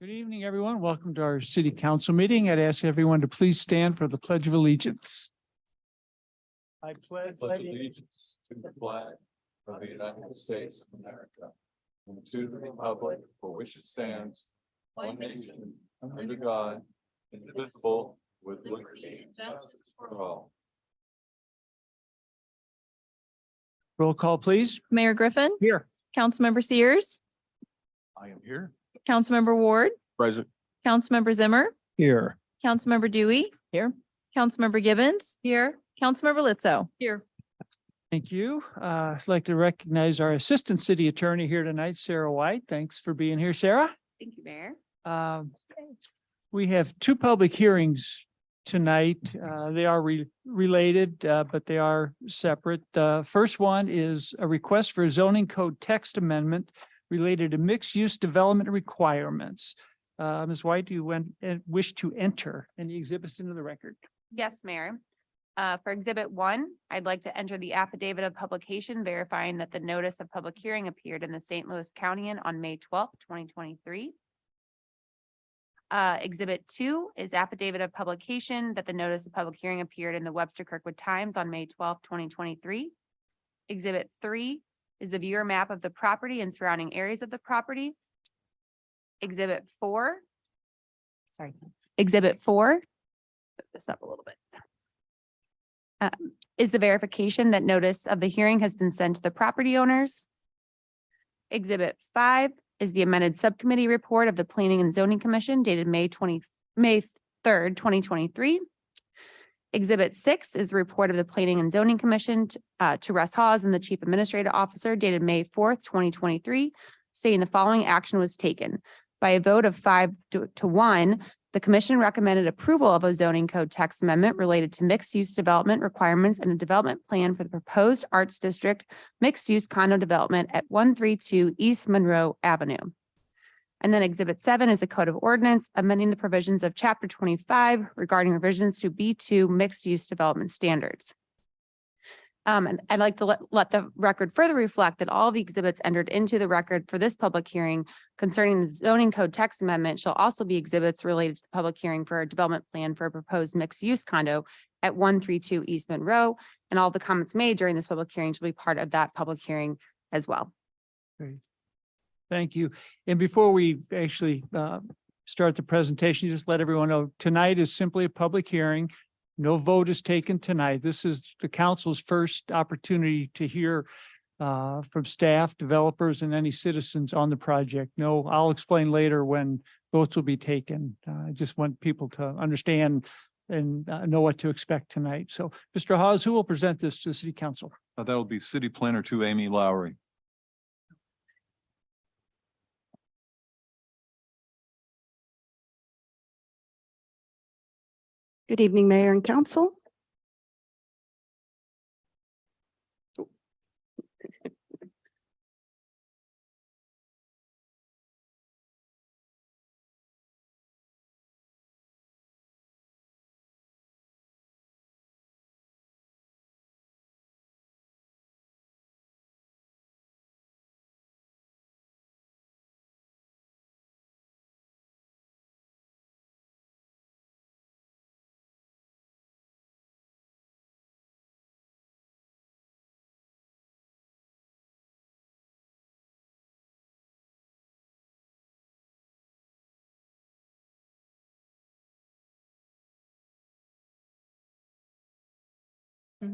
Good evening, everyone. Welcome to our city council meeting. I'd ask everyone to please stand for the Pledge of Allegiance. I pledge allegiance to the flag of the United States of America and to the republic for which it stands, one nation, under God, indivisible, with liberty and justice for all. Roll call, please. Mayor Griffin, Here. Councilmember Sears, I am here. Councilmember Ward, Present. Councilmember Zimmer, Here. Councilmember Dewey. Here. Councilmember Gibbons. Here. Councilmember Lizzo. Here. Thank you. I'd like to recognize our Assistant City Attorney here tonight, Sarah White. Thanks for being here, Sarah. Thank you, Mayor. We have two public hearings tonight. They are related, but they are separate. The first one is a request for a zoning code text amendment related to mixed-use development requirements. Ms. White, do you wish to enter any exhibits into the record? Yes, Mayor. For Exhibit 1, I'd like to enter the affidavit of publication verifying that the notice of public hearing appeared in the St. Louis County on May 12th, 2023. Exhibit 2 is affidavit of publication that the notice of public hearing appeared in the Webster Kirkwood Times on May 12th, 2023. Exhibit 3 is the viewer map of the property and surrounding areas of the property. Exhibit 4. Exhibit 4. Put this up a little bit. Is the verification that notice of the hearing has been sent to the property owners. Exhibit 5 is the amended subcommittee report of the Planning and Zoning Commission dated May 3rd, 2023. Exhibit 6 is the report of the Planning and Zoning Commission to Russ Hawes and the Chief Administrative Officer dated May 4th, 2023, stating the following action was taken. By a vote of 5-1, the commission recommended approval of a zoning code text amendment related to mixed-use development requirements and a development plan for the proposed Arts District mixed-use condo development at 132 East Monroe Avenue. And then Exhibit 7 is a code of ordinance amending the provisions of Chapter 25 regarding revisions to B2 mixed-use development standards. And I'd like to let the record further reflect that all of the exhibits entered into the record for this public hearing concerning the zoning code text amendment shall also be exhibits related to the public hearing for a development plan for a proposed mixed-use condo at 132 East Monroe. And all the comments made during this public hearing shall be part of that public hearing as well. Great. Thank you. And before we actually start the presentation, just let everyone know tonight is simply a public hearing. No vote is taken tonight. This is the council's first opportunity to hear from staff, developers, and any citizens on the project. No, I'll explain later when votes will be taken. I just want people to understand and know what to expect tonight. So, Mr. Hawes, who will present this to the City Council? That will be City Planner 2, Amy Lowry. Good evening, Mayor and Council.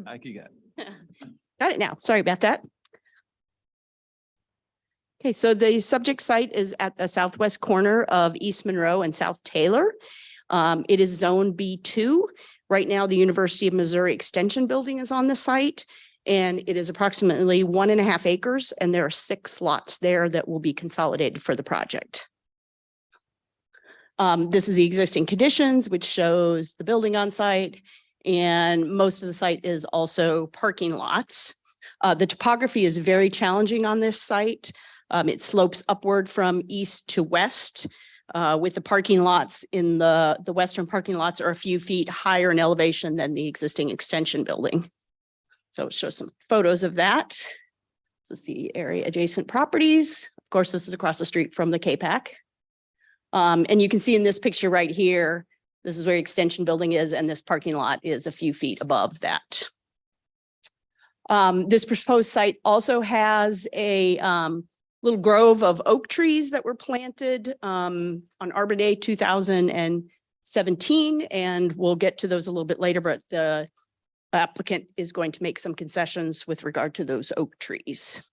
I can get. Got it now. Sorry about that. Okay, so the subject site is at the southwest corner of East Monroe and South Taylor. It is zone B2. Right now, the University of Missouri Extension Building is on the site, and it is approximately 1.5 acres, and there are 6 lots there that will be consolidated for the project. This is the existing conditions, which shows the building on site. And most of the site is also parking lots. The topography is very challenging on this site. It slopes upward from east to west, with the parking lots in the western parking lots are a few feet higher in elevation than the existing extension building. So show some photos of that. This is the area adjacent properties. Of course, this is across the street from the KPAC. And you can see in this picture right here, this is where extension building is, and this parking lot is a few feet above that. This proposed site also has a little grove of oak trees that were planted on Arbor Day 2017, and we'll get to those a little bit later, but the applicant is going to make some concessions with regard to those oak trees.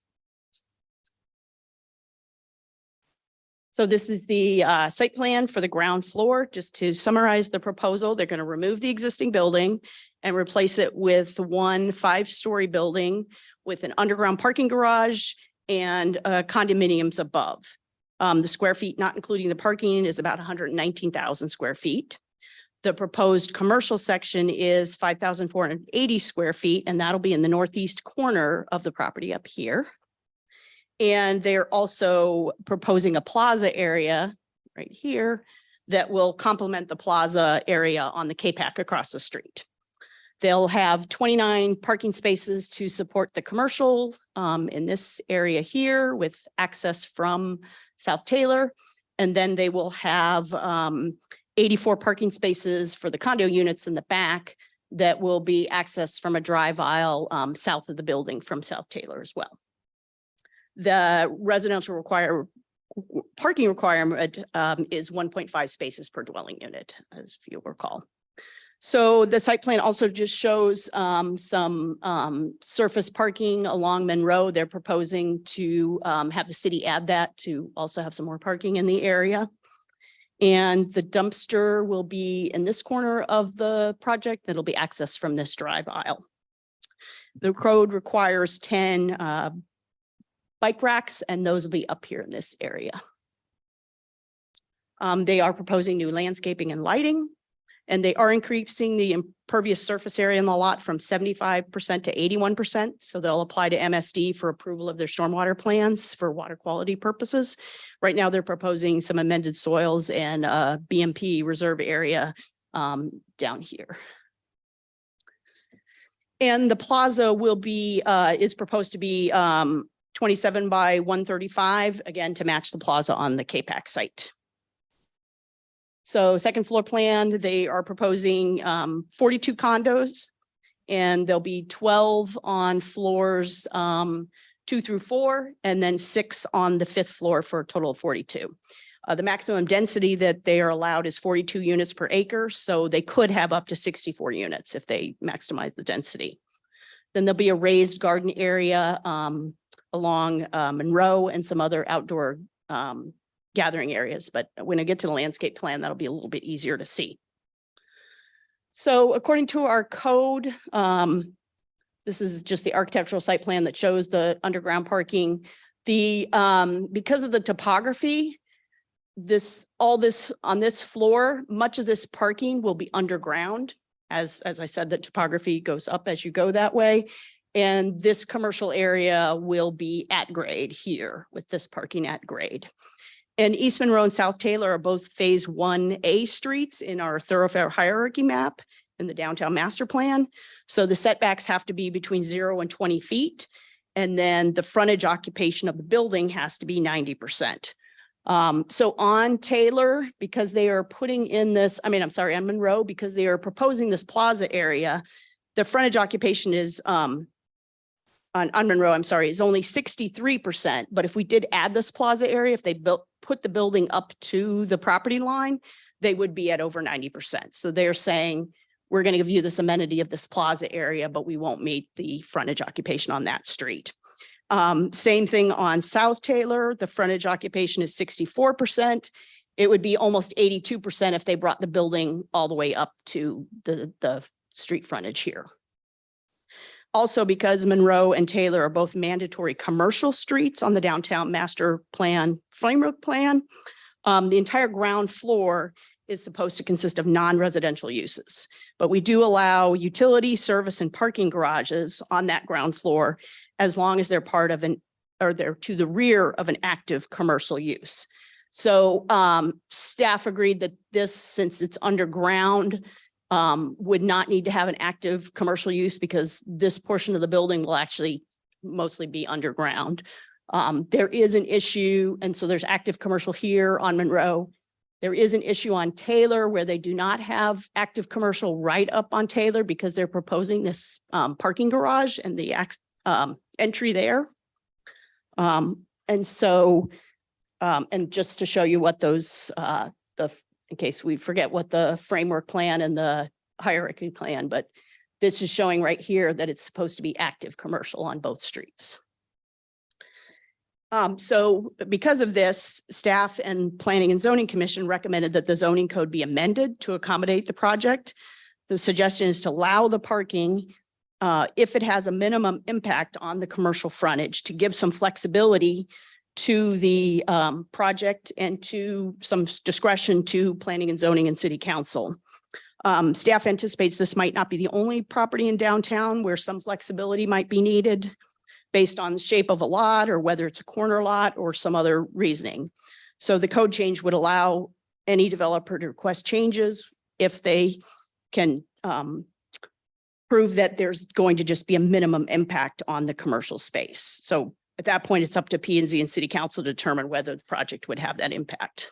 So this is the site plan for the ground floor. Just to summarize the proposal, they're going to remove the existing building and replace it with one 5-story building with an underground parking garage and condominiums above. The square feet, not including the parking, is about 119,000 square feet. The proposed commercial section is 5,480 square feet, and that'll be in the northeast corner of the property up here. And they're also proposing a plaza area right here that will complement the plaza area on the K-Pac across the street. They'll have 29 parking spaces to support the commercial in this area here with access from South Taylor. And then they will have 84 parking spaces for the condo units in the back that will be accessed from a drive aisle south of the building from South Taylor as well. The residential parking requirement is 1.5 spaces per dwelling unit, as you recall. So the site plan also just shows some surface parking along Monroe. They're proposing to have the city add that to also have some more parking in the area. And the dumpster will be in this corner of the project. That'll be accessed from this drive aisle. The code requires 10 bike racks, and those will be up here in this area. They are proposing new landscaping and lighting, and they are increasing the impervious surface area in the lot from 75% to 81%. So they'll apply to MSD for approval of their stormwater plans for water quality purposes. Right now, they're proposing some amended soils and BMP reserve area down here. And the plaza will be, is proposed to be 27 by 135, again, to match the plaza on the K-Pac site. So second floor plan, they are proposing 42 condos, and there'll be 12 on floors 2 through 4, and then 6 on the 5th floor for a total of 42. The maximum density that they are allowed is 42 units per acre, so they could have up to 64 units if they maximize the density. Then there'll be a raised garden area along Monroe and some other outdoor gathering areas. But when I get to the landscape plan, that'll be a little bit easier to see. So according to our code, this is just the architectural site plan that shows the underground parking. Because of the topography, all this on this floor, much of this parking will be underground. As I said, the topography goes up as you go that way. And this commercial area will be at grade here with this parking at grade. And East Monroe and South Taylor are both phase 1A streets in our thoroughfare hierarchy map in the downtown master plan. So the setbacks have to be between 0 and 20 feet. And then the frontage occupation of the building has to be 90%. So on Taylor, because they are putting in this, on Monroe, because they are proposing this plaza area, the frontage occupation is on Monroe, is only 63%. But if we did add this plaza area, if they put the building up to the property line, they would be at over 90%. So they're saying, we're going to give you this amenity of this plaza area, but we won't meet the frontage occupation on that street. Same thing on South Taylor. The frontage occupation is 64%. It would be almost 82% if they brought the building all the way up to the street frontage here. Also, because Monroe and Taylor are both mandatory commercial streets on the downtown master plan framework plan, the entire ground floor is supposed to consist of non-residential uses. But we do allow utility, service, and parking garages on that ground floor as long as they're part of they're to the rear of an active commercial use. So staff agreed that this, since it's underground, would not need to have an active commercial use because this portion of the building will actually mostly be underground. There is an issue, and so there's active commercial here on Monroe. There is an issue on Taylor where they do not have active commercial right up on Taylor because they're proposing this parking garage and the entry there. And so, and just to show you what those, in case we forget what the framework plan and the hierarchy plan, but this is showing right here that it's supposed to be active commercial on both streets. So because of this, staff and Planning and Zoning Commission recommended that the zoning code be amended to accommodate the project. The suggestion is to allow the parking if it has a minimum impact on the commercial frontage, to give some flexibility to the project and to some discretion to Planning and Zoning and City Council. Staff anticipates this might not be the only property in downtown where some flexibility might be needed based on the shape of a lot or whether it's a corner lot or some other reasoning. So the code change would allow any developer to request changes if they can prove that there's going to just be a minimum impact on the commercial space. So at that point, it's up to P&Z and City Council to determine whether the project would have that impact.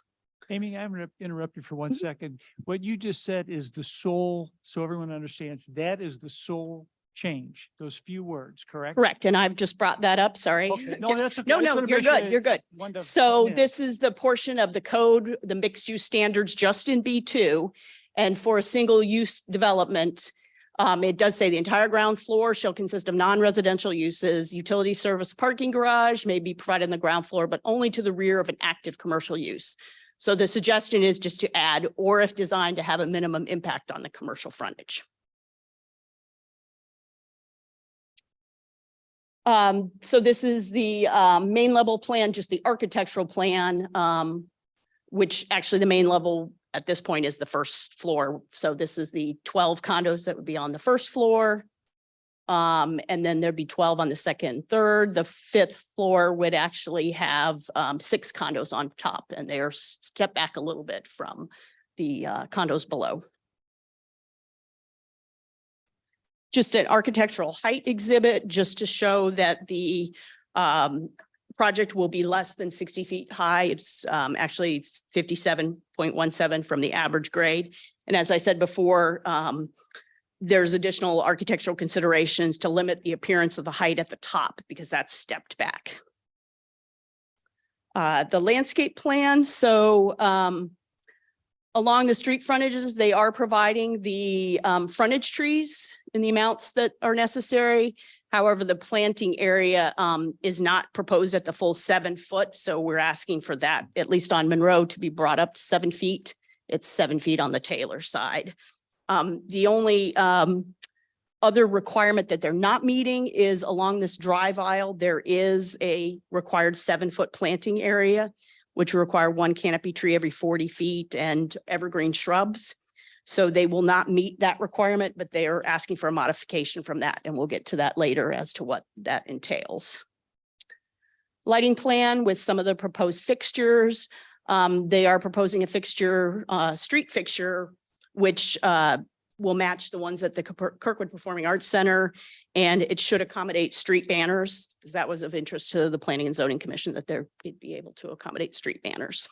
Amy, I'm going to interrupt you for 1 second. What you just said is the sole, so everyone understands, that is the sole change, those few words, correct? Correct. And I've just brought that up. Sorry. Okay. No, that's okay. No, I just no, wanna you're make sure good. You're good. So this is the portion of the code, the mixed use standards just in B2. And for a single use development, it does say the entire ground floor shall consist of non-residential uses. Utility service parking garage may be provided on the ground floor, but only to the rear of an active commercial use. So the suggestion is just to add, or if designed to have a minimum impact on the commercial frontage. So this is the main level plan, just the architectural plan, which actually the main level at this point is the first floor. So this is the 12 condos that would be on the first floor. And then there'd be 12 on the second and third. The fifth floor would actually have 6 condos on top, and they are step back a little bit from the condos below. Just an architectural height exhibit, just to show that the project will be less than 60 feet high. It's actually 57.17 from the average grade. And as I said before, there's additional architectural considerations to limit the appearance of the height at the top because that's stepped back. The landscape plan. So along the street frontages, they are providing the frontage trees in the amounts that are necessary. However, the planting area is not proposed at the full 7 foot. So we're asking for that, at least on Monroe, to be brought up to 7 feet. It's 7 feet on the Taylor side. The only other requirement that they're not meeting is along this drive aisle, there is a required 7 foot planting area, which will require 1 canopy tree every 40 feet and evergreen shrubs. So they will not meet that requirement, but they are asking for a modification from that. And we'll get to that later as to what that entails. Lighting plan with some of the proposed fixtures. They are proposing a fixture, street fixture, which will match the ones at the Kirkwood Performing Arts Center. And it should accommodate street banners, because that was of interest to the Planning and Zoning Commission, that they'd be able to accommodate street banners.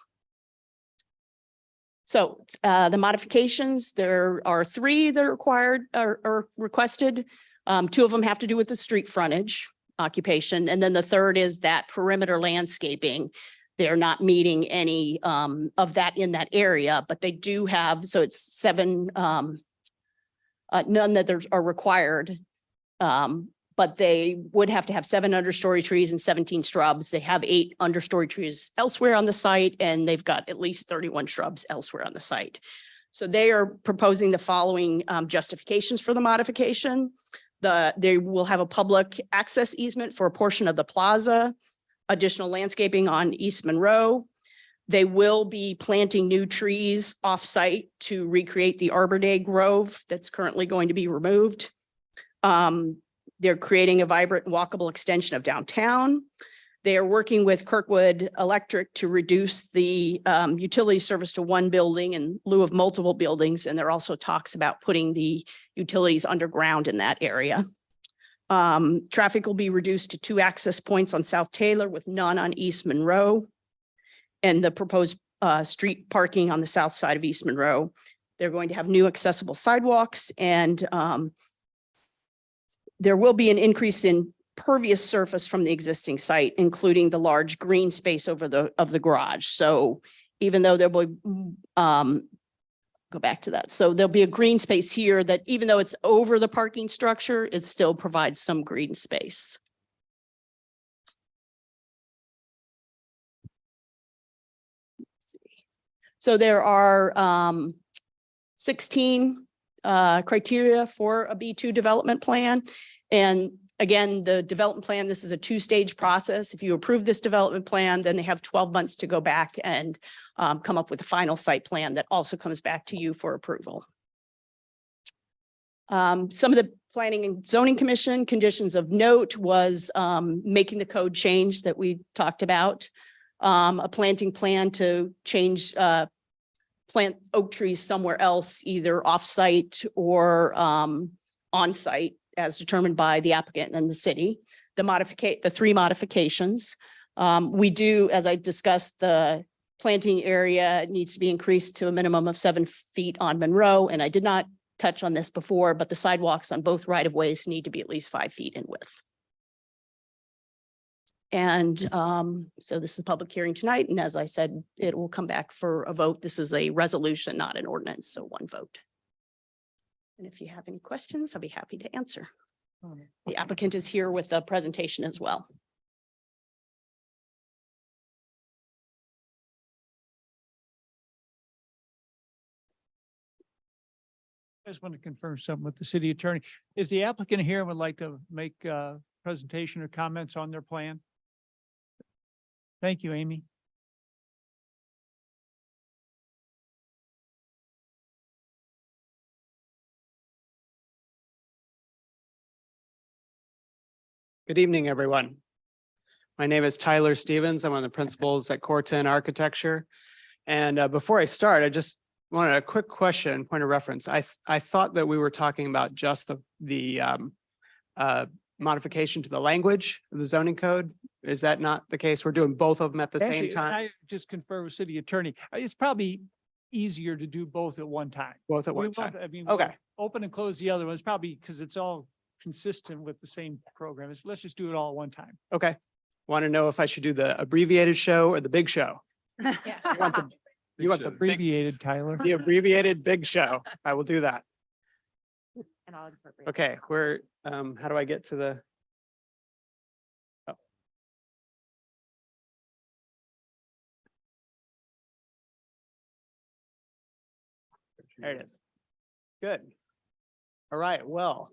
So the modifications, there are 3 that are required or requested. 2 of them have to do with the street frontage occupation. And then the third is that perimeter landscaping. They're not meeting any of that in that area, but they do have, so it's 7, none that are required. But they would have to have 7 understory trees and 17 shrubs. They have 8 understory trees elsewhere on the site, and they've got at least 31 shrubs elsewhere on the site. So they are proposing the following justifications for the modification. They will have a public access easement for a portion of the plaza, additional landscaping on East Monroe. They will be planting new trees off-site to recreate the Arbor Day Grove that's currently going to be removed. They're creating a vibrant walkable extension of downtown. They are working with Kirkwood Electric to reduce the utility service to 1 building in lieu of multiple buildings. And there are also talks about putting the utilities underground in that area. Traffic will be reduced to 2 access points on South Taylor with none on East Monroe. And the proposed street parking on the south side of East Monroe. They're going to have new accessible sidewalks, and there will be an increase in pervious surface from the existing site, including the large green space over the garage. So even though there will be, go back to that. So there'll be a green space here that even though it's over the parking structure, it still provides some green space. Let's see. So there are 16 criteria for a B2 development plan. And again, the development plan, this is a two-stage process. If you approve this development plan, then they have 12 months to go back and come up with a final site plan that also comes back to you for approval. Some of the Planning and Zoning Commission conditions of note was making the code change that we talked about. A planting plan to change, plant oak trees somewhere else, either off-site or on-site, as determined by the applicant and the city. The three modifications. We do, as I discussed, the planting area needs to be increased to a minimum of 7 feet on Monroe. And I did not touch on this before, but the sidewalks on both right-of-ways need to be at least 5 feet in width. And so this is a public hearing tonight. And as I said, it will come back for a vote. This is a resolution, not an ordinance, so one vote. And if you have any questions, I'll be happy to answer. The applicant is here with a presentation as well. I just want to confirm something with the city attorney. Is the applicant here and would like to make a presentation or comments on their plan? Thank you, Amy. Good evening, everyone. My name is Tyler Stevens. I'm one of the principals at Core 10 Architecture. And before I start, I just wanted a quick question, point of reference. I thought that we were talking about just the modification to the language of the zoning code. Is that not the case? We're doing both of them at the same Actually, time? I just confirmed with city attorney. It's probably easier to do both at one time. Both at We one won't- time? I mean, Okay. we'll open and close the other ones, probably because it's all consistent with the same program. Let's just do it all at one time. Okay. Want to know if I should do the abbreviated show or the big show? You want the, you want the big, Abbreviated, Tyler. the abbreviated big show? I will do that. And I'll incorporate. Okay, we're, how do I get to the? Oh. There it is. Good. All right, well.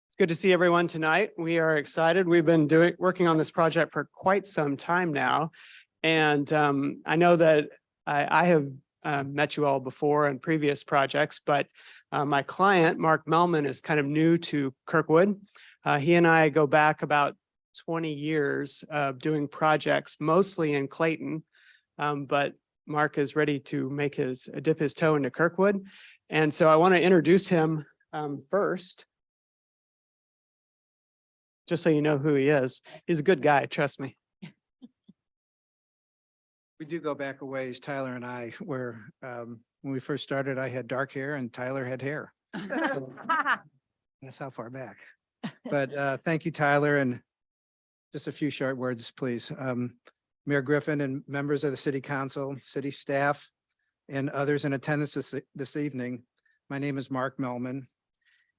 It's good to see everyone tonight. We are excited. We've been working on this project for quite some time now. And I know that I have met you all before in previous projects, but my client, Mark Melman, is kind of new to Kirkwood. He and I go back about 20 years of doing projects, mostly in Clayton. But Mark is ready to dip his toe into Kirkwood. And so I want to introduce him first. Just so you know who he is. He's a good guy, trust me. We do go back a ways, Tyler and I, where when we first started, I had dark hair and Tyler had hair. That's how far back. But thank you, Tyler, and just a few short words, please. Mayor Griffin and members of the city council, city staff, and others in attendance this evening. My name is Mark Melman,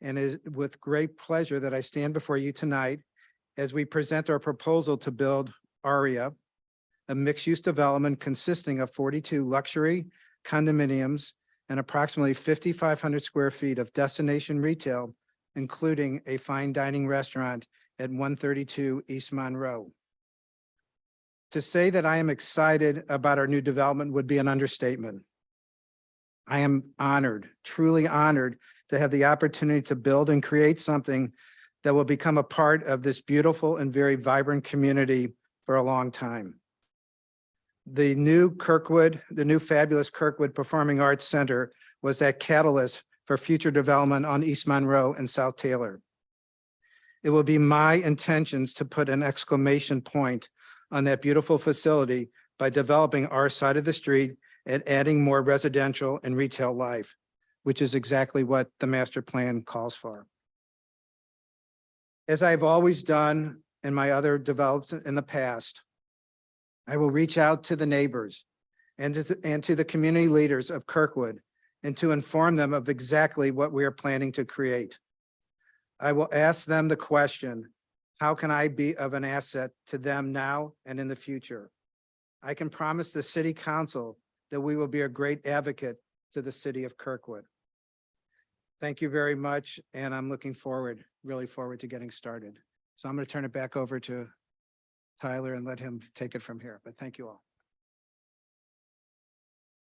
and it is with great pleasure that I stand before you tonight as we present our proposal to build ARIA, a mixed-use development consisting of 42 luxury condominiums and approximately 5,500 square feet of destination retail, including a fine dining restaurant at 132 East Monroe. To say that I am excited about our new development would be an understatement. I am honored, truly honored, to have the opportunity to build and create something that will become a part of this beautiful and very vibrant community for a long time. The new fabulous Kirkwood Performing Arts Center was that catalyst for future development on East Monroe and South Taylor. It will be my intentions to put an exclamation point on that beautiful facility by developing our side of the street and adding more residential and retail life, which is exactly what the master plan calls for. As I've always done in my other developments in the past, I will reach out to the neighbors and to the community leaders of Kirkwood and to inform them of exactly what we are planning to create. I will ask them the question, how can I be of an asset to them now and in the future? I can promise the city council that we will be a great advocate to the city of Kirkwood. Thank you very much, and I'm looking forward, really forward to getting started. So I'm going to turn it back over to Tyler and let him take it from here, but thank you all.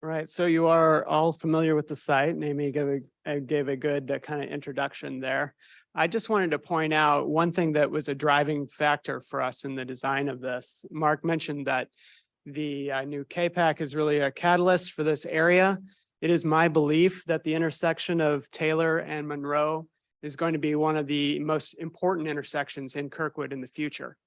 All right, so you are all familiar with the site, and Amy gave a good kind of introduction there. I just wanted to point out one thing that was a driving factor for us in the design of this. Mark mentioned that the new K-PAC is really a catalyst for this area. It is my belief that the intersection of Taylor and Monroe is going to be one of the most important intersections in Kirkwood in the future.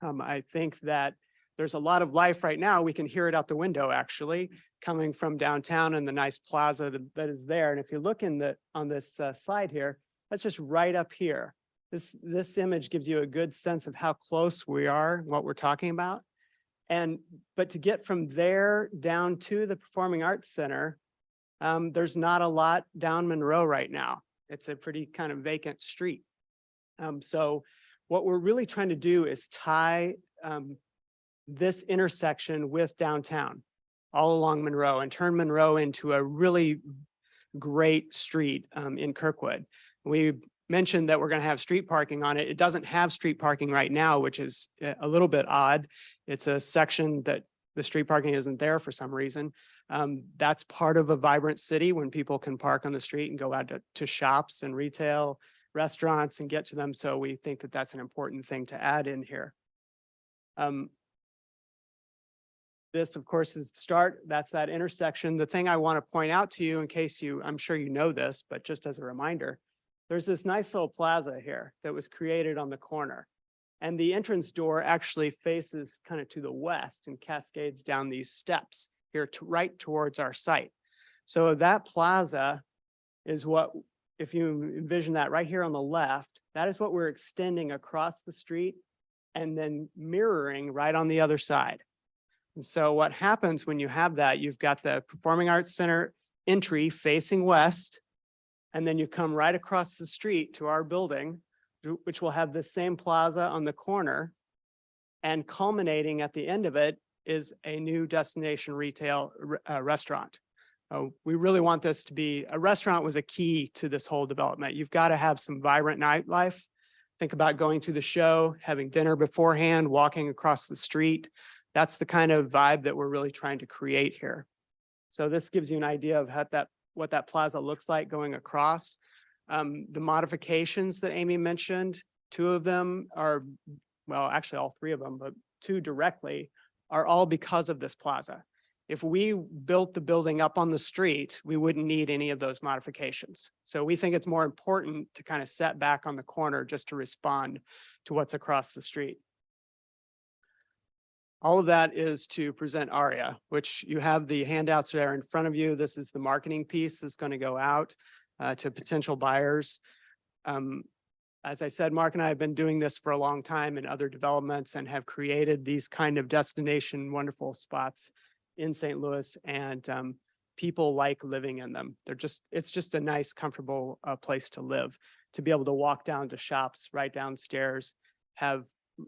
I think that there's a lot of life right now. We can hear it out the window, actually, coming from downtown and the nice plaza that is there. And if you look on this slide here, that's just right up here. This image gives you a good sense of how close we are, what we're talking about. But to get from there down to the Performing Arts Center, there's not a lot down Monroe right now. It's a pretty kind of vacant street. So what we're really trying to do is tie this intersection with downtown all along Monroe and turn Monroe into a really great street in Kirkwood. We mentioned that we're going to have street parking on it. It doesn't have street parking right now, which is a little bit odd. It's a section that the street parking isn't there for some reason. That's part of a vibrant city when people can park on the street and go out to shops and retail, restaurants and get to them. So we think that that's an important thing to add in here. This, of course, is the start. That's that intersection. The thing I want to point out to you, in case I'm sure you know this, but just as a reminder, there's this nice little plaza here that was created on the corner. And the entrance door actually faces kind of to the west and cascades down these steps here right towards our site. So that plaza is what, if you envision that right here on the left, that is what we're extending across the street and then mirroring right on the other side. And so what happens when you have that, you've got the Performing Arts Center entry facing west, and then you come right across the street to our building, which will have the same plaza on the corner, and culminating at the end of it is a new destination retail restaurant. We really want this to be, a restaurant was a key to this whole development. You've got to have some vibrant nightlife. Think about going to the show, having dinner beforehand, walking across the street. That's the kind of vibe that we're really trying to create here. So this gives you an idea of what that plaza looks like going across. The modifications that Amy mentioned, two of them are, well, actually all three of them, but two directly are all because of this plaza. If we built the building up on the street, we wouldn't need any of those modifications. So we think it's more important to kind of set back on the corner just to respond to what's across the street. All of that is to present ARIA, which you have the handouts there in front of you. This is the marketing piece that's going to go out to potential buyers. As I said, Mark and I have been doing this for a long time in other developments and have created these kind of destination wonderful spots in St. Louis, and people like living in them. It's just a nice, comfortable place to live, to be able to walk down to shops right downstairs, have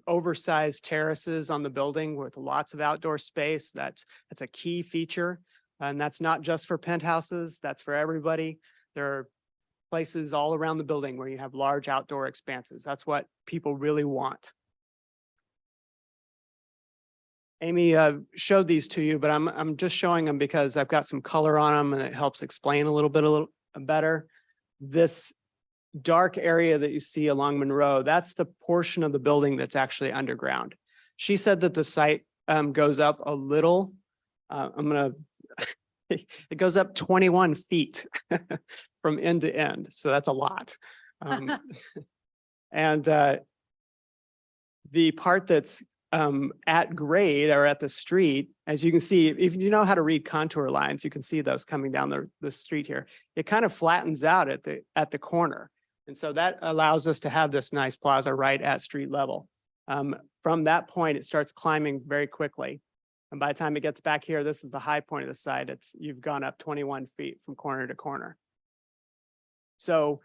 oversized terraces on the building with lots of outdoor space. That's a key feature. And that's not just for penthouses, that's for everybody. There are places all around the building where you have large outdoor expanses. That's what people really want. Amy showed these to you, but I'm just showing them because I've got some color on them and it helps explain a little better. This dark area that you see along Monroe, that's the portion of the building that's actually underground. She said that the site goes up a little. It goes up 21 feet from end to end. So that's a lot. And the part that's at grade or at the street, as you can see, if you know how to read contour lines, you can see those coming down the street here. It kind of flattens out at the corner. And so that allows us to have this nice plaza right at street level. From that point, it starts climbing very quickly. And by the time it gets back here, this is the high point of the site. You've gone up 21 feet from corner to corner. So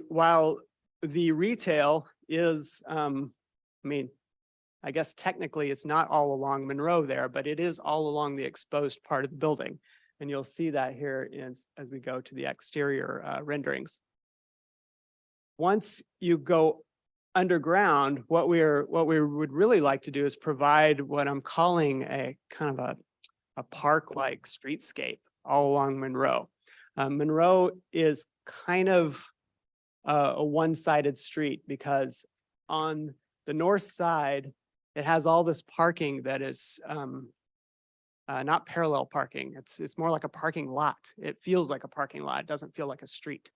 while the retail is, I guess technically it's not all along Monroe there, but it is all along the exposed part of the building. And you'll see that here as we go to the exterior renderings. Once you go underground, what we would really like to do is provide what I'm calling a kind of a park-like streetscape all along Monroe. Monroe is kind of a one-sided street because on the north side, it has all this parking that is not parallel parking. It's more like a parking lot. It feels like a parking lot. It doesn't feel like a street.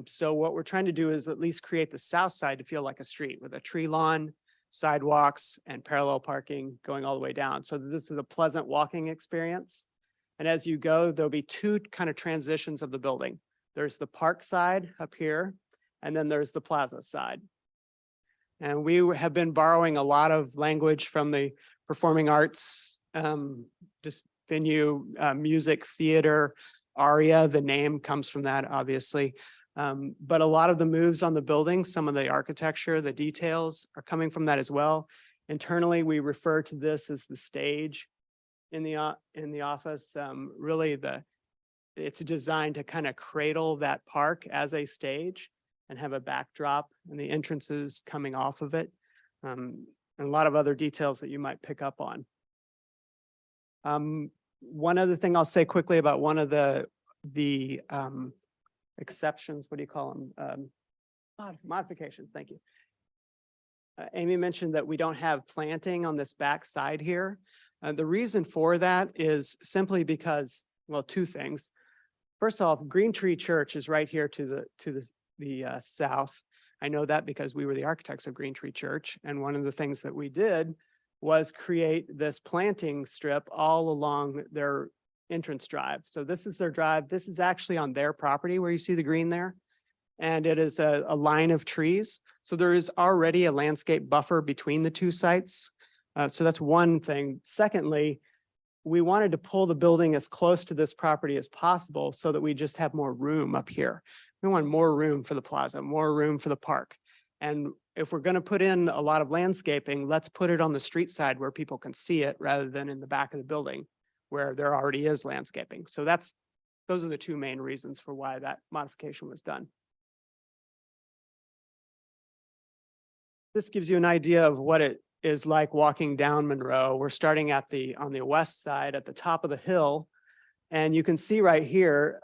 So what we're trying to do is at least create the south side to feel like a street with a tree lawn, sidewalks, and parallel parking going all the way down. So this is a pleasant walking experience. And as you go, there'll be two kind of transitions of the building. There's the park side up here, and then there's the plaza side. And we have been borrowing a lot of language from the performing arts, just venue, music, theater, aria. The name comes from that, obviously. But a lot of the moves on the building, some of the architecture, the details are coming from that as well. Internally, we refer to this as the stage in the office. Really, it's designed to kind of cradle that park as a stage and have a backdrop and the entrances coming off of it. And a lot of other details that you might pick up on. One other thing I'll say quickly about one of the exceptions, what do you call them? Modifications, thank you. Amy mentioned that we don't have planting on this back side here. The reason for that is simply because, well, two things. First off, Green Tree Church is right here to the south. I know that because we were the architects of Green Tree Church. And one of the things that we did was create this planting strip all along their entrance drive. So this is their drive. This is actually on their property where you see the green there. And it is a line of trees. So there is already a landscape buffer between the two sites. So that's one thing. Secondly, we wanted to pull the building as close to this property as possible so that we just have more room up here. We want more room for the plaza, more room for the park. And if we're going to put in a lot of landscaping, let's put it on the street side where people can see it rather than in the back of the building where there already is landscaping. So those are the two main reasons for why that modification was done. This gives you an idea of what it is like walking down Monroe. We're starting on the west side at the top of the hill. And you can see right here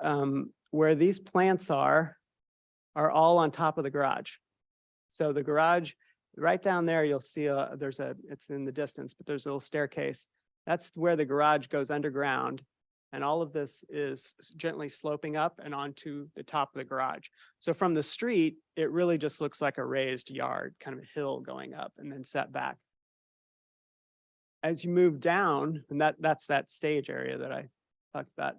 where these plants are all on top of the garage. So the garage right down there, you'll see it's in the distance, but there's a little staircase. That's where the garage goes underground. And all of this is gently sloping up and onto the top of the garage. So from the street, it really just looks like a raised yard, kind of a hill going up and then set back. As you move down, and that's that stage area that I talked about.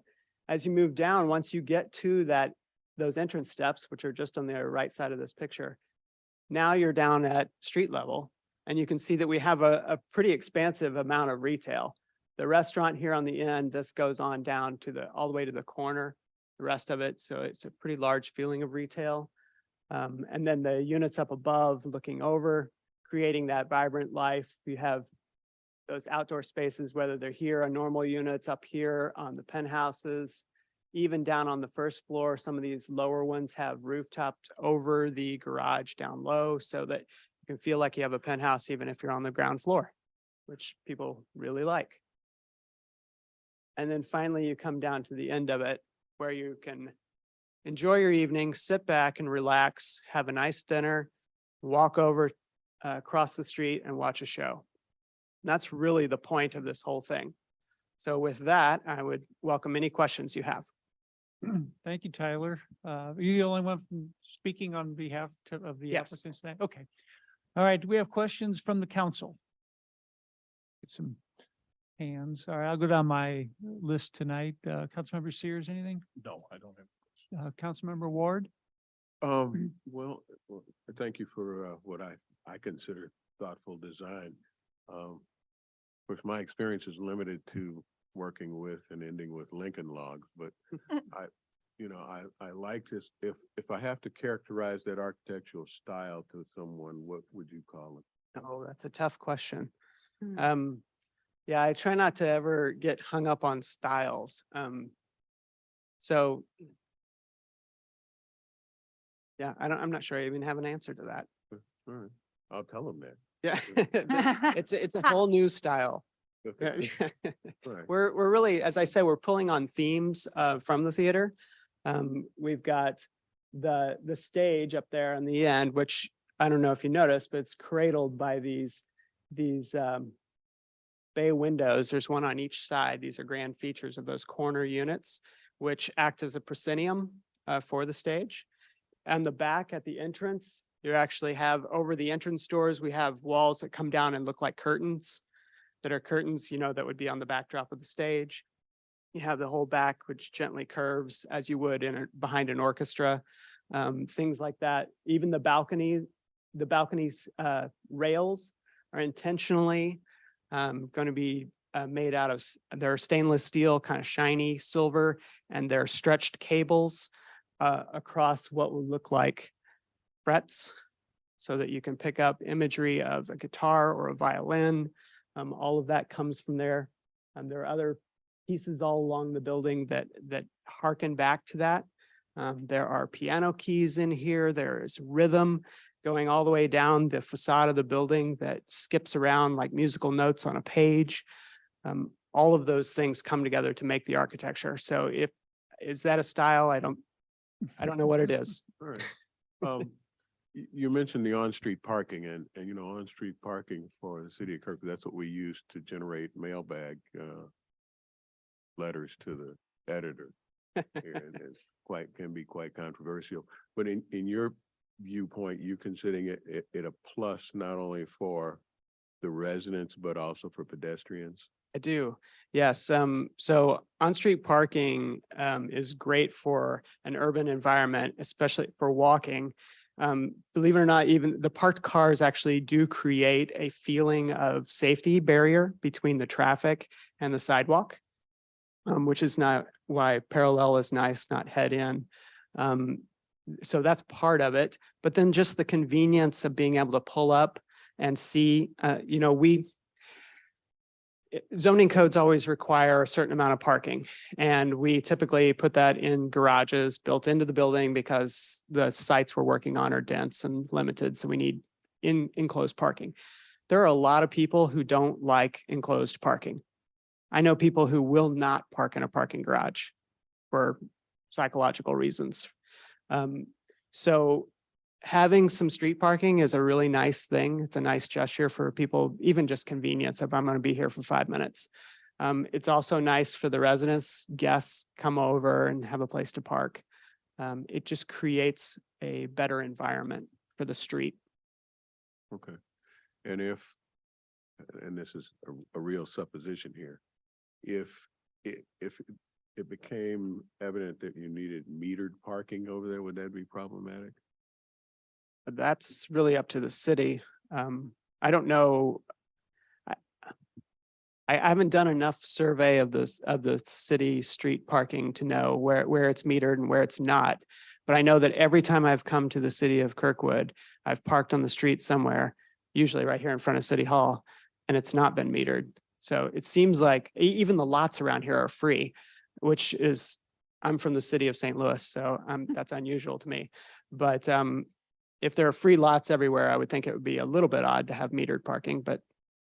As you move down, once you get to those entrance steps, which are just on the right side of this picture, now you're down at street level, and you can see that we have a pretty expansive amount of retail. The restaurant here on the end, this goes on down to all the way to the corner, the rest of it. So it's a pretty large feeling of retail. And then the units up above looking over, creating that vibrant life. You have those outdoor spaces, whether they're here on normal units, up here on the penthouses, even down on the first floor. Some of these lower ones have rooftops over the garage down low so that you can feel like you have a penthouse even if you're on the ground floor, which people really like. And then finally, you come down to the end of it where you can enjoy your evening, sit back and relax, have a nice dinner, walk over across the street and watch a show. That's really the point of this whole thing. So with that, I would welcome any questions you have. Thank you, Tyler. Are you the only one speaking on behalf of the Yes. applicants tonight? Okay. All right. Do we have questions from the council? Get some hands. All right, I'll go down my list tonight. Councilmember Sears, anything? No, I don't have. Councilmember Ward? Well, thank you for what I consider thoughtful design. Of course, my experience is limited to working with and ending with Lincoln logs, but I like this. If I have to characterize that architectural style to someone, what would you call it? Oh, that's a tough question. Hmm. Yeah, I try not to ever get hung up on styles. So yeah, I'm not sure I even have an answer to that. All right, I'll tell them that. Yeah, it's a whole new style. Yeah. All right. We're really, as I said, we're pulling on themes from the theater. We've got the stage up there on the end, which I don't know if you noticed, but it's cradled by these bay windows. There's one on each side. These are grand features of those corner units, which act as a proscenium for the stage. And the back at the entrance, you actually have over the entrance doors, we have walls that come down and look like curtains that are curtains, that would be on the backdrop of the stage. You have the whole back, which gently curves as you would behind an orchestra, things like that. Even the balconies rails are intentionally going to be made out of, they're stainless steel, kind of shiny silver, and they're stretched cables across what would look like frets so that you can pick up imagery of a guitar or a violin. All of that comes from there. There are other pieces all along the building that harken back to that. There are piano keys in here. There is rhythm going all the way down the facade of the building that skips around like musical notes on a page. All of those things come together to make the architecture. So is that a style? I don't know what it is. All right. You mentioned the on-street parking and on-street parking for the city of Kirkwood, that's what we use to generate mailbag letters to the editor. Here, and it's can be quite controversial, but in your viewpoint, you considering it a plus not only for the residents, but also for pedestrians? I do. Yes. So on-street parking is great for an urban environment, especially for walking. Believe it or not, even the parked cars actually do create a feeling of safety barrier between the traffic and the sidewalk, which is not why parallel is nice, not head in. So that's part of it. But then just the convenience of being able to pull up and see, zoning codes always require a certain amount of parking. And we typically put that in garages built into the building because the sites we're working on are dense and limited. So we need enclosed parking. There are a lot of people who don't like enclosed parking. I know people who will not park in a parking garage for psychological reasons. So having some street parking is a really nice thing. It's a nice gesture for people, even just convenience if I'm going to be here for 5 minutes. It's also nice for the residents, guests come over and have a place to park. It just creates a better environment for the street. Okay. And and this is a real supposition here, if it became evident that you needed metered parking over there, would that be problematic? That's really up to the city. I don't know. I haven't done enough survey of the city street parking to know where it's metered and where it's not. But I know that every time I've come to the city of Kirkwood, I've parked on the street somewhere, usually right here in front of City Hall, and it's not been metered. So it seems like even the lots around here are free, which is, I'm from the city of St. Louis, so that's unusual to me. But if there are free lots everywhere, I would think it would be a little bit odd to have metered parking, but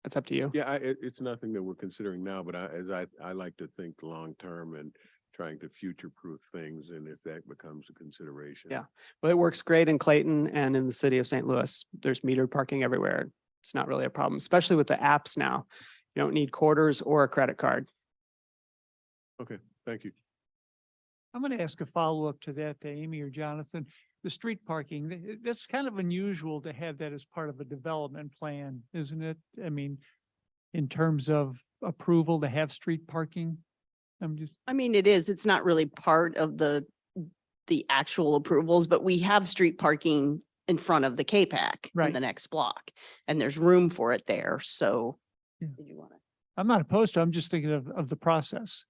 that's up to you. Yeah, it's nothing that we're considering now, but I like to think long-term and trying to future-proof things, and if that becomes a consideration. Yeah. Well, it works great in Clayton and in the city of St. Louis. There's metered parking everywhere. It's not really a problem, especially with the apps now. You don't need quarters or a credit card. Okay, thank you. I'm going to ask a follow-up to that, to Amy or Jonathan. The street parking, that's kind of unusual to have that as part of a development plan, isn't it? I mean, in terms of approval to have street parking? I'm just, I mean, it is, it's not really part of the actual approvals, but we have street parking in front of the K-Pac in Right. the next block, and there's room for it there, so. Yeah. Did you want to? I'm not opposed to, it, I'm just thinking of the process.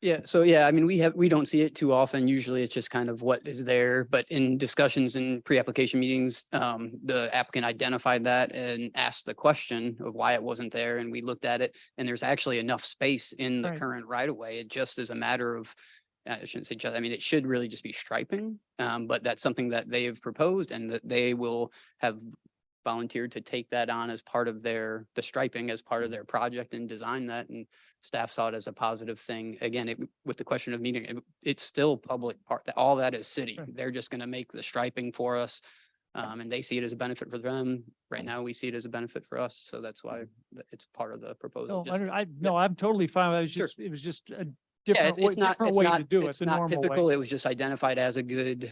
Yeah, so yeah, I mean, we don't see it too often. Usually it's just kind of what is there, but in discussions and pre-application meetings, the applicant identified that and asked the question of why it wasn't there, and we looked at it, and there's actually enough space in the Right. current right of way. It just is a matter of, I shouldn't say just, I mean, it should really just be striping. But that's something that they have proposed and that they will have volunteered to take that on as part of the striping as part of their project and design that, and staff saw it as a positive thing. Again, with the question of meeting, it's still public part, that all that is city. Right. They're just gonna make the striping for us. And they see it as a benefit for them. Right now, we see it as a benefit for us. So that's why it's part of the proposal. No, no, I'm totally fine. with it. Sure. It was just a Yeah, different way, different way to do it, it's the not normal typical. way. It was just identified as a good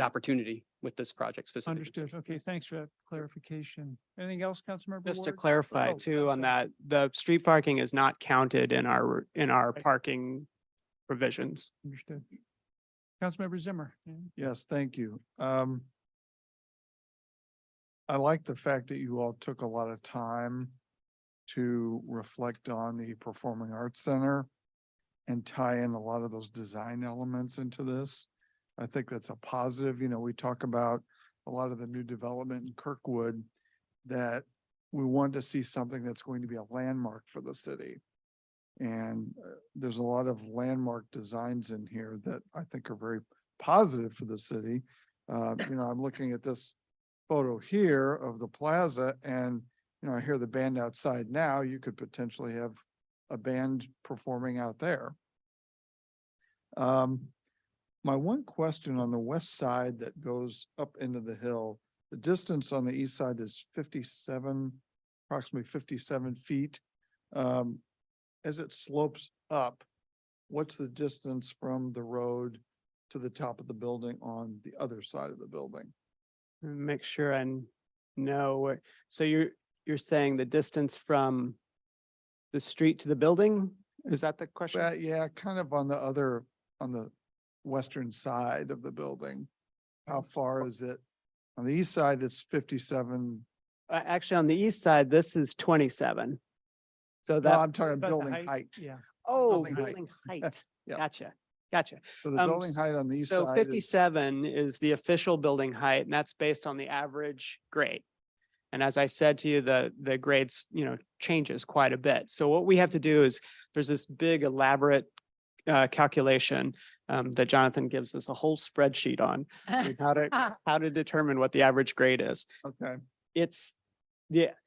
opportunity with this project specifically. Understood. Okay, thanks for that clarification. Anything else, Councilmember Just to Ward? clarify Oh, too I'm on sorry. that, the street parking is not counted in our Right. parking provisions. Understood. Councilmember Zimmer. Yeah. Yes, thank you. I like the fact that you all took a lot of time to reflect on the Performing Arts Center and tie in a lot of those design elements into this. I think that's a positive. You know, we talk about a lot of the new development in Kirkwood that we want to see something that's going to be a landmark for the city. And there's a lot of landmark designs in here that I think are very positive for the city. You know, I'm looking at this photo here of the plaza and, you know, I hear the band outside now. You could potentially have a band performing out there. My one question on the west side that goes up into the hill, the distance on the east side is approximately 57 feet. As it slopes up, what's the distance from the road to the top of the building on the other side of the building? Make sure I know where, so you're saying the distance from the street to the building? Is that the question? Well, yeah, kind of on the western side of the building. How far is it? On the east side, it's 57. Actually, on the east side, this is 27. So No, that, I'm talking About the building height. Yeah. oh, building height. building height. Yeah. Gotcha, gotcha. So the building height on the east So side is 57 is the official building height, and that's based on the average grade. And as I said to you, the grades, changes quite a bit. So what we have to do is, there's this big elaborate calculation that Jonathan gives us a whole spreadsheet on how to determine what the average grade is. okay.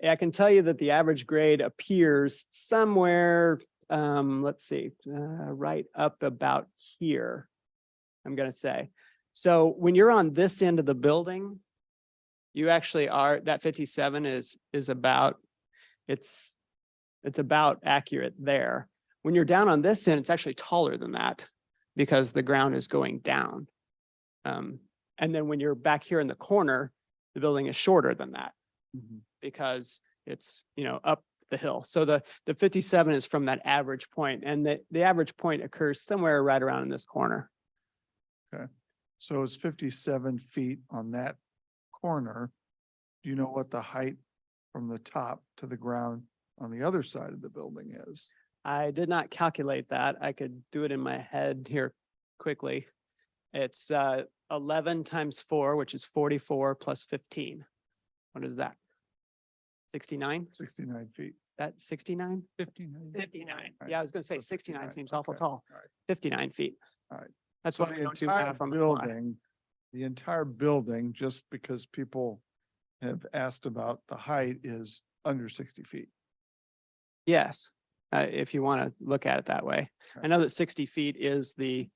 I can tell you that the average grade appears somewhere, let's see, right up about here, I'm gonna say. So when you're on this end of the building, you actually are, that 57 is about, it's about accurate there. When you're down on this end, it's actually taller than that because the ground is going down. And then when you're back here in the corner, the building is shorter than that Mhm. because it's, up the hill. So the 57 is from that average point, and the average point occurs somewhere right around in this corner. So it's 57 feet on that corner. Do you know what the height from the top to the ground on the other side of the building is? I did not calculate that. I could do it in my head here quickly. It's 11 times 4, which is 44 plus 15. What is that? 69? 69 feet. That 69? 59. 59. Right. Yeah, I was gonna say So 69 seems awful okay, tall. all right. 59 feet. All right. That's So why I the don't do entire math on the fly. building, the entire building, just because people have asked about the height, is under 60 feet. Yes, if you want to look at it that way. I Okay. know that 60 feet is the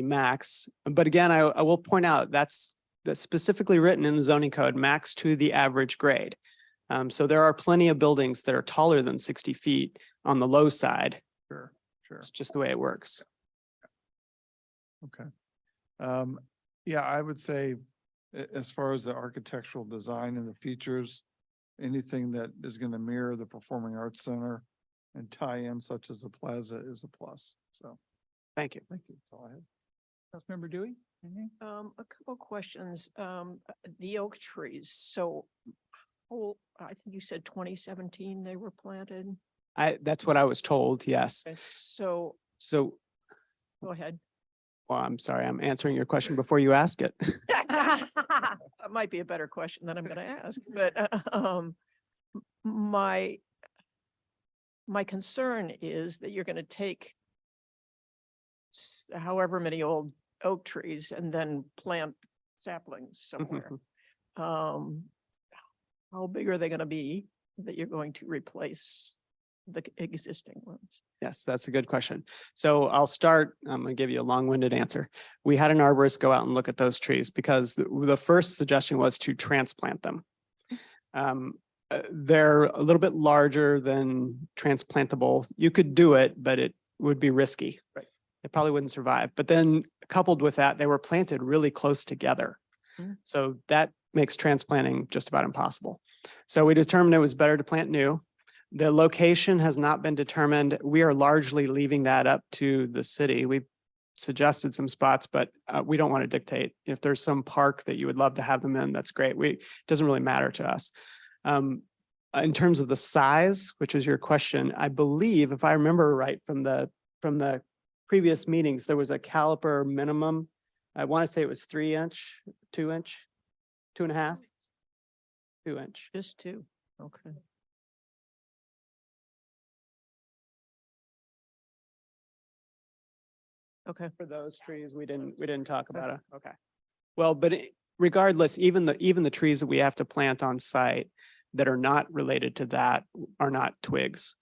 max, but again, I will point out that's specifically written in the zoning code, max to the average grade. So there are plenty of buildings that are taller than 60 feet on the low side. Sure, sure. It's just the way it works. Okay. Yeah, I would say as far as the architectural design and the features, anything that is going to mirror the Performing Arts Center and tie in such as the plaza is a plus. So, Thank you. thank you. That's all I have. Councilmember Dewey? Anything? A couple questions. The oak trees, so I think you said 2017 they were planted. That's what I was told, yes. And so, So, go ahead. well, I'm sorry, I'm answering your question before you ask it. That might be a better question than I'm gonna ask, but my concern is that you're gonna take however many old oak trees and then plant saplings somewhere. How big are they gonna be that you're going to replace the existing ones? Yes, that's a good question. So I'll start, I'm gonna give you a long-winded answer. We had an arborist go out and look at those trees because the first suggestion was to transplant them. They're a little bit larger than transplantable. You could do it, but it would be risky. Right. It probably wouldn't survive. But then coupled with that, they were planted really close together. Mm. So that makes transplanting just about impossible. So we determined it was better to plant new. The location has not been determined. We are largely leaving that up to the city. We suggested some spots, but we don't want to dictate. If there's some park that you would love to have them in, that's great. It doesn't really matter to us. In terms of the size, which is your question, I believe, if I remember right from the previous meetings, there was a caliper minimum. I want to say it was 3-inch, 2-inch, 2.5, 2-inch. Just two, okay. Okay. For those trees, we didn't talk about it. Okay. Well, but regardless, even the trees that we have to plant on site that are not related to that are not twigs.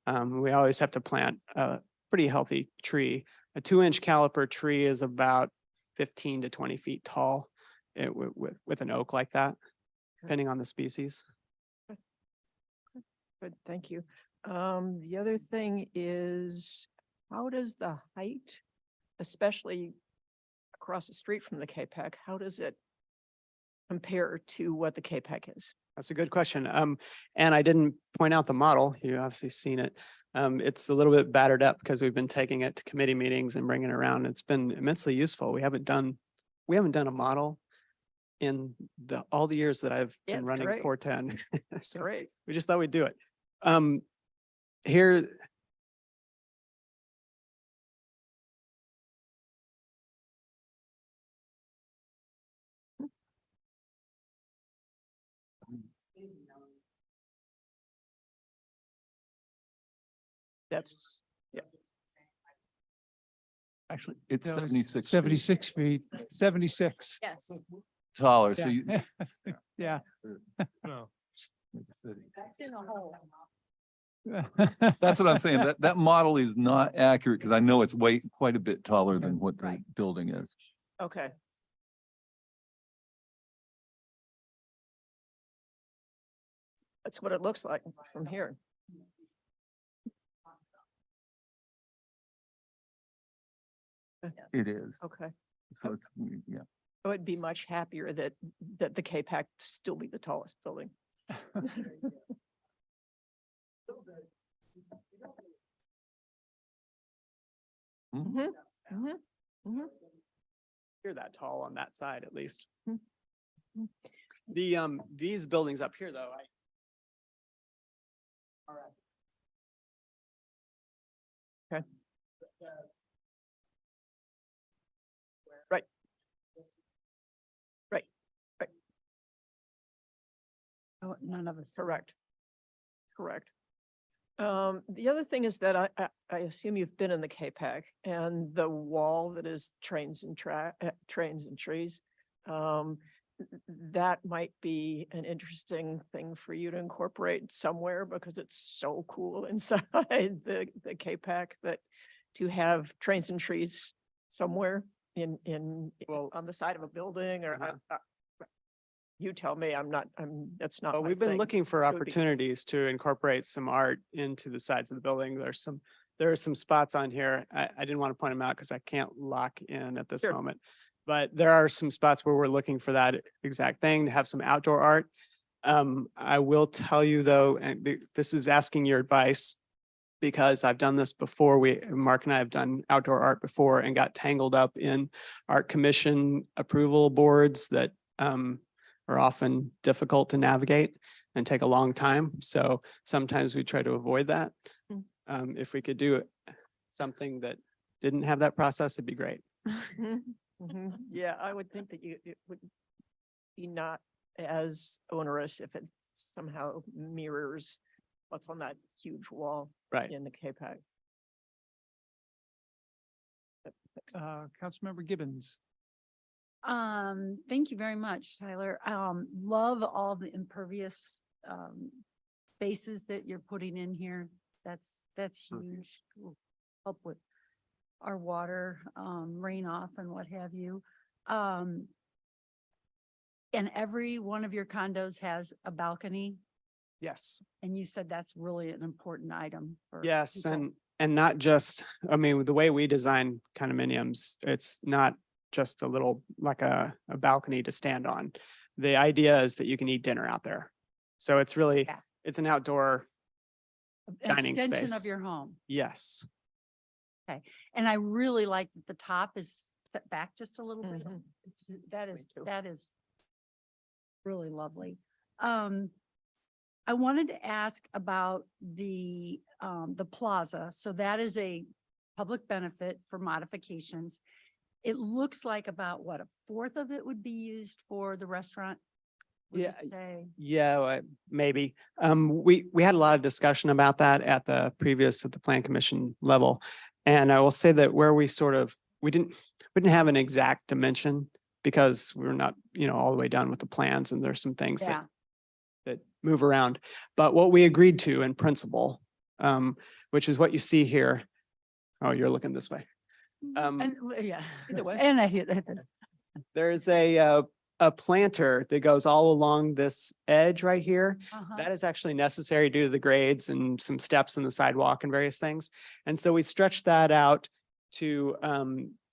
We always have to plant a pretty healthy tree. A 2-inch caliper tree is about 15 to 20 feet tall with an oak like that, depending on the species. Good, thank you. The other thing is, how does the height, especially across the street from the K-PAC, how does it compare to what the K-PAC is? That's a good question. And I didn't point out the model. You've obviously seen it. It's a little bit battered up because we've been taking it to committee meetings and bringing it around. It's been immensely useful. We haven't done a model in all the years that I've Yeah, been it's running great. 410. So Great. we just thought we'd do it. Here. That's, yeah. Actually, it's No, it's 76. 76 feet, 76. Yes. Taller, so Yeah. you. Yeah. That's in the hole. That's what I'm saying. That model is not accurate because I know it's quite a bit taller than what the Right. building is. Okay. That's what it looks like from here. It is. Okay. So it's, yeah. I would be much happier that the K-PAC still be the tallest building. Mhm. Mhm, mhm. You're that tall on that side, at least. Hmm. These buildings up here, though, Okay. Right. Right, right. Oh, none of us. Correct. Correct. The other thing is that I assume you've been in the K-PAC and the wall that is trains and trees. That might be an interesting thing for you to incorporate somewhere because it's so cool inside the K-PAC that to have trains and trees somewhere Well, on the side of a building or uh-huh. You tell me, that's not Well, my we've been thing. looking for It would be- opportunities to incorporate some art into the sides of the building. There are some spots on here. I didn't want to point them out because I can't lock in at this Sure. moment. But there are some spots where we're looking for that exact thing, to have some outdoor art. I will tell you though, and this is asking your advice, because I've done this before. Mark and I have done outdoor art before and got tangled up in art commission approval boards that are often difficult to navigate and take a long time. So sometimes we try to avoid that. If we could do something that didn't have that process, it'd be great. Yeah, I would think that it would be not as onerous if it somehow mirrors what's on that huge wall Right. in the KPAC. Councilmember Gibbons. Thank you very much, Tyler. Love all the impervious, spaces that you're putting in here. That's huge. Will help with our water, rain off and what have you. And every one of your condos has a balcony, Yes. and you said that's really an important item for Yes, people. and not just, I mean, the way we design condominiums, it's not just a little, like a balcony to stand on. The idea is that you can eat dinner out there. So it's really, Yeah. it's an outdoor, An dining extension space. of your home. yes. And I really like that the top is set back just a little bit. Mhm. That Me is, too. that is really lovely. I wanted to ask about the plaza. So that is a public benefit for modifications. It looks like about what, a fourth of it would be used for the restaurant? Would you Yeah, say? Yeah, maybe. We had a lot of discussion about that at the plan commission level. And I will say that where we didn't have an exact dimension because we're not, all the way done with the plans and there's some things Yeah, that move around. But what we agreed to in principle, which is what you see here. Oh, you're looking this way. and, yeah. Either way. And I hear that. There's a planter that goes all along this edge right here. Uh-huh. That is actually necessary due to the grades and some steps in the sidewalk and various things. And so we stretched that out to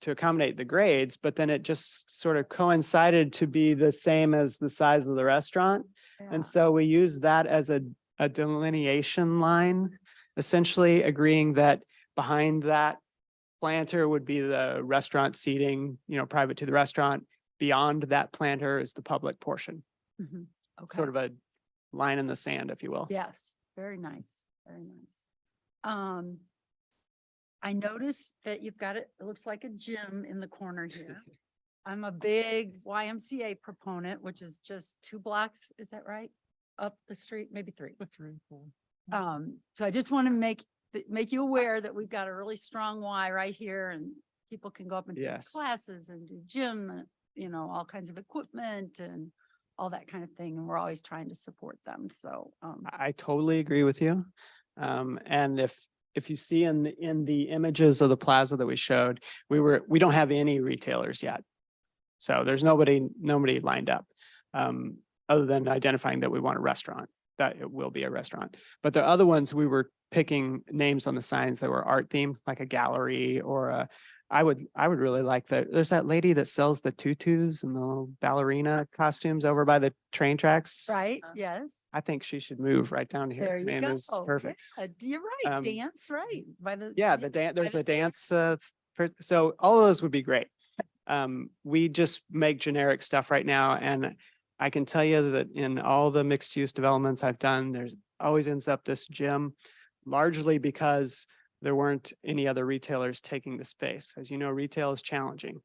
accommodate the grades, but then it just sort of coincided to be the same as the size of the restaurant. Yeah. And so we used that as a delineation line, essentially agreeing that behind that planter would be the restaurant seating, private to the restaurant. Beyond that planter is the public portion, Mhm. Okay. sort of a line in the sand, if you will. Yes, very nice, very nice. I noticed that you've got it looks like a gym in the corner here. I'm a big YMCA proponent, which is just 2 blocks, is that right? Up the street, maybe 3. The 3, 4. So I just want to make you aware that we've got a really strong Y right here and people can go up and take Yes. classes and do gym, all kinds of equipment and all that kind of thing. And we're always trying to support them. So, I totally agree with you. And if you see in the images of the plaza that we showed, we don't have any retailers yet. So there's nobody lined up, other than identifying that we want a restaurant, that it will be a restaurant. But the other ones, we were picking names on the signs that were art themed, like a gallery or I would really like there's that lady that sells the tutus and the little ballerina costumes over by the train tracks. right, yes. I think she should move right down here. There I you mean, go. it's perfect. Yeah, you're right, Um, dance, right. By the. Yeah, there's a dance, so all of those would be great. We just make generic stuff right now, and I can tell you that in all the mixed use developments I've done, there's always ends up this gym, largely because there weren't any other retailers taking the space. As you know, retail is challenging.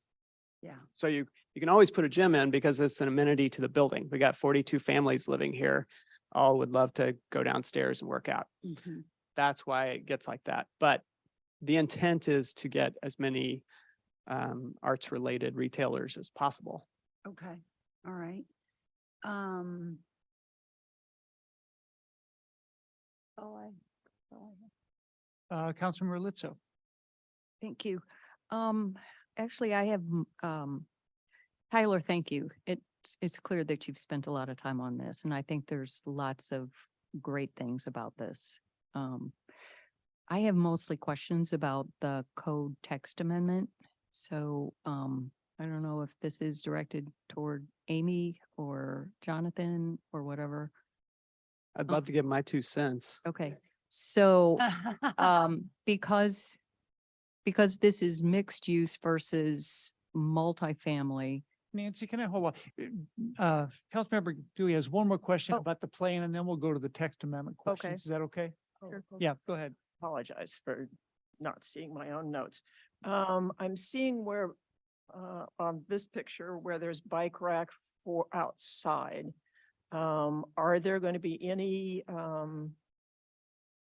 Yeah. So you can always put a gym in because it's an amenity to the building. We got 42 families living here. All would love to go downstairs and work out. Mhm. That's why it gets like that. But the intent is to get as many arts related retailers as possible. Okay, all right. Councilmember Litzo. Thank you. Actually, I have, Tyler, thank you. It's clear that you've spent a lot of time on this, and I think there's lots of great things about this. I have mostly questions about the code text amendment. So, I don't know if this is directed toward Amy or Jonathan or whatever. I'd love to give my 2 cents. Okay, so because this is mixed use versus multifamily. Nancy, can I hold on? Councilmember Dewey has one more question Oh. about the plan and then we'll go to the text amendment Okay. questions. Is that okay? Sure. Yeah, go ahead. Apologize for not seeing my own notes. I'm seeing where, on this picture where there's bike rack for outside. Are there going to be any,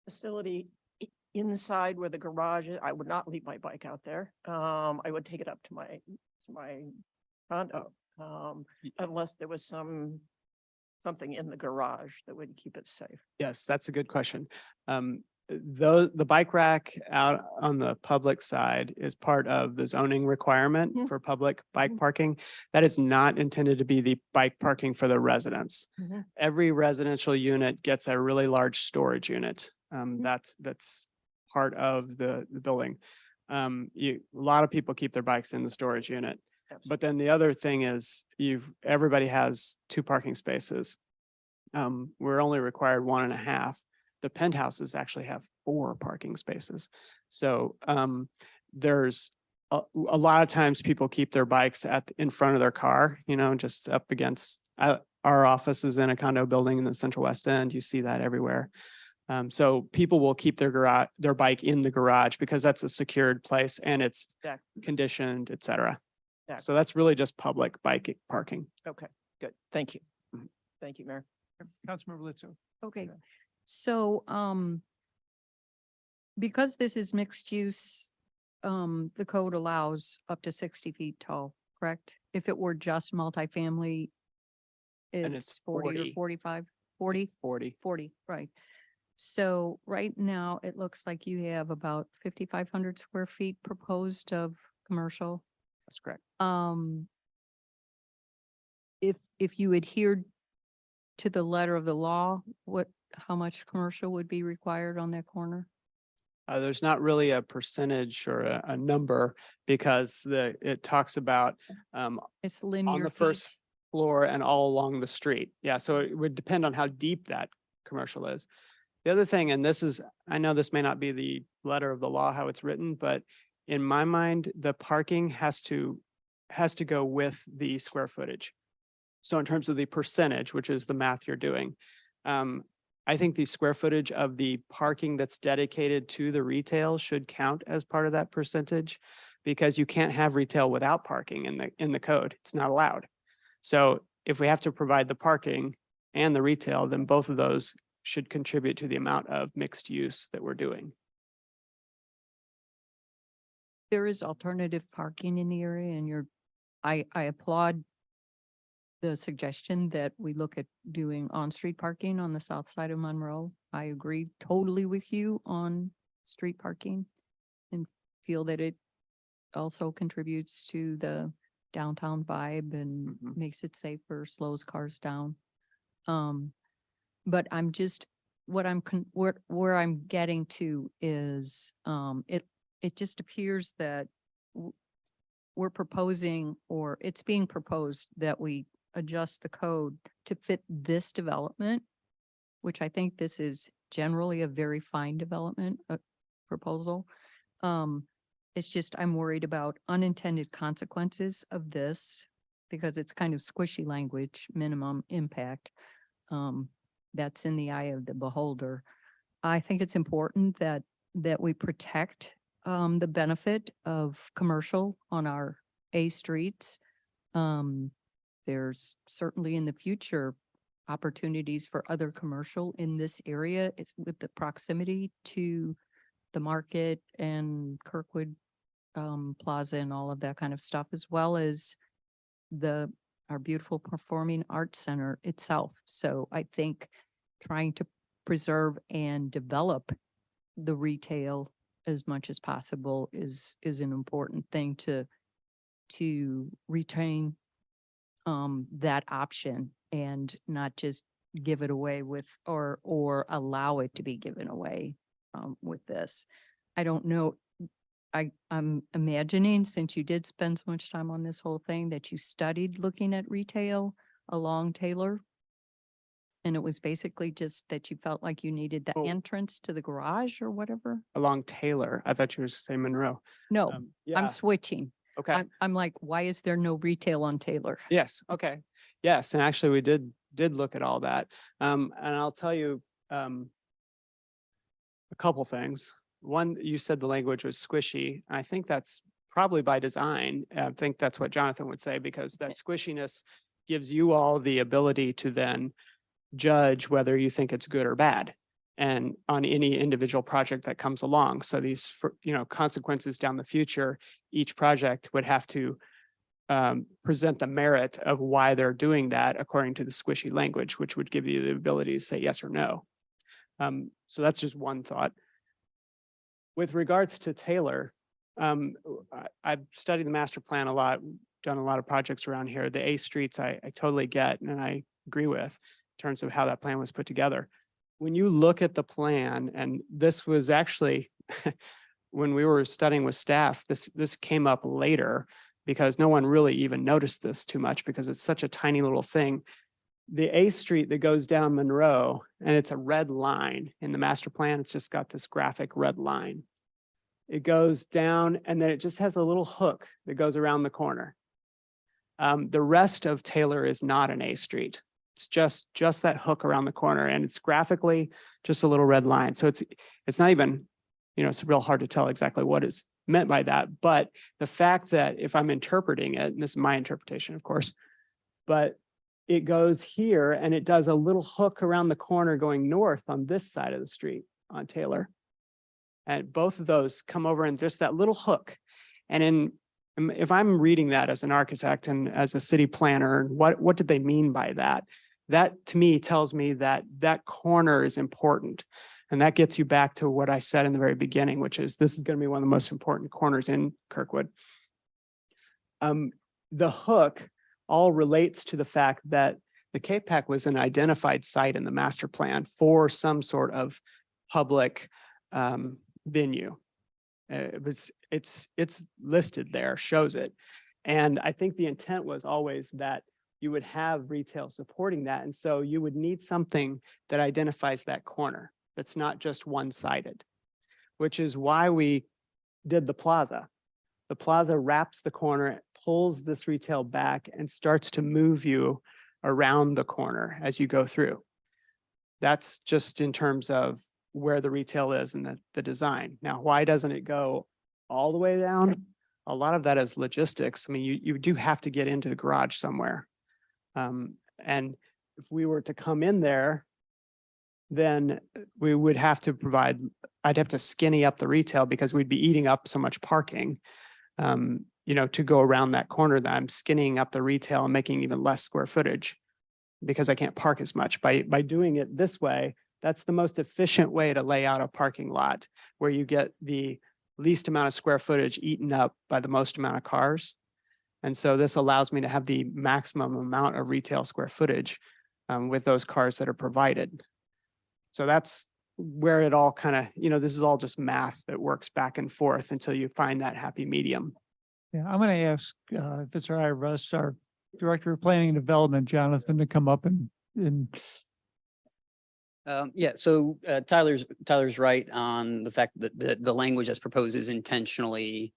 facility inside where the garage is? I would not leave my bike out there. I would take it up to my condo. Unless there was something in the garage that would keep it safe. Yes, that's a good question. The bike rack out on the public side is part of the zoning requirement Mhm. for public bike Mhm. parking. That is not intended to be the bike parking for the residents. Mhm. Every residential unit gets a really large storage unit. Mhm. That's part of the building. A lot of people keep their bikes in the storage unit. But then the other thing is everybody has 2 parking spaces. We're only required 1.5. The penthouses actually have 4 parking spaces. So there's a lot of times people keep their bikes in front of their car, just up against, our office is in a condo building in the Central West End. You see that everywhere. So people will keep their bike in the garage because that's a secured place and it's Exactly. conditioned, et cetera. Exactly. So that's really just public bike parking. Okay, good. Thank you. Mhm. Thank you, Mayor. Councilmember Litzo. Okay, so because this is mixed use, the code allows up to 60 feet tall, correct? If it were just multifamily, And it's it's 40 or 40. 45, 40? 40. 40, right. So right now, it looks like you have about 5,500 square feet proposed of commercial. That's correct. If you adhered to the letter of the law, how much commercial would be required on that corner? There's not really a percentage or a number because it talks about It's on linear the feet. first floor and all along the street. Yeah, so it would depend on how deep that commercial is. The other thing, and I know this may not be the letter of the law, how it's written, but in my mind, the parking has to go with the square footage. So in terms of the percentage, which is the math you're doing, I think the square footage of the parking that's dedicated to the retail should count as part of that percentage because you can't have retail without parking in the code. It's not allowed. So if we have to provide the parking and the retail, then both of those should contribute to the amount of mixed use that we're doing. There is alternative parking in the area and I applaud the suggestion that we look at doing on-street parking on the south side of Monroe. I agree totally with you on street parking and feel that it also contributes to the downtown vibe and Mhm. makes it safer, slows cars down. But I'm just, where I'm getting to is, it just appears that we're proposing, or it's being proposed that we adjust the code to fit this development, which I think this is generally a very fine development proposal. It's just, I'm worried about unintended consequences of this because it's kind of squishy language, minimum impact. That's in the eye of the beholder. I think it's important that we protect the benefit of commercial on our A streets. There's certainly in the future opportunities for other commercial in this area. It's with the proximity to the market and Kirkwood Plaza and all of that kind of stuff, as well as our beautiful Performing Arts Center itself. So I think trying to preserve and develop the retail as much as possible is an important thing to retain that option and not just give it away with or allow it to be given away with this. I don't know. I'm imagining, since you did spend so much time on this whole thing, that you studied looking at retail along Taylor. And it was basically just that you felt like you needed the Oh. entrance to the garage or whatever? Along Taylor. I thought you were saying Monroe. No, Yeah, I'm switching. okay. I'm like, why is there no retail on Taylor? Yes, okay. Yes, and actually we did look at all that. And I'll tell you a couple things. One, you said the language was squishy. I think that's probably by design. I think that's what Jonathan would say, because that squishiness gives you all the ability to then judge whether you think it's good or bad, and on any individual project that comes along. So these, consequences down the future, each project would have to present the merit of why they're doing that according to the squishy language, which would give you the ability to say yes or no. So that's just one thought. With regards to Taylor, I've studied the master plan a lot, done a lot of projects around here. The A streets I totally get and I agree with in terms of how that plan was put together. When you look at the plan, and this was actually when we were studying with staff, this came up later because no one really even noticed this too much because it's such a tiny little thing. The A street that goes down Monroe, and it's a red line in the master plan. It's just got this graphic red line. It goes down and then it just has a little hook that goes around the corner. The rest of Taylor is not an A street. It's just that hook around the corner, and it's graphically just a little red line. So it's not even, it's real hard to tell exactly what is meant by that. But the fact that if I'm interpreting it, and this is my interpretation, of course, but it goes here and it does a little hook around the corner going north on this side of the street on Taylor. And both of those come over and just that little hook. And if I'm reading that as an architect and as a city planner, what did they mean by that? That to me tells me that that corner is important. And that gets you back to what I said in the very beginning, which is this is going to be one of the most important corners in Kirkwood. The hook all relates to the fact that the KPAC was an identified site in the master plan for some sort of public venue. It's listed there, shows it. And I think the intent was always that you would have retail supporting that. And so you would need something that identifies that corner. That's not just one-sided, which is why we did the plaza. The plaza wraps the corner, pulls this retail back and starts to move you around the corner as you go through. That's just in terms of where the retail is and the design. Now, why doesn't it go all the way down? A lot of that is logistics. I mean, you do have to get into the garage somewhere. And if we were to come in there, then we would have to I'd have to skinny up the retail because we'd be eating up so much parking, to go around that corner that I'm skinning up the retail and making even less square footage because I can't park as much. By doing it this way, that's the most efficient way to lay out a parking lot where you get the least amount of square footage eaten up by the most amount of cars. And so this allows me to have the maximum amount of retail square footage with those cars that are provided. So that's where it all kind of, this is all just math that works back and forth until you find that happy medium. Yeah, I'm going to ask, if it's all right, Russ, our Director of Planning and Development, Jonathan, to come up and So Tyler's right on the fact that the language as proposed is intentionally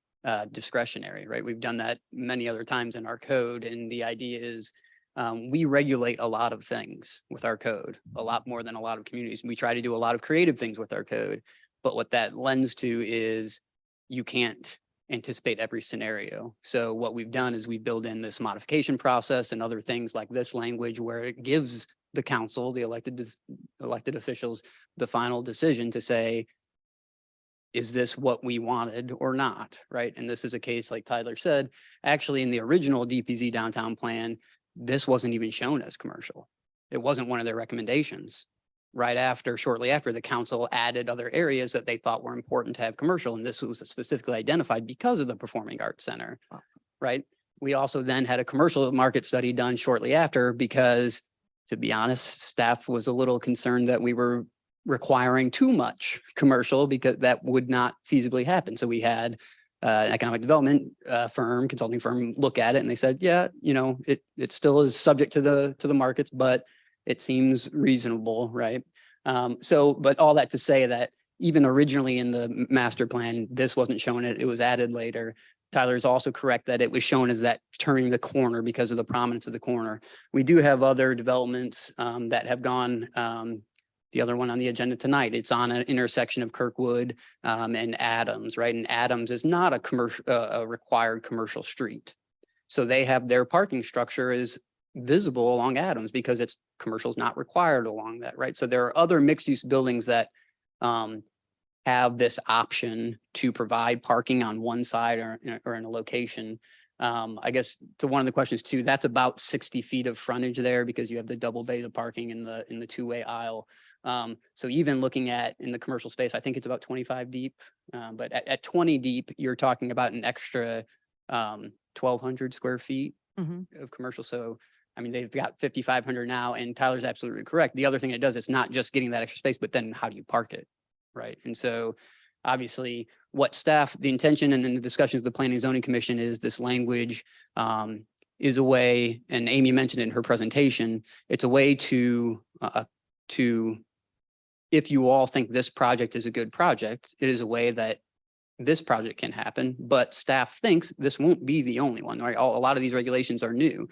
discretionary, right? We've done that many other times in our code, and the idea is we regulate a lot of things with our code, a lot more than a lot of communities. We try to do a lot of creative things with our code, but what that lends to is you can't anticipate every scenario. So what we've done is we build in this modification process and other things like this language where it gives the council, the elected officials, the final decision to say, is this what we wanted or not, right? And this is a case, like Tyler said, actually in the original DPZ downtown plan, this wasn't even shown as commercial. It wasn't one of their recommendations. Shortly after, the council added other areas that they thought were important to have commercial, and this was specifically identified because of the Performing Arts Center, right? We also then had a commercial market study done shortly after because, to be honest, staff was a little concerned that we were requiring too much commercial because that would not feasibly happen. So we had an economic development firm, consulting firm, look at it and they said, yeah, you know, it still is subject to the markets, but it seems reasonable, right? So, but all that to say that even originally in the master plan, this wasn't shown, it was added later. Tyler is also correct that it was shown as that turning the corner because of the prominence of the corner. We do have other developments that have gone, the other one on the agenda tonight, it's on an intersection of Kirkwood and Adams, right? And Adams is not a commercial, a required commercial street. So they have their parking structure is visible along Adams because it's commercial is not required along that, right? So there are other mixed use buildings that have this option to provide parking on one side or in a location. I guess to one of the questions too, that's about 60 feet of frontage there because you have the double bay of parking in the two-way aisle. So even looking at in the commercial space, I think it's about 25 deep. But at 20 deep, you're talking about an extra 1,200 square feet of commercial. So I mean, they've got 5,500 now, and Tyler's absolutely correct. The other thing it does, it's not just getting that extra space, but then how do you park it? Right. And so obviously what staff, the intention and then the discussions with the Planning and Zoning Commission is this language is a way, and Amy mentioned it in her presentation, it's a way to, if you all think this project is a good project, it is a way that this project can happen, but staff thinks this won't be the only one, right? A lot of these regulations are new.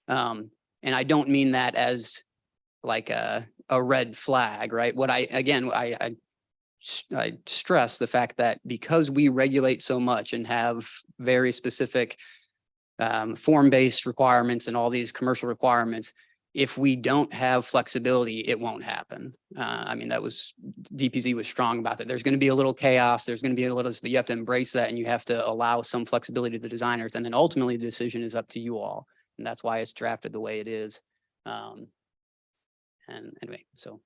And I don't mean that as like a red flag, right? What I stress the fact that because we regulate so much and have very specific form-based requirements and all these commercial requirements, if we don't have flexibility, it won't happen. I mean, DPZ was strong about that. There's going to be a little chaos. There's going to be a little, but you have to embrace that and you have to allow some flexibility to the designers. And then ultimately the decision is up to you all. And that's why it's drafted the way it is. And anyway, so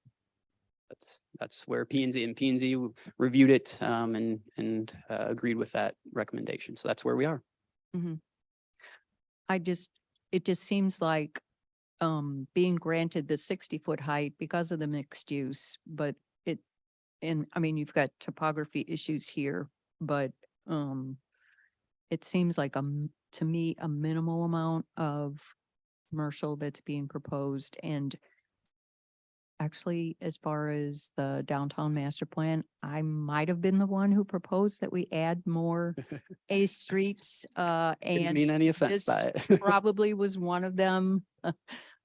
that's where P&Z reviewed it and agreed with that recommendation. So that's where we are. It just seems like being granted the 60-foot height because of the mixed use, but I mean, you've got topography issues here, but it seems like to me, a minimal amount of commercial that's being proposed. And actually, as far as the downtown master plan, I might have been the one who proposed that we add more A streets. Didn't mean any offense this by it. probably was one of them,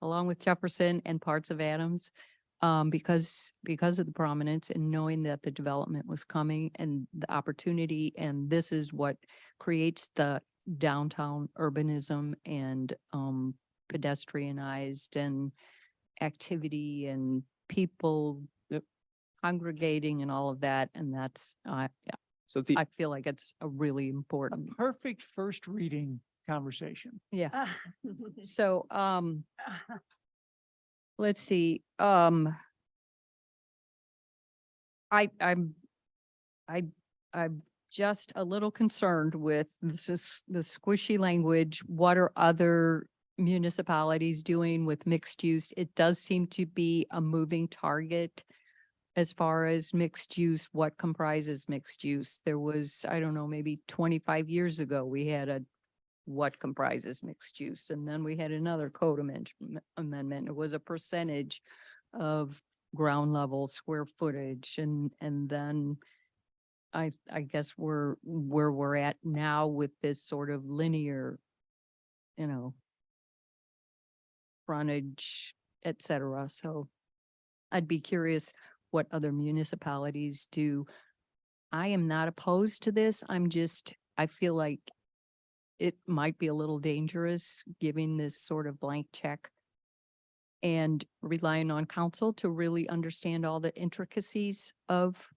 along with Jefferson and parts of Adams, because of the prominence and knowing that the development was coming and the opportunity, and this is what creates the downtown urbanism and pedestrianized and activity and people congregating and all of that. And that's, yeah, So I feel like it's a really A important, perfect first reading conversation. yeah. So, let's see, I'm just a little concerned with this is the squishy language. What are other municipalities doing with mixed use? It does seem to be a moving target as far as mixed use, what comprises mixed use. There was, I don't know, maybe 25 years ago, we had what comprises mixed use. And then we had another code amendment. It was a percentage of ground level square footage. And then I guess where we're at now with this sort of linear, frontage, et cetera. So I'd be curious what other municipalities do. I am not opposed to this. I feel like it might be a little dangerous giving this sort of blank check and relying on council to really understand all the intricacies of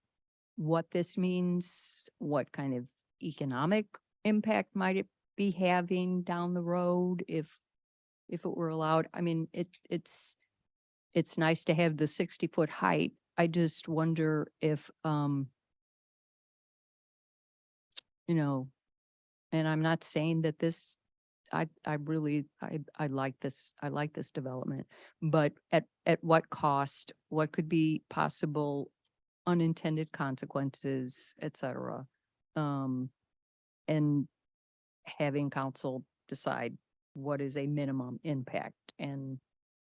what this means, what kind of economic impact might it be having down the road if it were allowed. I mean, it's nice to have the 60-foot height. I just wonder if, and I'm not saying that this, I like this development, but at what cost, what could be possible unintended consequences, et cetera. and having council decide what is a minimum impact. And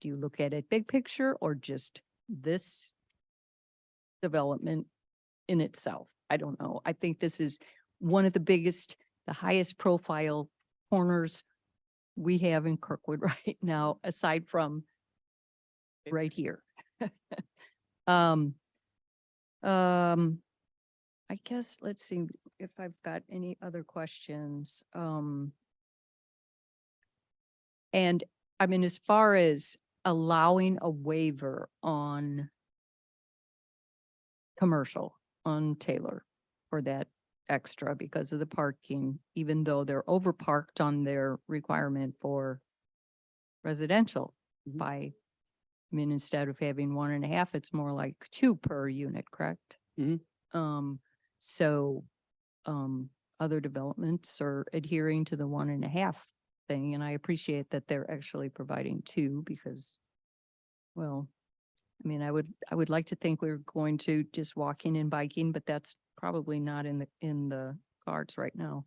do you look at it big picture or just this development in itself? I don't know. I think this is one of the biggest, the highest profile corners we have in Kirkwood right now, aside from right here. Um, I guess, let's see if I've got any other questions. And I mean, as far as allowing a waiver on commercial on Taylor for that extra because of the parking, even though they're over parked on their requirement for residential Mhm. by, I mean, instead of having 1.5, it's more like 2 per unit, correct? Mhm. So, other developments are adhering to the 1.5 thing, and I appreciate that they're actually providing 2 because, well, I mean, I would like to think we're going to just walking and biking, but that's probably not in the cards right now.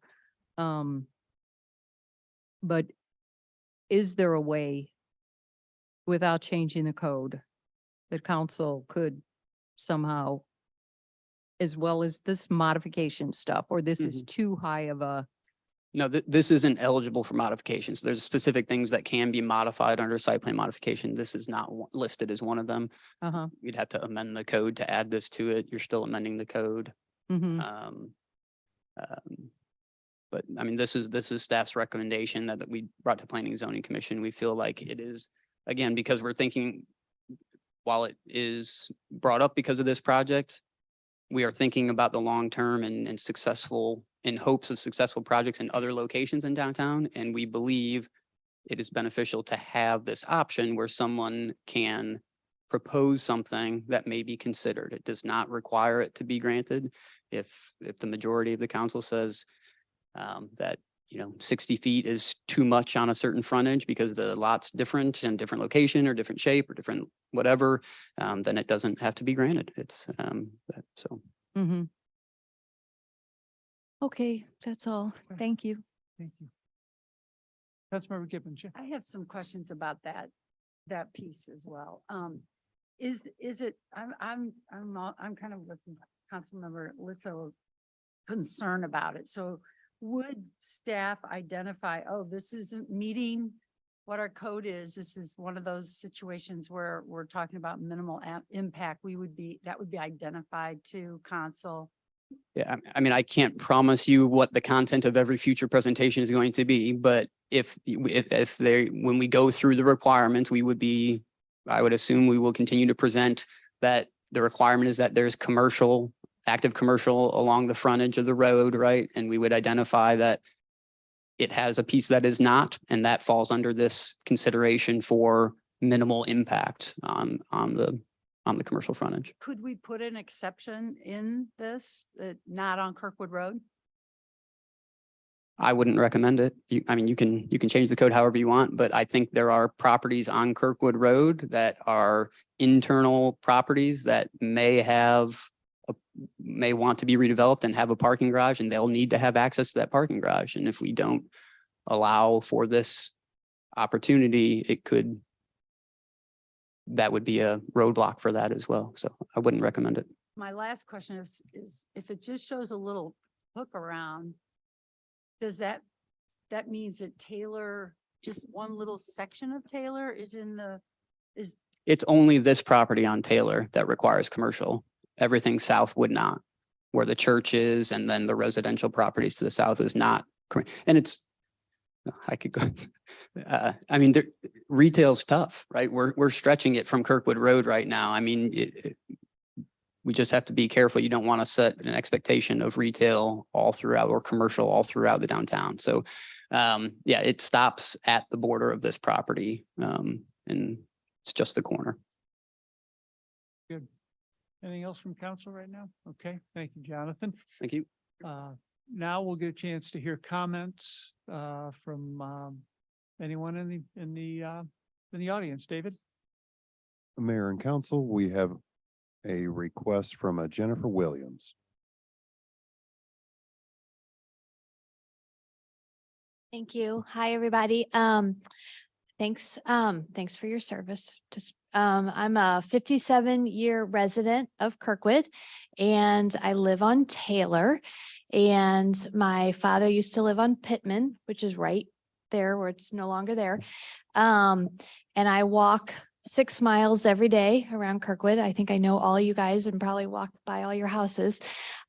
But is there a way without changing the code that council could somehow, as well as this modification stuff, or this is too high of a, No, this isn't eligible for modifications. There's specific things that can be modified under site plan modification. This is not listed as one of them. uh-huh, You'd have to amend the code to add this to it. You're still amending the code. mm-hmm, But I mean, this is staff's recommendation that we brought to Planning and Zoning Commission. We feel like it is, again, because we're thinking, while it is brought up because of this project, we are thinking about the long term and successful, in hopes of successful projects in other locations in downtown. And we believe it is beneficial to have this option where someone can propose something that may be considered. It does not require it to be granted. If the majority of the council says that, 60 feet is too much on a certain frontage because the lot's different and different location or different shape or different whatever, then it doesn't have to be granted. It's so. mm-hmm. Okay, that's all. Thank you. Thank you. Councilmember Gibbons. Yeah. I have some questions about that piece as well. Is it, I'm kind of with Councilmember Litzo concern about it. So would staff identify, oh, this isn't meeting what our code is? This is one of those situations where we're talking about minimal impact. That would be identified to council. Yeah, I mean, I can't promise you what the content of every future presentation is going to be, but if when we go through the requirements, I would assume we will continue to present that the requirement is that there's active commercial along the frontage of the road, right? And we would identify that it has a piece that is not, and that falls under this consideration for minimal impact on the commercial frontage. Could we put an exception in this, not on Kirkwood Road? I wouldn't recommend it. You can change the code however you want, but I think there are properties on Kirkwood Road that are internal properties that may want to be redeveloped and have a parking garage, and they'll need to have access to that parking garage. And if we don't allow for this opportunity, that would be a roadblock for that as well. So I wouldn't recommend it. My last question is if it just shows a little hook around, does that means that Taylor, just one little section of Taylor is It's only this property on Taylor that requires commercial. Everything south would not, where the church is, and then the residential properties to the south is not. And I could go, I mean, retail's tough, right? We're stretching it from Kirkwood Road right now. I mean, we just have to be careful. You don't want to set an expectation of retail all throughout or commercial all throughout the downtown. So, yeah, it stops at the border of this property, and it's just the corner. Good. Anything else from council right now? Okay, thank you, Jonathan. Thank you. Now we'll get a chance to hear comments from anyone in the audience. David? Mayor and council, we have a request from Jennifer Williams. Thank you. Hi, everybody. Thanks for your service. I'm a 57-year resident of Kirkwood and I live on Taylor. And my father used to live on Pittman, which is right there where it's no longer there. And I walk 6 miles every day around Kirkwood. I think I know all you guys and probably walked by all your houses.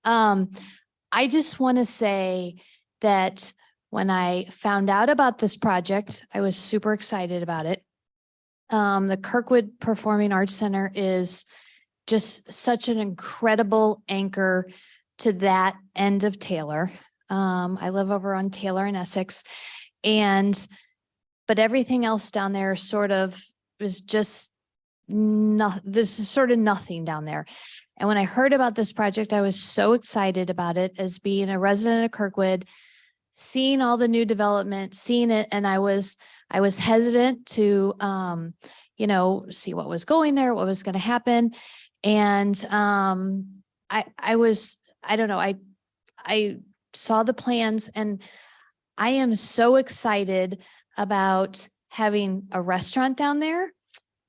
I just want to say that when I found out about this project, I was super excited about it. The Kirkwood Performing Arts Center is just such an incredible anchor to that end of Taylor. I live over on Taylor in Essex, but everything else down there sort of is just this is sort of nothing down there. And when I heard about this project, I was so excited about it as being a resident of Kirkwood, seeing all the new development, seeing it, and I was hesitant to see what was going there, what was going to happen. And I saw the plans and I am so excited about having a restaurant down there,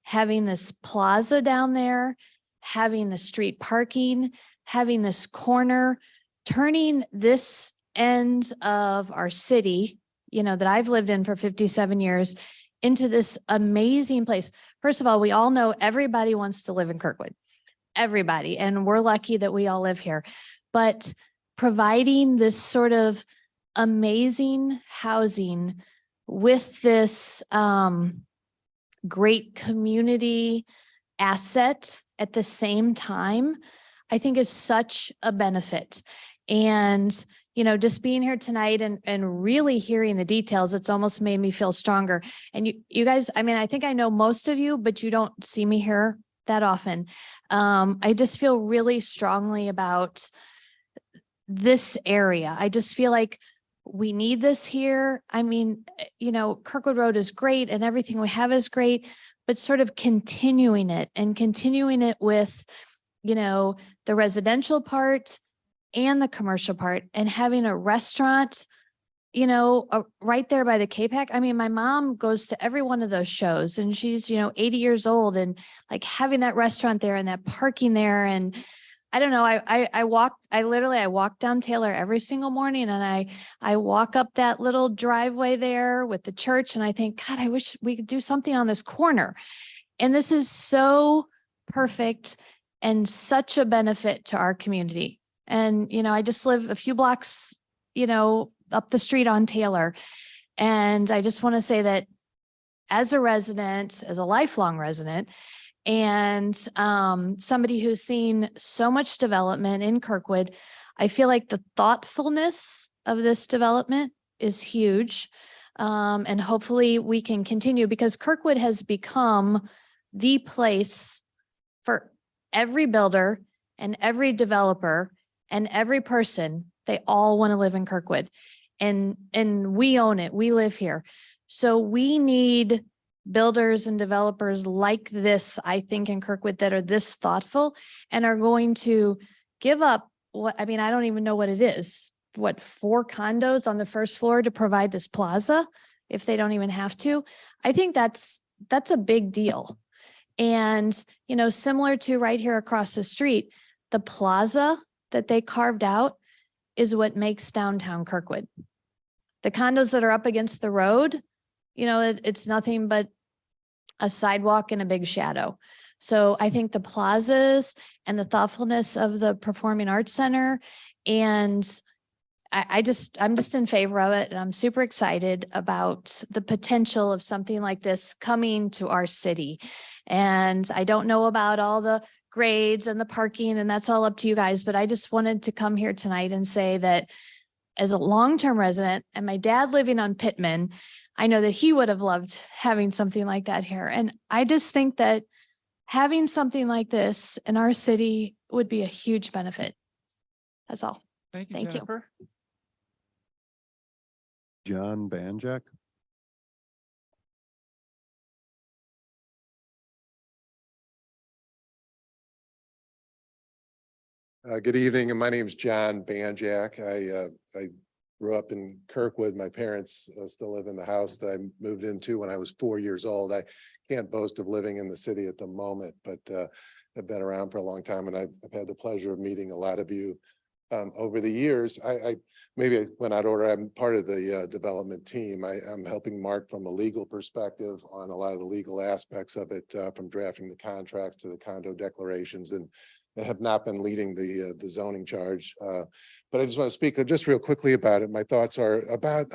having this plaza down there, having the street parking, having this corner, turning this end of our city, that I've lived in for 57 years into this amazing place. First of all, we all know everybody wants to live in Kirkwood, everybody, and we're lucky that we all live here, but providing this sort of amazing housing with this great community asset at the same time, I think is such a benefit. And, just being here tonight and really hearing the details, it's almost made me feel stronger. And you guys, I think I know most of you, but you don't see me here that often. I just feel really strongly about this area. I just feel like we need this here. Kirkwood Road is great and everything we have is great, but sort of continuing it with, the residential part and the commercial part, and having a restaurant, right there by the KPAC. My mom goes to every one of those shows and she's, 80 years old, and like having that restaurant there and that parking there. And I don't know, I walk down Taylor every single morning and I walk up that little driveway there with the church and I think, God, I wish we could do something on this corner. And this is so perfect and such a benefit to our community. And, I just live a few blocks, up the street on Taylor. And I just want to say that as a resident, as a lifelong resident, and somebody who's seen so much development in Kirkwood, I feel like the thoughtfulness of this development is huge. And hopefully we can continue, because Kirkwood has become the place for every builder and every developer and every person. They all want to live in Kirkwood, and we own it. We live here. So we need builders and developers like this, I think, in Kirkwood that are this thoughtful and are going to give up I don't even know what it is. 4 condos on the first floor to provide this plaza if they don't even have to. I think that's a big deal. And, similar to right here across the street, the plaza that they carved out is what makes downtown Kirkwood. The condos that are up against the road, it's nothing but a sidewalk and a big shadow. So I think the plazas and the thoughtfulness of the Performing Arts Center, and I'm just in favor of it. And I'm super excited about the potential of something like this coming to our city. And I don't know about all the grades and the parking, and that's all up to you guys. But I just wanted to come here tonight and say that as a long-term resident and my dad living on Pittman, I know that he would have loved having something like that here. And I just think that having something like this in our city would be a huge benefit. That's all. Thank you, Thank you. Jennifer. John Banjak. Good evening, and my name is John Banjak. I grew up in Kirkwood. My parents still live in the house that I moved into when I was 4 years old. I can't boast of living in the city at the moment, but I've been around for a long time, and I've had the pleasure of meeting a lot of you over the years. I maybe went out of order. I'm part of the development team. I'm helping Mark from a legal perspective on a lot of the legal aspects of it, from drafting the contracts to the condo declarations, and I have not been leading the zoning charge. But I just want to speak just real quickly about it. My thoughts are about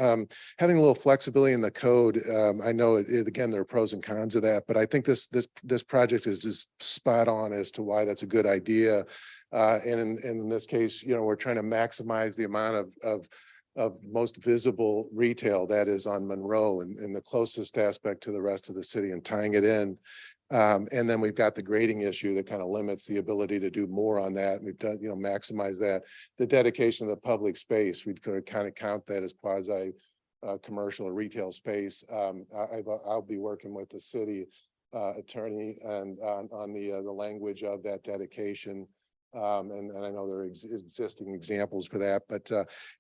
having a little flexibility in the code. I know again, there are pros and cons of that, but I think this project is just spot on as to why that's a good idea. And in this case, you know, we're trying to maximize the amount of most visible retail that is on Monroe and the closest aspect to the rest of the city, and tying it in. And then we've got the grading issue that kind of limits the ability to do more on that. We've done, you know, maximize that. The dedication of the public space, we'd kind of count that as quasi commercial or retail space. I'll be working with the city attorney and on the language of that dedication. And I know there are existing examples for that, but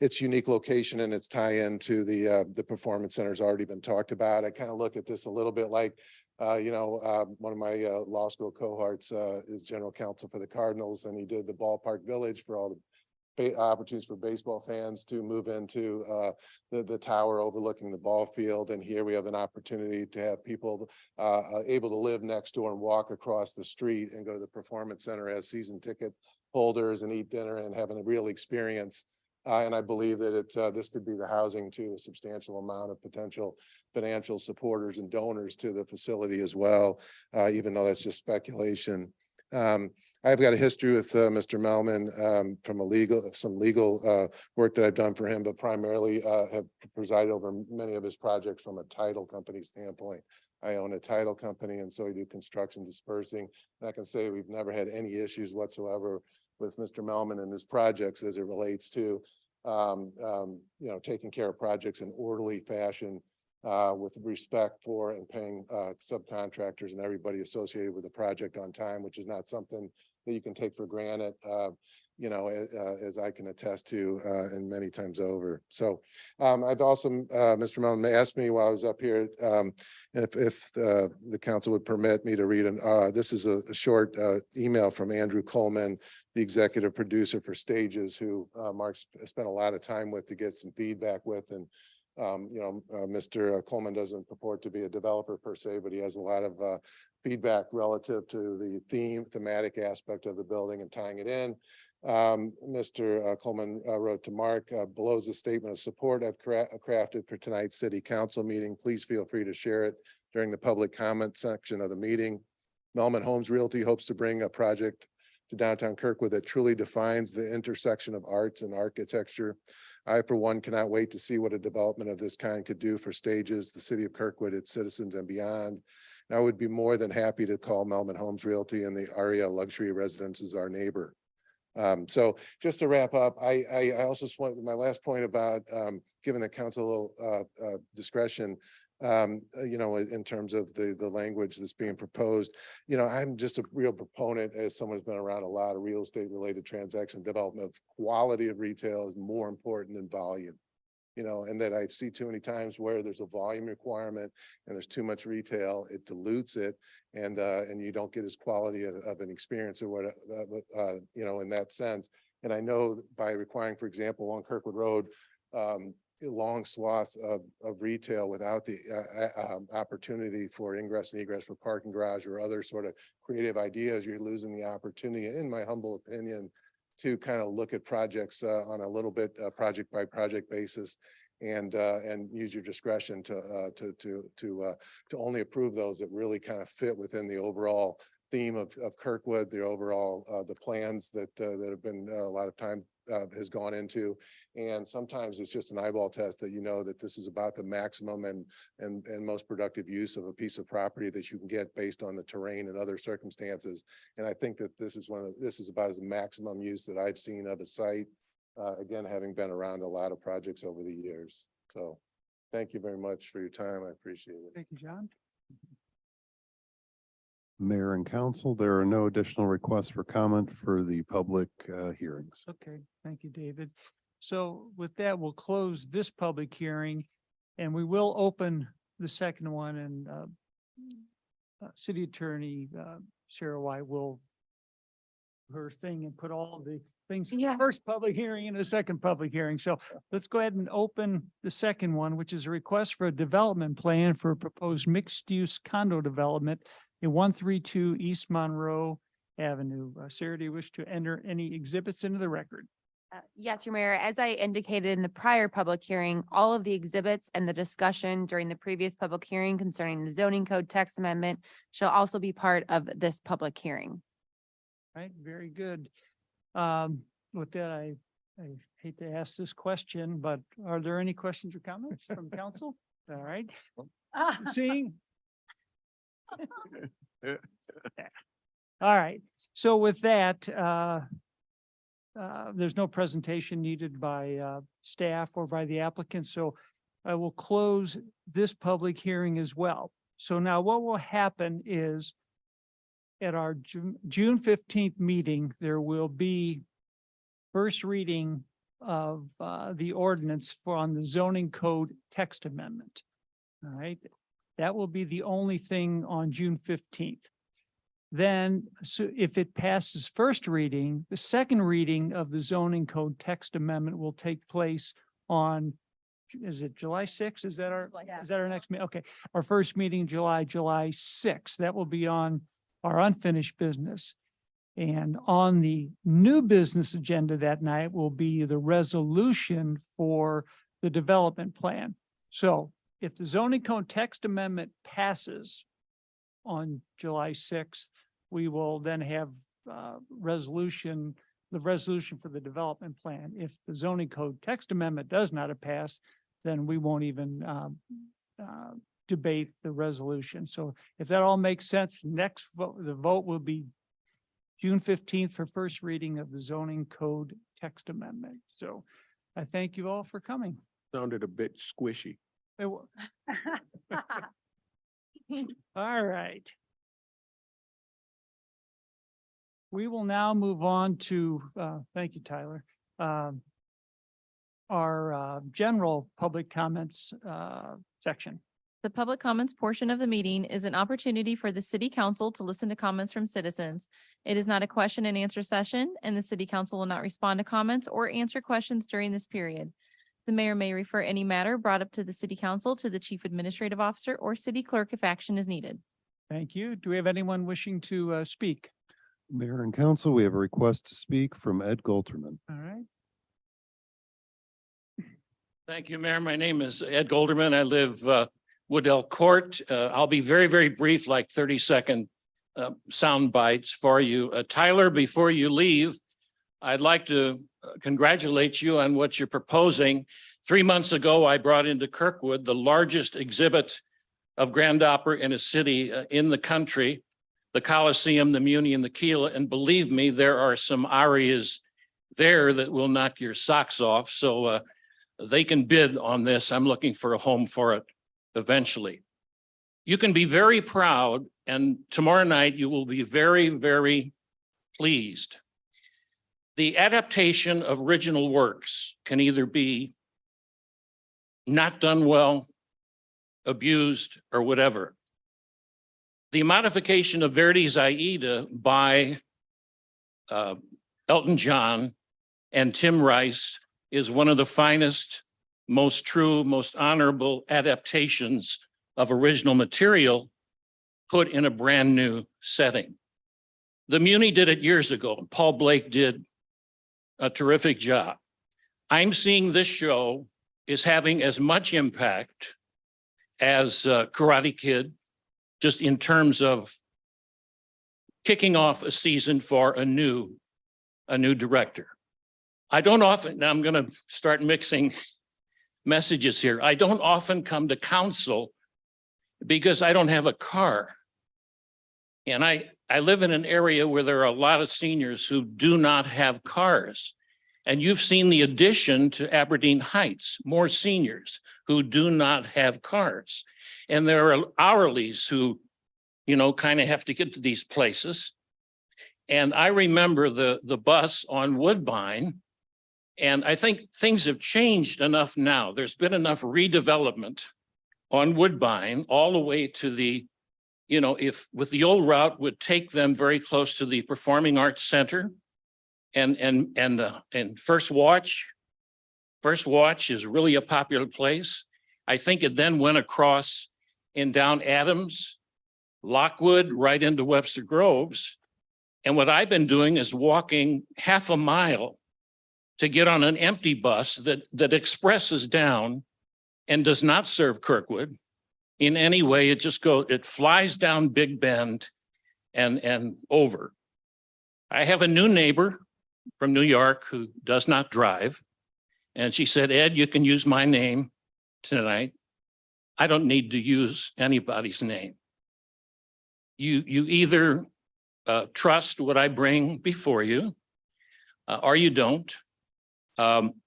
its unique location and its tie into the performance center has already been talked about. I kind of look at this a little bit like, one of my law school cohorts is general counsel for the Cardinals, and he did the ballpark village for all the opportunities for baseball fans to move into the tower overlooking the ball field. And here we have an opportunity to have people able to live next door and walk across the street and go to the performance center as season ticket holders and eat dinner and having a real experience. And I believe that this could be the housing to a substantial amount of potential financial supporters and donors to the facility as well, even though that's just speculation. I've got a history with Mr. Melman from some legal work that I've done for him, but primarily have presided over many of his projects from a title company standpoint. I own a title company, and so we do construction dispersing. And I can say we've never had any issues whatsoever with Mr. Melman and his projects as it relates to, taking care of projects in orderly fashion, with respect for and paying subcontractors and everybody associated with the project on time, which is not something that you can take for granted, as I can attest to, and many times over. So I've also, Mr. Melman asked me while I was up here, if the council would permit me to read this is a short email from Andrew Coleman, the executive producer for Stages, who Mark spent a lot of time with to get some feedback with. And Mr. Coleman doesn't purport to be a developer per se, but he has a lot of feedback relative to the thematic aspect of the building and tying it in. Mr. Coleman wrote to Mark, below is a statement of support I've crafted for tonight's city council meeting. Please feel free to share it during the public comment section of the meeting. Melman Homes Realty hopes to bring a project to downtown Kirkwood that truly defines the intersection of arts and architecture. I, for one, cannot wait to see what a development of this kind could do for Stages, the city of Kirkwood, its citizens, and beyond. And I would be more than happy to call Melman Homes Realty and the Aria Luxury Residences our neighbor. So just to wrap up, I also just want my last point about giving the council a little discretion, in terms of the language that's being proposed. I'm just a real proponent, as someone who's been around a lot of real estate related transaction development, of quality of retail is more important than volume. And that I see too many times where there's a volume requirement and there's too much retail, it dilutes it, and you don't get as quality of an experience or what, in that sense. And I know by requiring, for example, along Kirkwood Road, long swaths of retail without the opportunity for ingress and egress for parking garage or other sort of creative ideas, you're losing the opportunity, in my humble opinion, to kind of look at projects on a little bit project by project basis, and use your discretion to only approve those that really kind of fit within the overall theme of Kirkwood, the overall the plans that have been a lot of time has gone into. And sometimes it's just an eyeball test that that this is about the maximum and most productive use of a piece of property that you can get based on the terrain and other circumstances. And I think that this is about as maximum use that I've seen of a site, again, having been around a lot of projects over the years. So thank you very much for your time. I appreciate it. Thank you, John. Mayor and council, there are no additional requests for comment for the public hearings. Okay, thank you, David. So with that, we'll close this public hearing and we will open the second one and City Attorney Sarah White will her thing and put all the things from the Yeah. first public hearing and the second public hearing. So let's go ahead and open the second one, which is a request for a development plan for a proposed mixed-use condo development in 132 East Monroe Avenue. Sarah, do you wish to enter any exhibits into the record? Yes, Your Mayor, as I indicated in the prior public hearing, all of the exhibits and the discussion during the previous public hearing concerning the zoning code text amendment shall also be part of this public hearing. Right, very good. With that, I hate to ask this question, but are there any questions or comments from council? All right, seeing. All right, so with that, there's no presentation needed by staff or by the applicant, so I will close this public hearing as well. So now what will happen is at our June 15th meeting, there will be first reading of the ordinance on the zoning code text amendment. All right, that will be the only thing on June 15th. Then, so if it passes first reading, the second reading of the zoning code text amendment will take place on, is it July 6th? Is that our next meeting? Okay, our first meeting, July 6th. That will be on our unfinished business. And on the new business agenda that night will be the resolution for the development plan. So if the zoning code text amendment passes on July 6th, we will then have the resolution for the development plan. If the zoning code text amendment does not pass, then we won't even debate the resolution. So if that all makes sense, next vote, the vote will be June 15th for first reading of the zoning code text amendment. So I thank you all for coming. Sounded a bit squishy. All right. We will now move on to, thank you, Tyler. Our general public comments section. The public comments portion of the meeting is an opportunity for the city council to listen to comments from citizens. It is not a question and answer session, and the city council will not respond to comments or answer questions during this period. The mayor may refer any matter brought up to the city council to the chief administrative officer or city clerk if action is needed. Thank you. Do we have anyone wishing to speak? Mayor and council, we have a request to speak from Ed Golterman. All right. Thank you, Mayor. My name is Ed Golderman. I live Woodell Court. I'll be very, very brief, like 30-second sound bites for you. Tyler, before you leave, I'd like to congratulate you on what you're proposing. 3 months ago, I brought into Kirkwood the largest exhibit of grand opera in a city in the country, the Coliseum, the Muni, and the Keela. And believe me, there are some arias there that will knock your socks off. So they can bid on this. I'm looking for a home for it eventually. You can be very proud, and tomorrow night you will be very, very pleased. The adaptation of original works can either be not done well, abused, or whatever. The modification of Verdi's Aida by Elton John and Tim Rice is one of the finest, most true, most honorable adaptations of original material put in a brand new setting. The Muni did it years ago, and Paul Blake did a terrific job. I'm seeing this show is having as much impact as Karate Kid, just in terms of kicking off a season for a new director. I don't often, now I'm going to start mixing messages here. I don't often come to council because I don't have a car. And I live in an area where there are a lot of seniors who do not have cars. And you've seen the addition to Aberdeen Heights, more seniors who do not have cars. And there are hourlies who, you know, kind of have to get to these places. And I remember the bus on Woodbine And I think things have changed enough now. There's been enough redevelopment on Woodbine all the way to the, if with the old route would take them very close to the Performing Arts Center and First Watch. First Watch is really a popular place. I think it then went across and down Adams, Lockwood, right into Webster Groves. And what I've been doing is walking half a mile to get on an empty bus that expresses down and does not serve Kirkwood in any way. It flies down Big Bend and over. I have a new neighbor from New York who does not drive. And she said, Ed, you can use my name tonight. I don't need to use anybody's name. You either trust what I bring before you, or you don't.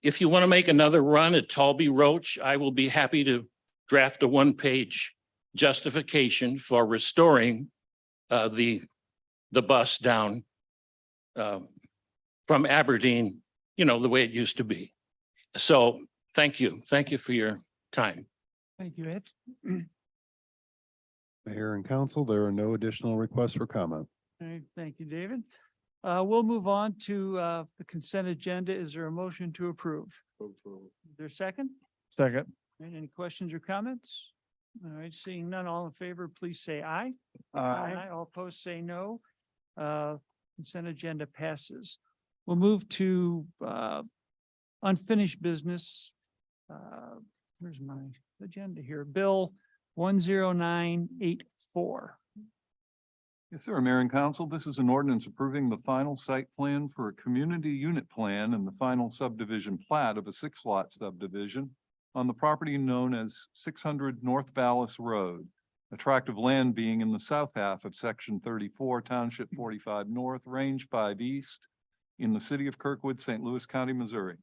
If you want to make another run at Talby Roach, I will be happy to draft a one-page justification for restoring the bus down from Aberdeen, the way it used to be. So thank you. Thank you for your time. Thank you, Ed. Mayor and council, there are no additional requests for comment. All right, thank you, David. We'll move on to the consent agenda. Is there a motion to approve? Is there a second? Second. All right, any questions or comments? All right, seeing none, all in favor, please say aye. All opposed, say no. Consent agenda passes. We'll move to unfinished business. Where's my agenda here? Bill 10984. Yes, sir, Mayor and Council. This is an ordinance approving the final site plan for a community unit plan and the final subdivision plat of a 6-lot subdivision on the property known as 600 North Vallis Road, a tract of land being in the south half of Section 34, Township 45 North, Range 5 East, in the city of Kirkwood, St. Louis County, Missouri.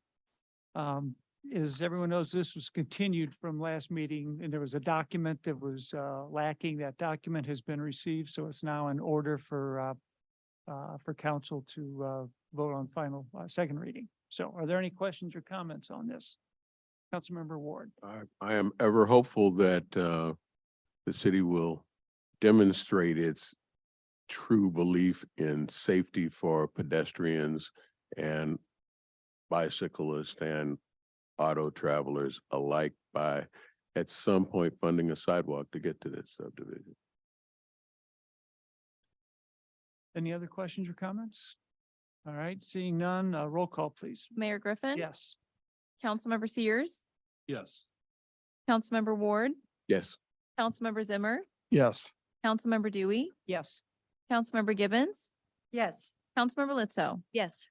As everyone knows, this was continued from last meeting and there was a document that was lacking. That document has been received, so it's now in order for council to vote on final second reading. So are there any questions or comments on this? Councilmember Ward. I am ever hopeful that the city will demonstrate its true belief in safety for pedestrians and bicyclists and auto travelers alike by at some point funding a sidewalk to get to this subdivision. Any other questions or comments? All right, seeing none, roll call, please. Mayor Griffin. Yes. Councilmember Sears, Yes. Councilmember Ward, Yes. Councilmember Zimmer, Yes. Councilmember Dewey, Yes. Councilmember Gibbons, Yes. Councilmember Lizzo. Yes.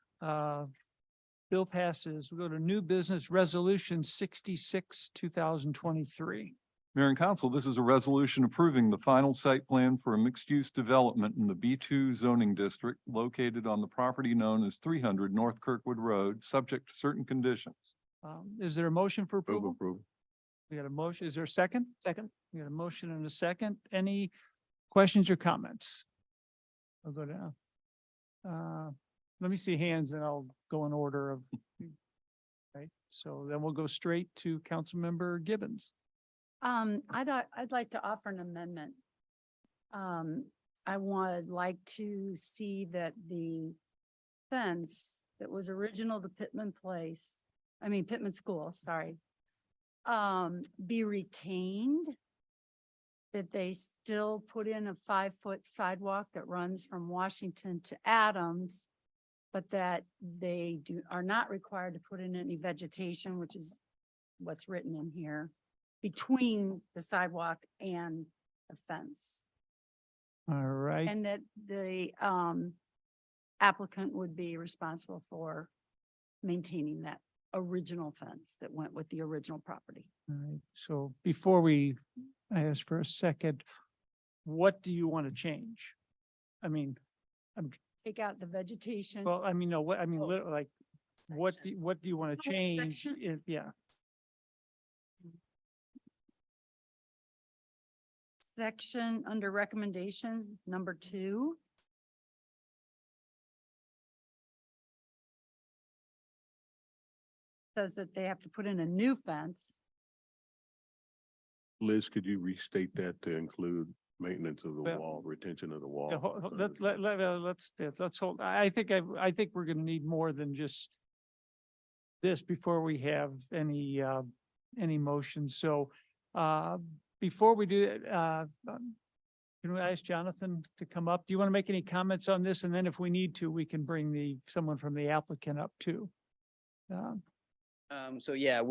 Bill passes. We go to new business resolution 66, 2023. Mayor and Council, this is a resolution approving the final site plan for a mixed-use development in the B2 zoning district located on the property known as 300 North Kirkwood Road, subject to certain conditions. Is there a motion for Move approval? approval. We got a motion. Is there a second? Second. We got a motion and a second. Any questions or comments? I'll go down. Let me see hands and I'll go in order of. Right, so then we'll go straight to Councilmember Gibbons. I'd like to offer an amendment. I would like to see that the fence that was original to Pittman School, sorry, be retained. That they still put in a 5-foot sidewalk that runs from Washington to Adams, but that they are not required to put in any vegetation, which is what's written in here, between the sidewalk and the fence. All right. And that the applicant would be responsible for maintaining that original fence that went with the original property. All right. So before I ask for a second, what do you want to change? I mean, Take out the vegetation. well, I mean, no, what, I mean, Oh. like, what do you want to Oh, change? section. Yeah. Section under recommendations, number 2. says that they have to put in a new fence. Liz, could you restate that to include maintenance of the Well, wall, retention of the wall? Yeah, let's hold, I think we're gonna need more than just this before we have any motions. So, before we do it, can we ask Jonathan to come up? Do you want to make any comments on this? And then if we need to, we can bring someone from the applicant up too. So yeah,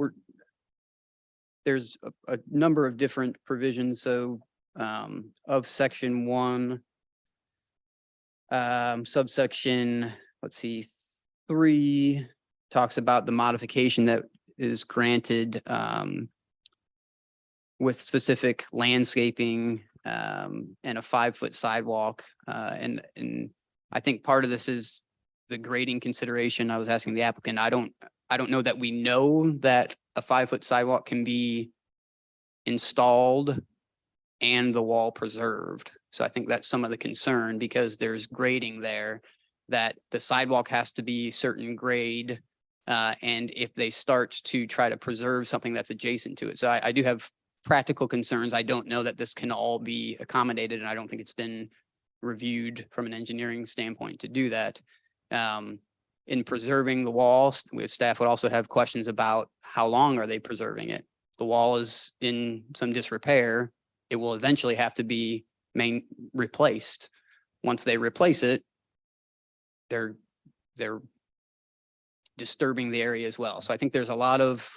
there's a number of different provisions. So of section 1, subsection, let's see, 3 talks about the modification that is granted with specific landscaping and a 5-foot sidewalk. And I think part of this is the grading consideration. I was asking the applicant, I don't know that we know that a 5-foot sidewalk can be installed and the wall preserved. So I think that's some of the concern, because there's grading there, that the sidewalk has to be certain grade. And if they start to try to preserve something that's adjacent to it. So I do have practical concerns. I don't know that this can all be accommodated, and I don't think it's been reviewed from an engineering standpoint to do that. In preserving the walls, staff would also have questions about how long are they preserving it? The wall is in some disrepair. It will eventually have to be replaced. Once they replace it, they're disturbing the area as well. So I think there's a lot of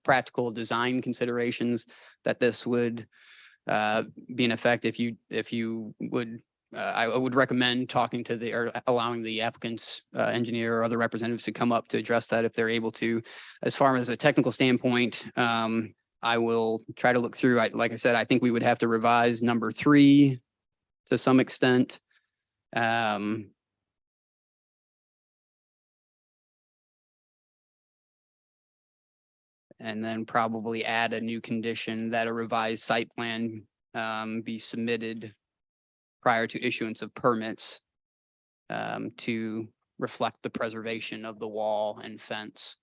practical design considerations that this would be in effect. If you would, I would recommend talking to or allowing the applicant's engineer or other representatives to come up to address that if they're able to. As far as a technical standpoint, I will try to look through. Like I said, I think we would have to revise number 3 to some extent. And then probably add a new condition that a revised site plan be submitted prior to issuance of permits to reflect the preservation of the wall and fence.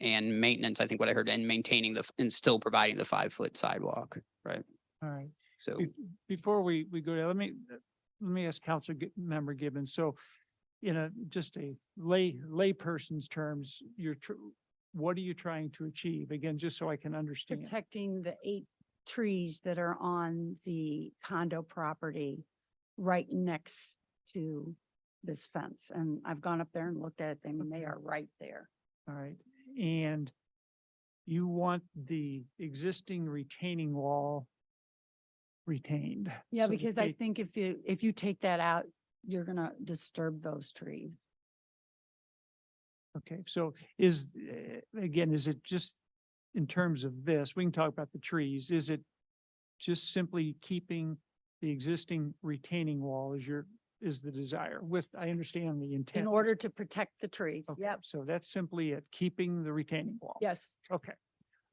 And maintenance, I think what I heard, and maintaining and still providing the 5-foot sidewalk, right? All right. So Before we go there, let me ask Council Member Gibbons. So, just a lay person's terms, what are you trying to achieve? Again, just so I can understand. Protecting the 8 trees that are on the condo property right next to this fence. And I've gone up there and looked at them, and they are right there. All right. And you want the existing retaining wall retained? Yeah, So to because I take- think if you take that out, you're gonna disturb those trees. Okay, so again, is it just in terms of this, we can talk about the trees, is it just simply keeping the existing retaining wall is the desire I understand the intent. In order to protect the trees. Okay, Yep. so that's simply it, keeping the retaining wall. Yes. Okay.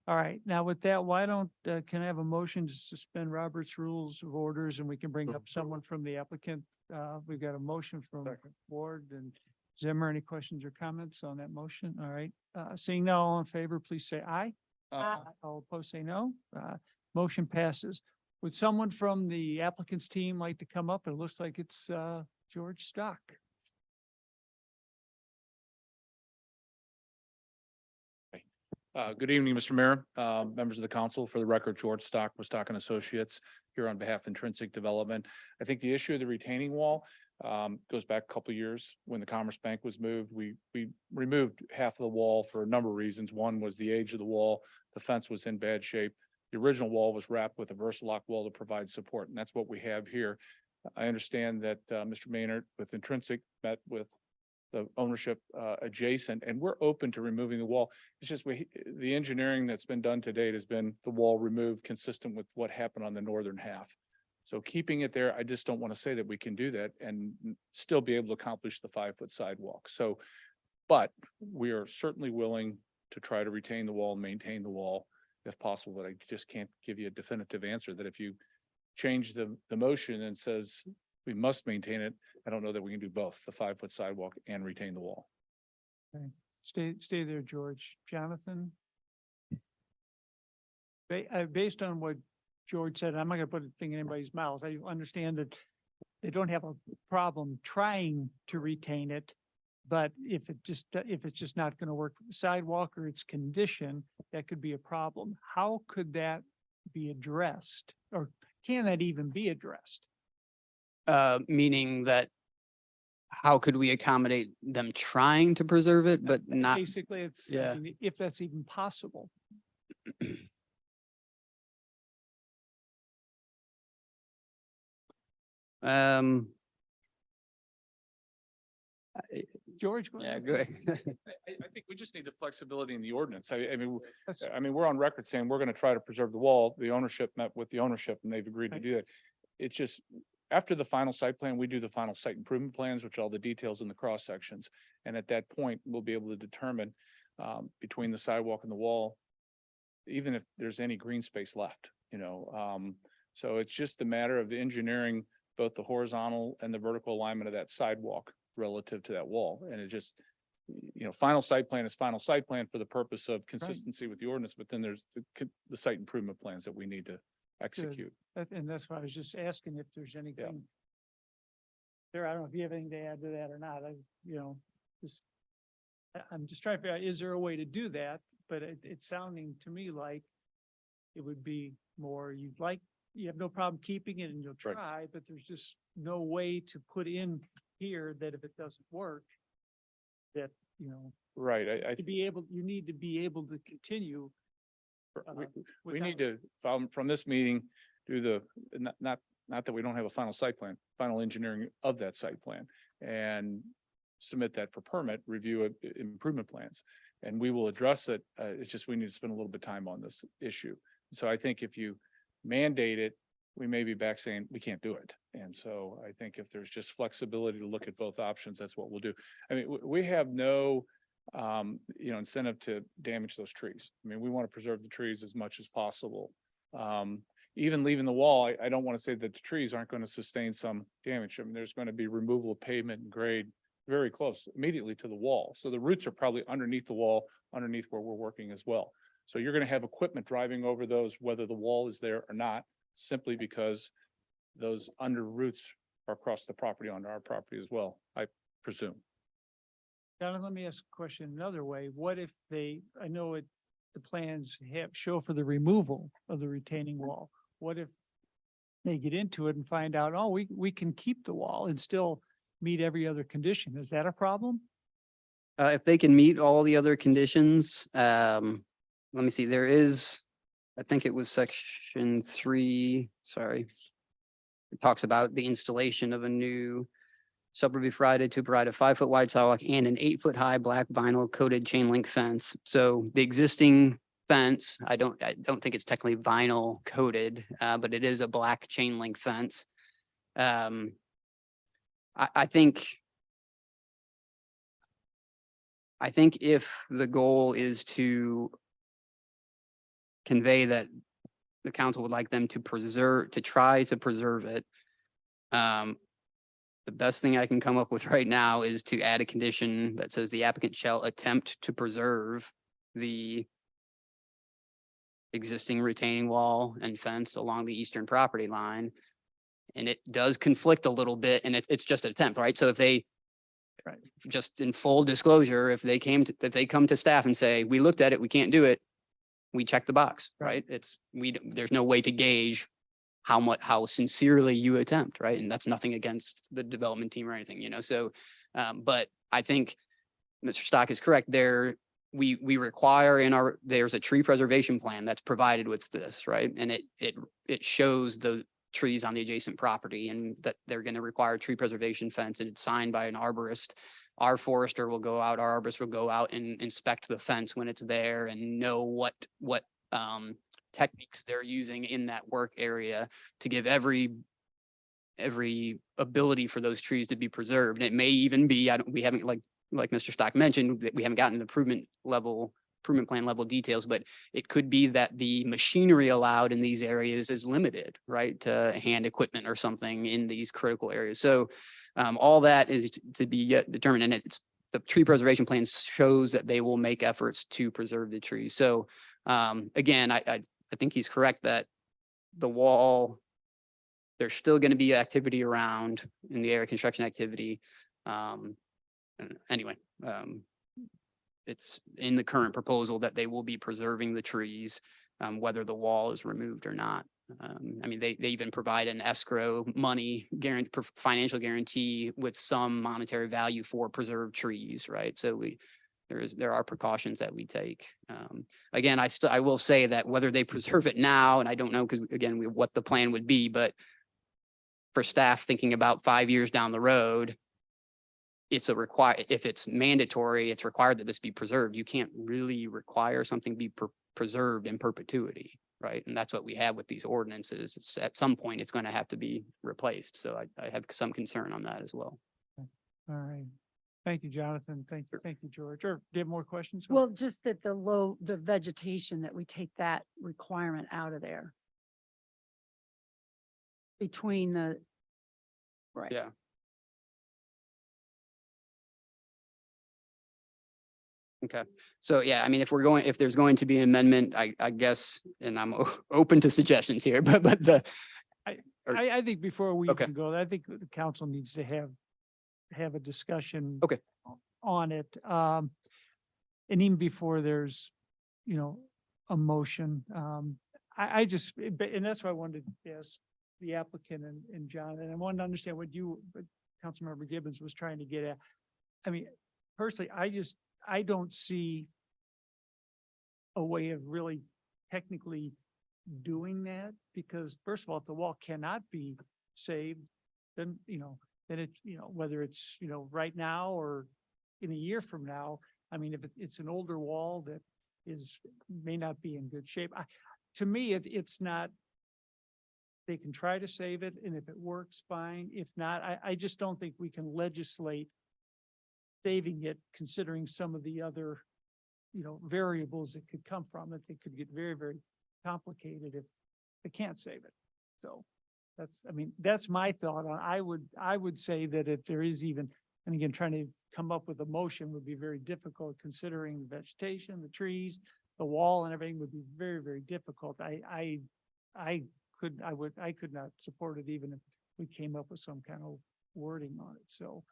All right, now with that, why don't, can I have a motion to suspend Robert's Rules of Orders, and we can bring up someone from the applicant? We've got a motion from Ward and Zimmer. Any questions or comments on that motion? All right, seeing none, all in favor, please say aye. All opposed, say no. Motion passes. Would someone from the applicant's team like to come up? It looks like it's George Stock. Good evening, Mr. Mayor, members of the council. For the record, George Stock with Stock and Associates here on behalf of Intrinsic Development. I think the issue of the retaining wall goes back a couple of years when the Commerce Bank was moved. We removed half of the wall for a number of reasons. One was the age of the wall. The fence was in bad shape. The original wall was wrapped with a Versalock wall to provide support, and that's what we have here. I understand that Mr. Maynard with Intrinsic met with the ownership adjacent, and we're open to removing the wall. It's just the engineering that's been done to date has been the wall removed consistent with what happened on the northern half. So keeping it there, I just don't want to say that we can do that and still be able to accomplish the 5-foot sidewalk. So, but we are certainly willing to try to retain the wall and maintain the wall if possible, but I just can't give you a definitive answer that if you change the motion and says we must maintain it, I don't know that we can do both, the 5-foot sidewalk and retain the wall. Okay. stay there, George. Jonathan? Based on what George said, I'm not gonna put a thing in anybody's mouth. I understand that they don't have a problem trying to retain it. But if it's just not gonna work with the sidewalk or its condition, that could be a problem. How could that be addressed? Or can that even be addressed? Meaning that how could we accommodate them trying to preserve it, but not? Basically, it's, I Yeah. mean, if that's even possible. Um, George? go yeah, ahead. go ahead. I think we just need the flexibility in the ordinance. That's- I mean, we're on record saying we're gonna try to preserve the wall. The ownership met with the ownership and they've agreed to Right. do that. It's just, after the final site plan, we do the final site improvement plans, which are all the details in the cross sections. And at that point, we'll be able to determine between the sidewalk and the wall, even if there's any green space left, you know. So it's just a matter of engineering both the horizontal and the vertical alignment of that sidewalk relative to that wall. And it just, you know, final site plan is final site plan for the purpose of consistency with the ordinance, but then there's the site improvement plans that we need to execute. And that's why I was just asking if there's anything. There, I don't know if you have anything to add to that or not. I'm just trying to figure out, is there a way to do that? But it's sounding to me like it would be more, you have no problem keeping it and you'll Right. try, but there's just no way to put in here that if it doesn't work, that, Right, you need to be able to continue. we need to, from this meeting, do not that we don't have a final site plan, final engineering of that site plan. And submit that for permit, review improvement plans. And we will address it. It's just, we need to spend a little bit of time on this issue. So I think if you mandate it, we may be back saying we can't do it. And so I think if there's just flexibility to look at both options, that's what we'll do. I mean, we have no incentive to damage those trees. I mean, we want to preserve the trees as much as possible. Even leaving the wall, I don't want to say that the trees aren't going to sustain some damage. I mean, there's going to be removal of pavement and grade very close, immediately to the wall. So the roots are probably underneath the wall, underneath where we're working as well. So you're going to have equipment driving over those, whether the wall is there or not, simply because those under roots are across the property onto our property as well, I presume. Donna, let me ask a question another way. What if the plans show for the removal of the retaining wall? What if they get into it and find out, oh, we can keep the wall and still meet every other condition? Is that a problem? If they can meet all the other conditions, let me see, there is, I think it was section 3, sorry. It talks about the installation of a new suburban Friday to provide a 5-foot wide sidewalk and an 8-foot high black vinyl coated chain link fence. So the existing fence, I don't think it's technically vinyl coated, but it is a black chain link fence. I think if the goal is to convey that the council would like them to try to preserve it, the best thing I can come up with right now is to add a condition that says the applicant shall attempt to preserve the existing retaining wall and fence along the eastern property line. And it does conflict a little bit, and it's just an attempt, right? So if they, just in full disclosure, if they come to staff and say, we looked at it, we can't do it, we check the box, right? There's no way to gauge how sincerely you attempt, right? And that's nothing against the development team or anything, so, but I think Mr. Stock is correct there. We require there's a tree preservation plan that's provided with this, right? And it shows the trees on the adjacent property and that they're going to require tree preservation fence, and it's signed by an arborist. Our forester will go out, our arborist will go out and inspect the fence when it's there and know what techniques they're using in that work area to give every ability for those trees to be preserved. And it may even be, we haven't, like Mr. Stock mentioned, that we haven't gotten the improvement plan level details, but it could be that the machinery allowed in these areas is limited, right, to hand equipment or something in these critical areas. So all that is to be yet determined, and it's the tree preservation plan shows that they will make efforts to preserve the trees. So again, I think he's correct that the wall, there's still going to be activity around in the area, construction activity. Anyway, it's in the current proposal that they will be preserving the trees, whether the wall is removed or not. I mean, they even provide an escrow money guarantee, financial guarantee with some monetary value for preserved trees, right? So there are precautions that we take. Again, I will say that whether they preserve it now, and I don't know, because again, what the plan would be, but for staff thinking about 5 years down the road, it's if it's mandatory, it's required that this be preserved. You can't really require something be preserved in perpetuity, right? And that's what we have with these ordinances. It's at some point, it's going to have to be replaced. So I have some concern on that as well. All right. Thank you, Jonathan. Thank you, George. Or do you have more questions? Well, just that the vegetation, that we take that requirement out of there. Between the, right. Yeah. Okay. So yeah, I mean, if there's going to be an amendment, I guess, and I'm open to suggestions here, but I think before we Okay. can go, I think the council needs to have a discussion. Okay. On it. And even before there's, a motion, I just, and that's why I wanted to ask the applicant and John, and I wanted to understand what Councilmember Gibbons was trying to get at. I mean, personally, I don't see a way of really technically doing that, because first of all, if the wall cannot be saved, then, then it, whether it's, right now or in a year from now, I mean, if it's an older wall that may not be in good shape. To me, it's not, they can try to save it, and if it works, fine. If not, I just don't think we can legislate saving it, considering some of the other, variables that could come from it. They could get very, very complicated if they can't save it. So that's my thought on, I would say that if there is even, and again, trying to come up with a motion would be very difficult, considering the vegetation, the trees, the wall and everything would be very, very difficult. I could not support it even if we came up with some kind of wording on it. So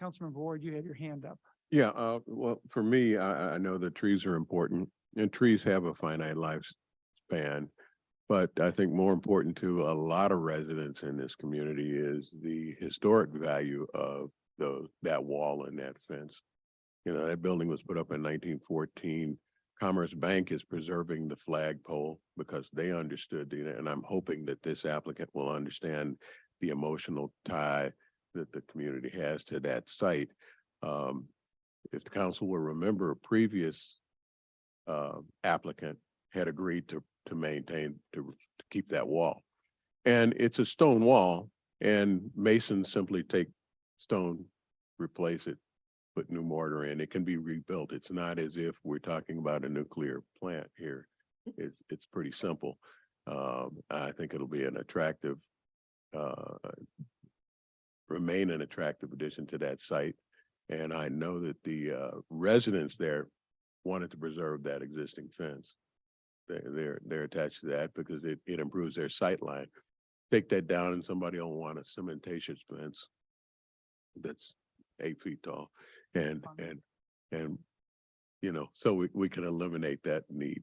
Councilmember Ward, you had your hand up. Yeah, well, for me, I know that trees are important, and trees have a finite lifespan. But I think more important to a lot of residents in this community is the historic value of that wall and that fence. That building was put up in 1914. Commerce Bank is preserving the flagpole because they understood, and I'm hoping that this applicant will understand the emotional tie that the community has to that site. If the council will remember, a previous applicant had agreed to maintain, to keep that wall. And it's a stone wall, and masons simply take stone, replace it, put new mortar in. It can be rebuilt. It's not as if we're talking about a nuclear plant here. It's pretty simple. I think it'll be an attractive, remain an attractive addition to that site. And I know that the residents there wanted to preserve that existing fence. They're attached to that because it improves their sight line. Take that down and somebody will want a cementatious fence that's 8 feet tall. And so we can eliminate that need.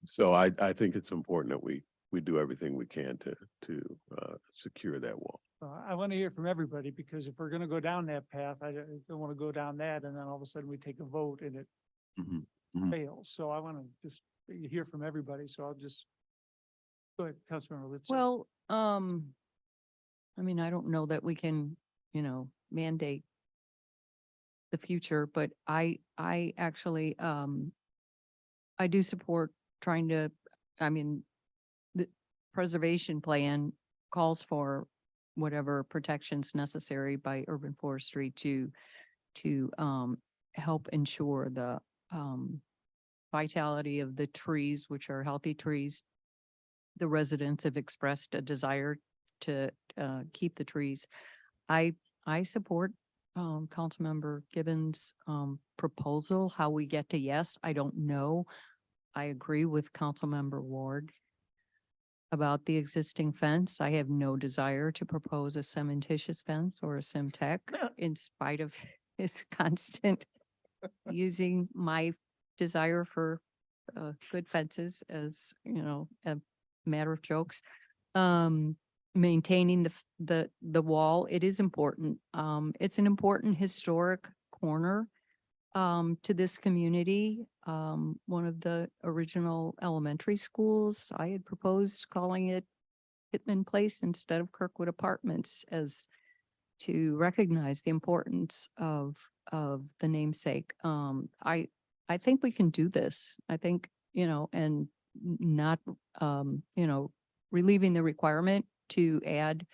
So I think it's important that we do everything we can to secure that wall. I want to hear from everybody, because if we're going to go down that path, I don't want to go down that, and then all of a sudden we take a vote and it fails. So I want to just hear from everybody. So I'll just go ahead, Councilmember Litz. Well, I mean, I don't know that we can, mandate the future, but I actually, I do support trying to, the preservation plan calls for whatever protections necessary by urban forestry to help ensure the vitality of the trees, which are healthy trees. The residents have expressed a desire to keep the trees. I support Councilmember Gibbons' proposal, how we get to yes, I don't know. I agree with Councilmember Ward about the existing fence. I have no desire to propose a cementitious fence or a Semtech in spite of his constant using my desire for good fences as, a matter of jokes. Maintaining the wall, it is important. It's an important historic corner to this community. One of the original elementary schools, I had proposed calling it Pittman Place instead of Kirkwood Apartments as to recognize the importance of the namesake. I think we can do this. I think, and not, relieving the requirement to add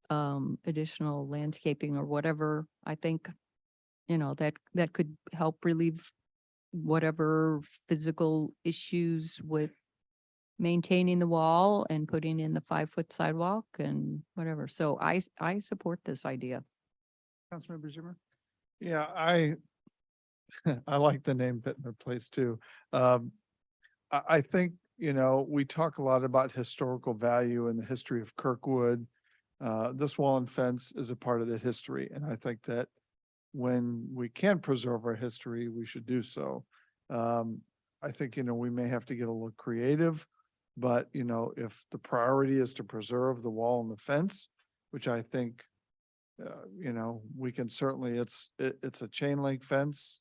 additional landscaping or whatever. I think, that could help relieve whatever physical issues with maintaining the wall and putting in the 5-foot sidewalk and whatever. So I support this idea. Councilmember Zimmer? Yeah, I like the name Pittman Place too. I think, we talk a lot about historical value and the history of Kirkwood. This wall and fence is a part of the history, and I think that when we can preserve our history, we should do so. I think, we may have to get a little creative, but, if the priority is to preserve the wall and the fence, which I think, we can certainly, it's a chain link fence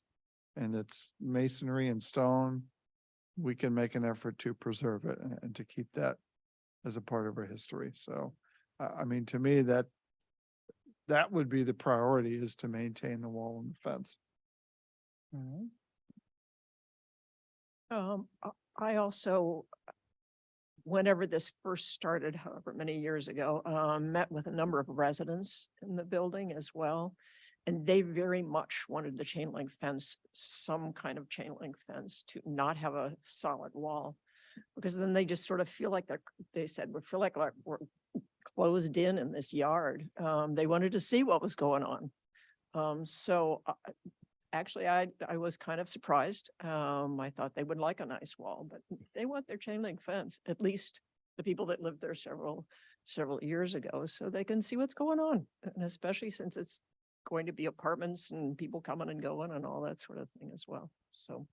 and it's masonry and stone. We can make an effort to preserve it and to keep that as a part of our history. So, I mean, to me, that would be the priority, is to maintain the wall and the fence. I also, whenever this first started, however many years ago, met with a number of residents in the building as well. And they very much wanted the chain link fence, some kind of chain link fence, to not have a solid wall. Because then they just sort of feel like they said, we feel like we're closed in this yard. They wanted to see what was going on. Actually, I was kind of surprised. I thought they would like a nice wall, but they want their chain link fence, at least the people that lived there several years ago, so they can see what's going on. And especially since it's going to be apartments and people coming and going and all that sort of thing as well. So.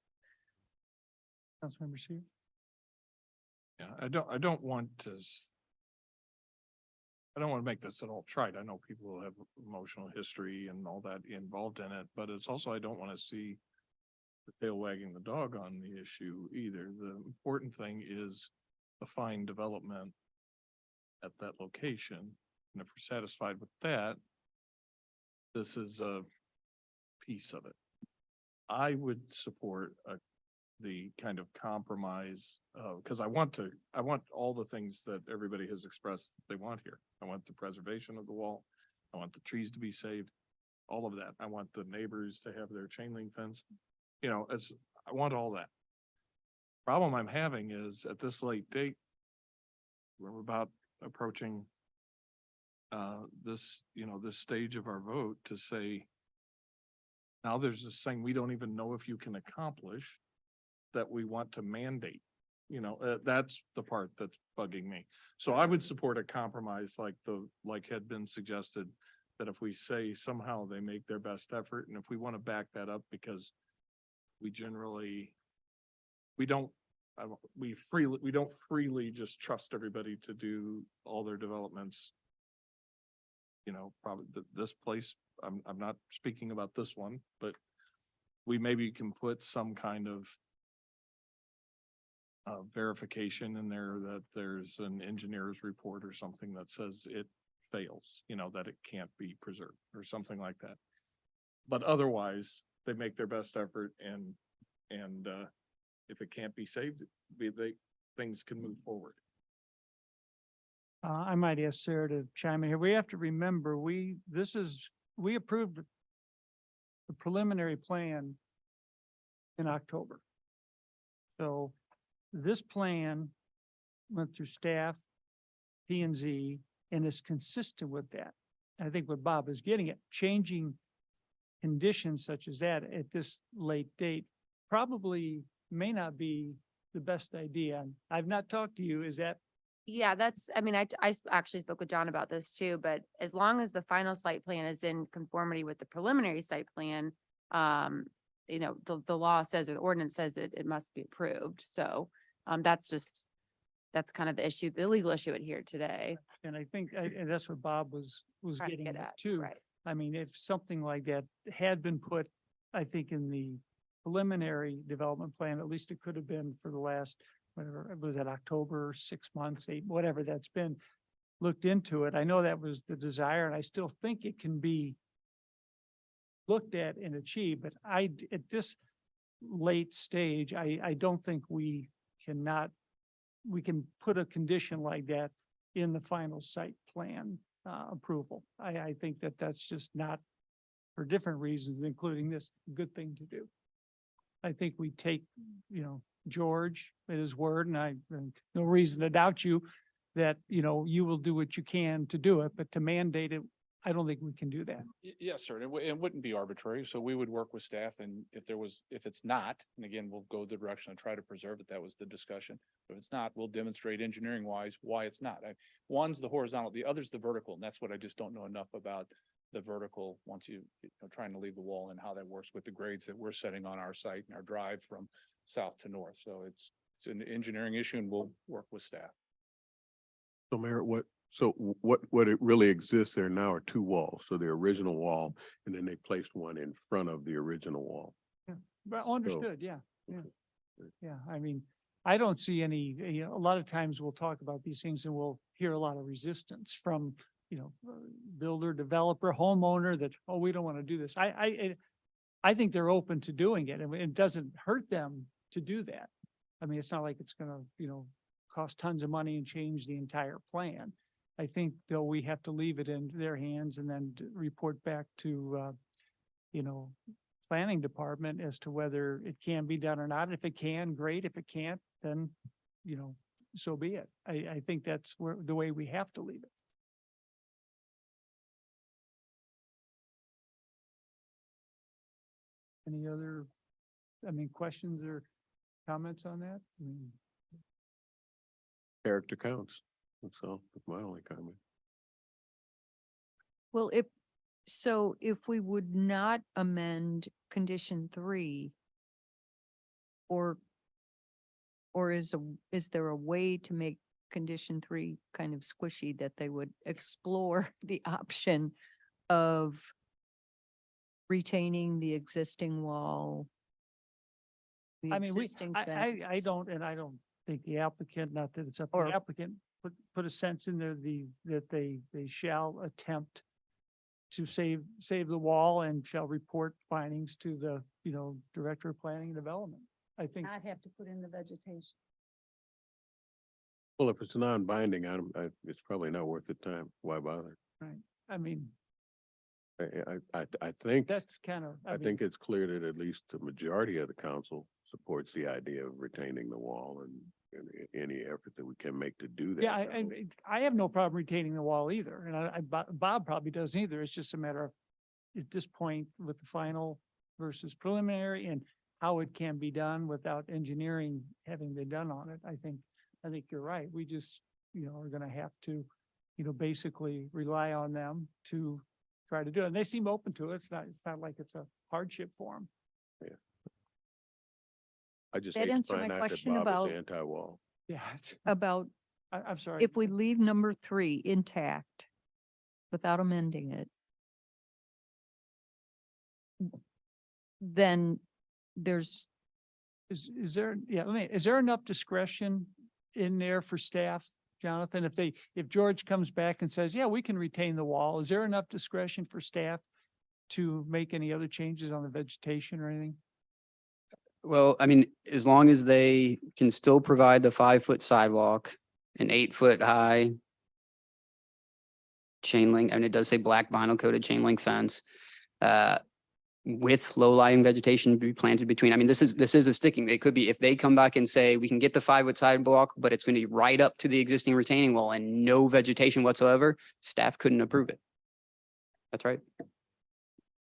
Councilmember Seer? Yeah, I don't want to make this at all trite. I know people will have emotional history and all that involved in it, but it's also, I don't want to see the tail wagging the dog on the issue either. The important thing is the fine development at that location. And if we're satisfied with that, this is a piece of it. I would support the kind of compromise, because I want all the things that everybody has expressed they want here. I want the preservation of the wall. I want the trees to be saved, all of that. I want the neighbors to have their chain link fence. I want all that. Problem I'm having is at this late date, we're about approaching this stage of our vote to say, now there's this thing we don't even know if you can accomplish that we want to mandate. That's the part that's bugging me. So I would support a compromise like had been suggested, that if we say somehow they make their best effort, and if we want to back that up, because we don't freely just trust everybody to do all their developments. Probably this place, I'm not speaking about this one, but we maybe can put some kind of verification in there that there's an engineer's report or something that says it fails, that it can't be preserved or something like that. But otherwise, they make their best effort, and if it can't be saved, things can move forward. I might ask Sarah to chime in here. We have to remember, we approved the preliminary plan in October. So this plan went through staff, P&Z, and is consistent with that. I think what Bob is getting at, changing conditions such as that at this late date probably may not be the best idea. I've not talked to you. Is that, Yeah, I mean, actually spoke with John about this too, but as long as the final site plan is in conformity with the preliminary site plan, the law says, or the ordinance says that it must be approved. So, that's kind of the issue, the legal issue at here today. and I think, and that's what Bob was Trying to getting get at at, too. right. I mean, if something like that had been put, I think in the preliminary development plan, at least it could have been for the last, whatever, was that October, 6 months, 8, whatever that's been, looked into it. I know that was the desire, and I still think it can be looked at and achieved, but at this late stage, I don't think we can put a condition like that in the final site plan approval. I think that that's just not, for different reasons, including this, a good thing to do. I think we take, George at his word, and no reason to doubt you that, you will do what you can to do it, but to mandate it, I don't think we can do that. Yes, sir. It wouldn't be arbitrary. So we would work with staff, and if it's not, and again, we'll go the direction of try to preserve it. That was the discussion. If it's not, we'll demonstrate engineering wise why it's not. One's the horizontal, the other's the vertical, and that's what I just don't know enough about the vertical once trying to leave the wall and how that works with the grades that we're setting on our site and our drive from south to north. So it's an engineering issue, and we'll work with staff. So Mayor, what it really exists there now are two walls. So the original wall, and then they placed one in front of the original wall. But understood, yeah. Yeah, I mean, I don't see any, a lot of times we'll talk about these things and we'll hear a lot of resistance from, builder, developer, homeowner that, oh, we don't want to do this. I think they're open to doing it, and it doesn't hurt them to do that. I mean, it's not like it's gonna, cost tons of money and change the entire plan. I think though we have to leave it in their hands and then report back to, planning department as to whether it can be done or not. If it can, great. If it can't, then, so be it. I think that's the way we have to leave it. Any other, questions or comments on that? Character counts. That's all. That's my only comment. Well, if we would not amend condition 3, or is there a way to make condition 3 kind of squishy that they would explore the option of retaining the existing wall? The I mean, existing I fence? don't think the applicant, not that it's up to Or- the applicant, put a sense in there, that they shall attempt to save the wall and shall report findings to the, Director of Planning and Development. I think, Not have to put in the vegetation. Well, if it's non-binding, it's probably not worth the time. Why bother? I mean, I think, that's kind of, I think it's clear that at least the majority of the council supports the idea of retaining the wall and any effort that we can make to do that. yeah, I have no problem retaining the wall either. And Bob probably doesn't either. It's just a matter of, at this point, with the final versus preliminary and how it can be done without engineering having been done on it. I think you're right. We just, are gonna have to, basically rely on them to try to do it. And they seem open to it. It's not like it's a hardship for them. I just That hate to answered find my out that question Bob about- is anti-wall. Yeah. About I'm sorry. if we leave number 3 intact without amending it, then there's, Is there, is there enough discretion in there for staff, Jonathan? If George comes back and says, yeah, we can retain the wall, is there enough discretion for staff to make any other changes on the vegetation or anything? Well, I mean, as long as they can still provide the 5-foot sidewalk, an 8-foot high chain link, and it does say black vinyl coated chain link fence, with low lying vegetation to be planted between. I mean, this is a sticking. It could be, if they come back and say, we can get the 5-foot sidewalk, but it's going to be right up to the existing retaining wall and no vegetation whatsoever, staff couldn't approve it. That's right.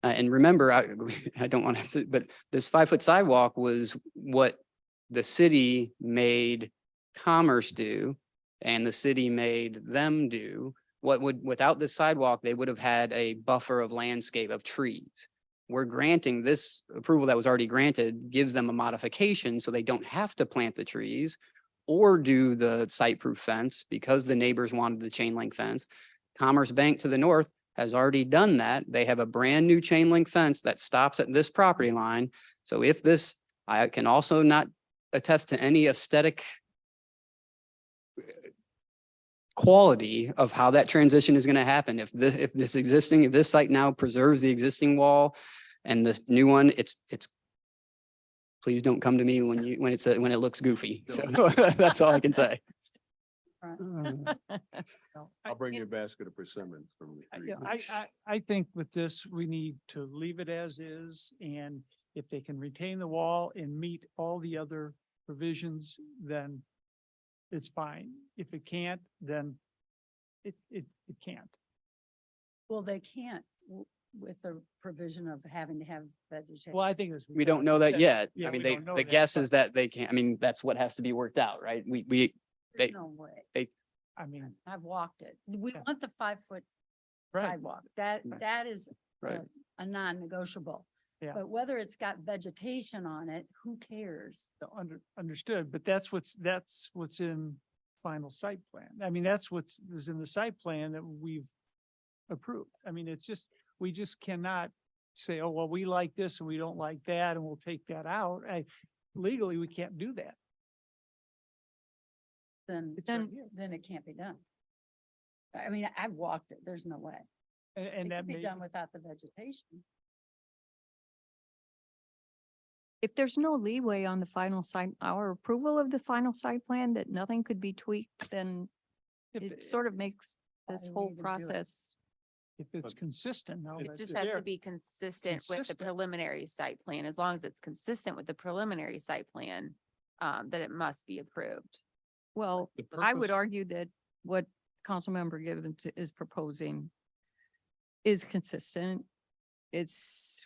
And remember, I don't want to, but this 5-foot sidewalk was what the city made Commerce do and the city made them do. Without this sidewalk, they would have had a buffer of landscape of trees. We're granting this approval that was already granted, gives them a modification so they don't have to plant the trees or do the site-proof fence because the neighbors wanted the chain link fence. Commerce Bank to the north has already done that. They have a brand new chain link fence that stops at this property line. So if this, I can also not attest to any aesthetic quality of how that transition is going to happen. If this site now preserves the existing wall and the new one, it's, please don't come to me when it looks goofy. So that's all I can say. I'll bring you a basket of persimmons from. I think with this, we need to leave it as is, and if they can retain the wall and meet all the other provisions, then it's fine. If it can't, then it can't. Well, they can't with the provision of having to have vegetation. Well, I think it's. We don't know that yet. Yeah, I mean, we don't know the that, guess but- is that they can't, I mean, that's what has to be worked out, right? There's no way. I mean, I've walked it. We Yeah. want the 5-foot right. sidewalk. That is Right. a non-negotiable. Yeah. But whether it's got vegetation on it, who cares? Understood, but that's what's in final site plan. I mean, that's was in the site plan that we've approved. I mean, it's just, we just cannot say, oh, well, we like this and we don't like that, and we'll take that out. Legally, we can't do that. Then It's right here. it can't be done. I mean, I've walked it. There's no way. And It that can be may, done without the vegetation. If there's no leeway on the final site, our approval of the final site plan, that nothing could be tweaked, then if, it sort of makes this Why whole even do it? process. if it's consistent, no, It that's just has there. to be consistent with the Consistent. preliminary site plan. As long as it's consistent with the preliminary site plan, that it must be approved. Well, The I would purpose- argue that what Councilmember Gibbons is proposing is consistent. It's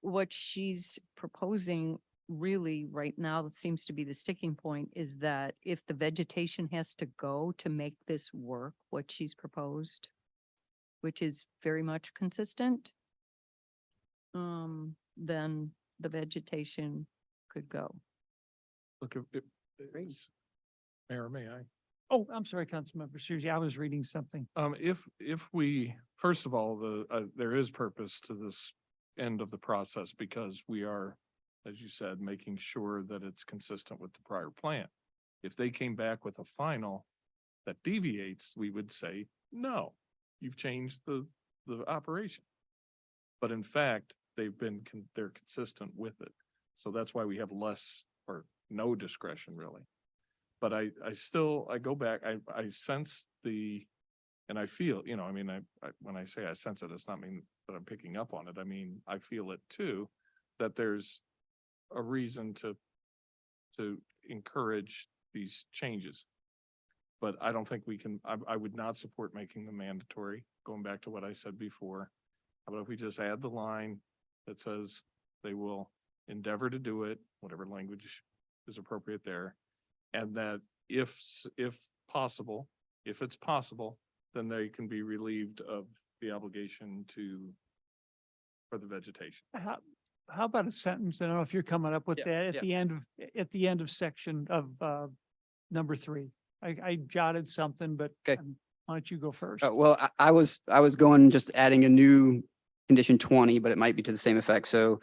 what she's proposing really right now that seems to be the sticking point is that if the vegetation has to go to make this work, what she's proposed, which is very much consistent, then the vegetation could go. Look, Mayor, may I? Oh, I'm sorry, Councilmember Suzie, I was reading something. If we, first of all, there is purpose to this end of the process because we are, as you said, making sure that it's consistent with the prior plan. If they came back with a final that deviates, we would say, no, you've changed the operation. But in fact, they're consistent with it. So that's why we have less or no discretion really. But I go back, I sense and I feel, I mean, when I say I sense it, it's not mean that I'm picking up on it. I mean, I feel it too, that there's a reason to encourage these changes. But I don't think we can, I would not support making them mandatory, going back to what I said before. How about if we just add the line that says they will endeavor to do it, whatever language is appropriate there. And that if it's possible, then they can be relieved of the obligation for the vegetation. How about a sentence? I don't know if you're coming up with Yeah, that yeah. at the end of section of number 3. I jotted something, but Okay. why don't you go first? Well, I was going, just adding a new condition 20, but it might be to the same effect. So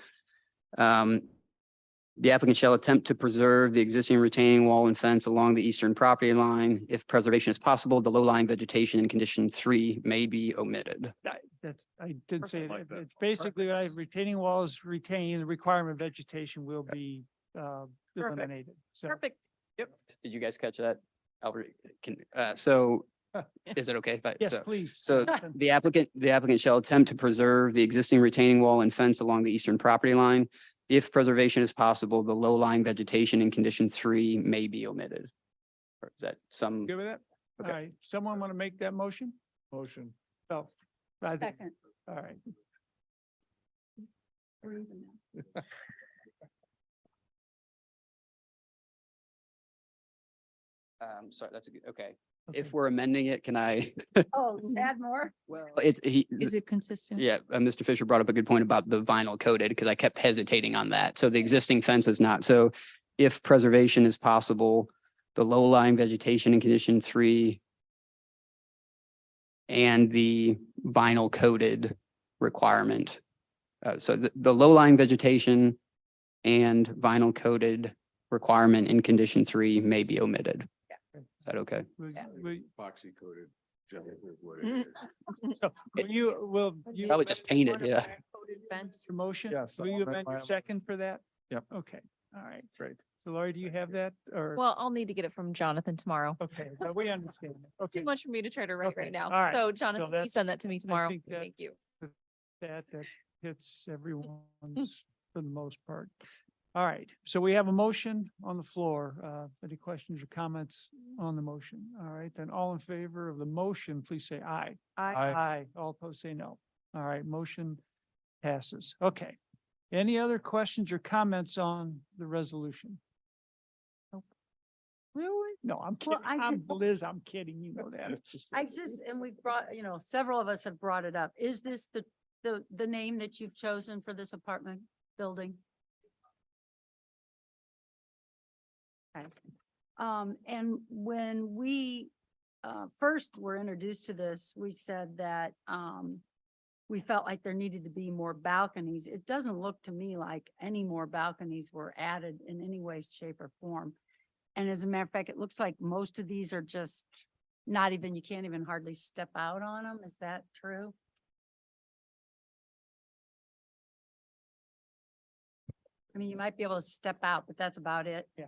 the applicant shall attempt to preserve the existing retaining wall and fence along the eastern property line. If preservation is possible, the low-lying vegetation in condition 3 may be omitted. I did say Like that. that. It's basically retaining walls retain, the requirement of vegetation will be eliminated. So Perfect. Yep. Did you guys catch that? Albert, so is it okay? yes, please. So the applicant shall attempt to preserve the existing retaining wall and fence along the eastern property line. If preservation is possible, the low-lying vegetation in condition 3 may be omitted. Or is that some? Good with that? All Okay. right. Someone want to make that motion? Motion. Oh, I think, Second. all right. Sorry, that's a good, okay. If we're amending it, can I? Oh, add more? Well, it's, he, Is it consistent? yeah, Mr. Fisher brought up a good point about the vinyl coated, because I kept hesitating on that. So the existing fence is not. So if preservation is possible, the low-lying vegetation in condition 3 and the vinyl coated requirement. So the low-lying vegetation and vinyl coated requirement in condition 3 may be omitted. Is that okay? Epoxy coated. generally is what it is. So will you, will you? Probably just paint it, yeah. Fence motion? Yes, Will I'll you amend amend your my- second for that? Yep. Okay, all right. Great. So Lori, do you have that or? Well, I'll need to get it from Jonathan tomorrow. Okay, but we understand. It's too Okay, much for me to try to write Okay, right now. all right. So So Jonathan, you that's- send that to me tomorrow. think that- Thank you. that hits everyone's for the most part. All right, so we have a motion on the floor. Any questions or comments on the motion? All right, then all in favor of the motion, please say aye. Aye. All opposed, say no. All right, motion passes. Okay. Any other questions or comments on the resolution? Really? No, I'm Well, kidding. Liz, I'm kidding. You know that. I just, and we've brought, several of us have brought it up. Is this the name that you've chosen for this apartment building? Okay. And when we, first were introduced to this, we said that, we felt like there needed to be more balconies. It doesn't look to me like any more balconies were added in any way, shape or form. And as a matter of fact, it looks like most of these are just not even, you can't even hardly step out on them. Is that true? I mean, you might be able to step out, but that's about it. Yeah.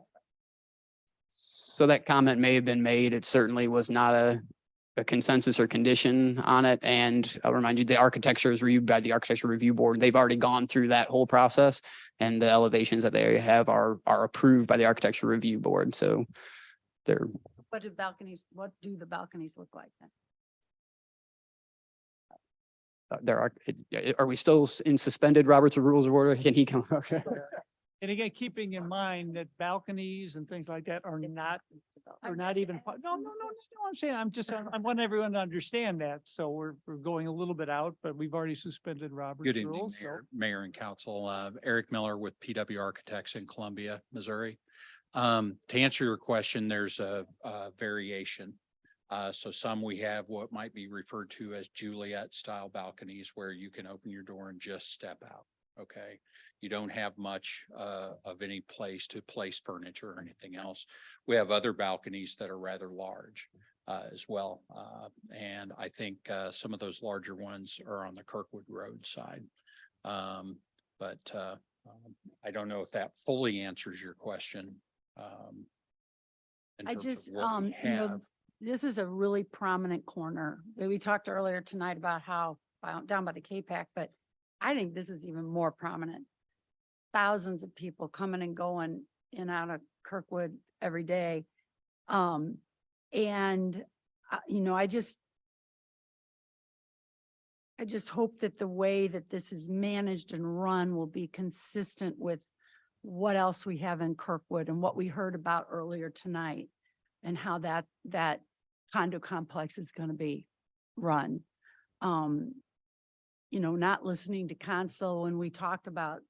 So that comment may have been made. It certainly was not a consensus or condition on it. And I'll remind you, the architecture is reviewed by the Architecture Review Board. They've already gone through that whole process. And the elevations that they have are approved by the Architecture Review Board. So they're, What do the balconies look like then? are we still in suspended Robert's Rules of Order? Can he come? Okay. And again, keeping in mind that balconies and things like that are not I'm not just even, no, asking. I'm saying, I want everyone to understand that. So we're going a little bit out, but we've already suspended Robert's Good evening, rules. so- Mayor and Council. Eric Miller with PW Architects in Columbia, Missouri. To answer your question, there's a variation. So some we have what might be referred to as Juliet style balconies where you can open your door and just step out. Okay, you don't have much of any place to place furniture or anything else. We have other balconies that are rather large as well. And I think some of those larger ones are on the Kirkwood Road side. But I don't know if that fully answers your question. In I terms of just, what we have. this is a really prominent corner. We talked earlier tonight about how down by the K-Pac, but I think this is even more prominent. Thousands of people coming and going in and out of Kirkwood every day. I just hope that the way that this is managed and run will be consistent with what else we have in Kirkwood and what we heard about earlier tonight and how that condo complex is going to be run. Not listening to council when we talked about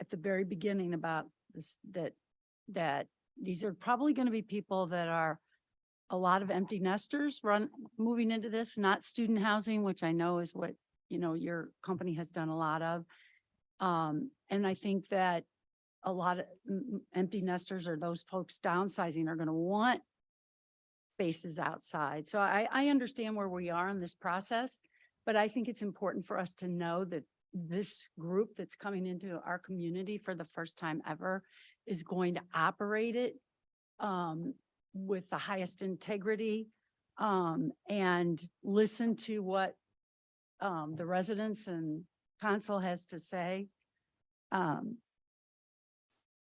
at the very beginning about this, that these are probably going to be people that are a lot of empty nesters moving into this, not student housing, which I know is what, your company has done a lot of. And I think that a lot of empty nesters or those folks downsizing are going to want spaces outside. So I understand where we are in this process, but I think it's important for us to know that this group that's coming into our community for the first time ever is going to operate it with the highest integrity and listen to what the residents and council has to say.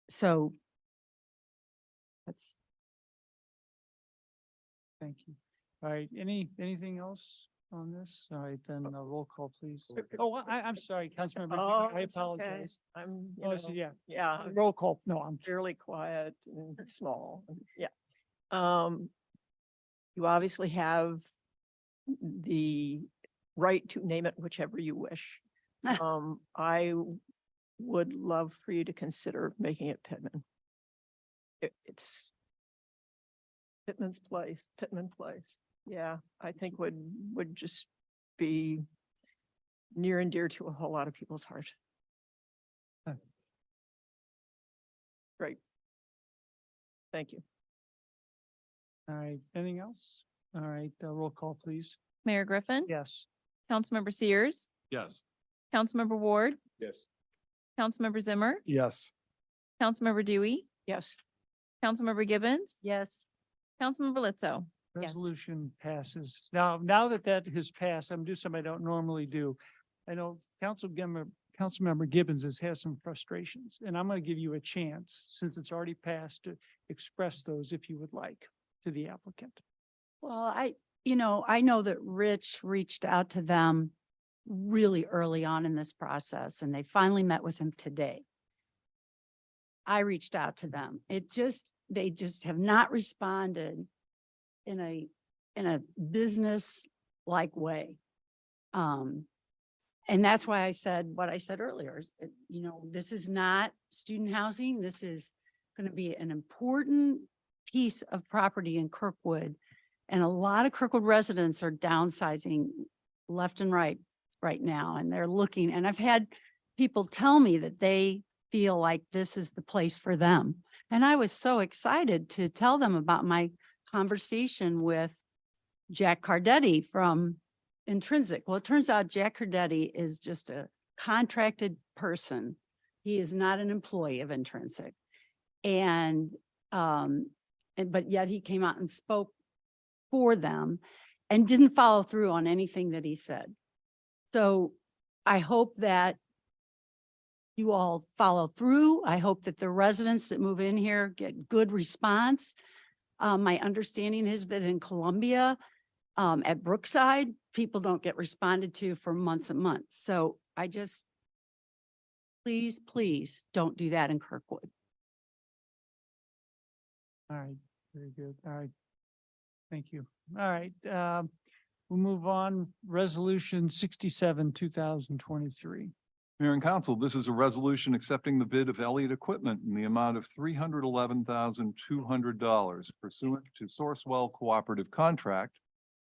So that's. Thank you. All right, anything else on this? All right, then roll call, please. Oh, I'm sorry, Councilmember. Oh, I it's okay. apologize. I'm, Oh, so yeah, yeah, roll call. No, I'm fairly quiet and small. Yeah. You obviously have the right to name it whichever you wish. I would love for you to consider making it Pittman. It's Pittman Place. Yeah, I think would just be near and dear to a whole lot of people's heart. Great. Thank you. all right. Anything else? All right, roll call, please. Mayor Griffin. Yes. Councilmember Sears, Yes. Councilmember Ward, Yes. Councilmember Zimmer, Yes. Councilmember Dewey, Yes. Councilmember Gibbons, Yes. Councilmember Lizzo. Yes. Resolution passes. Now that that has passed, I'm doing something I don't normally do. I know Councilmember Gibbons has some frustrations, and I'm going to give you a chance, since it's already passed, to express those if you would like to the applicant. Well, I know that Rich reached out to them really early on in this process, and they finally met with him today. I reached out to them. They just have not responded in a business-like way. And that's why I said what I said earlier, is that, this is not student housing. This is going to be an important piece of property in Kirkwood. And a lot of Kirkwood residents are downsizing left and right now, and they're looking, and I've had people tell me that they feel like this is the place for them. And I was so excited to tell them about my conversation with Jack Cardetti from Intrinsic. Well, it turns out Jack Cardetti is just a contracted person. He is not an employee of Intrinsic. But yet he came out and spoke for them and didn't follow through on anything that he said. So I hope that you all follow through. I hope that the residents that move in here get good response. My understanding is that in Columbia, at Brookside, people don't get responded to for months and months. So I just, please don't do that in Kirkwood. All right, very good. All right. Thank you. All right, we'll move on. Resolution 67, 2023. Mayor and Council, this is a resolution accepting the bid of Elliott Equipment in the amount of $311,200 pursuant to Sourcewell Cooperative Contract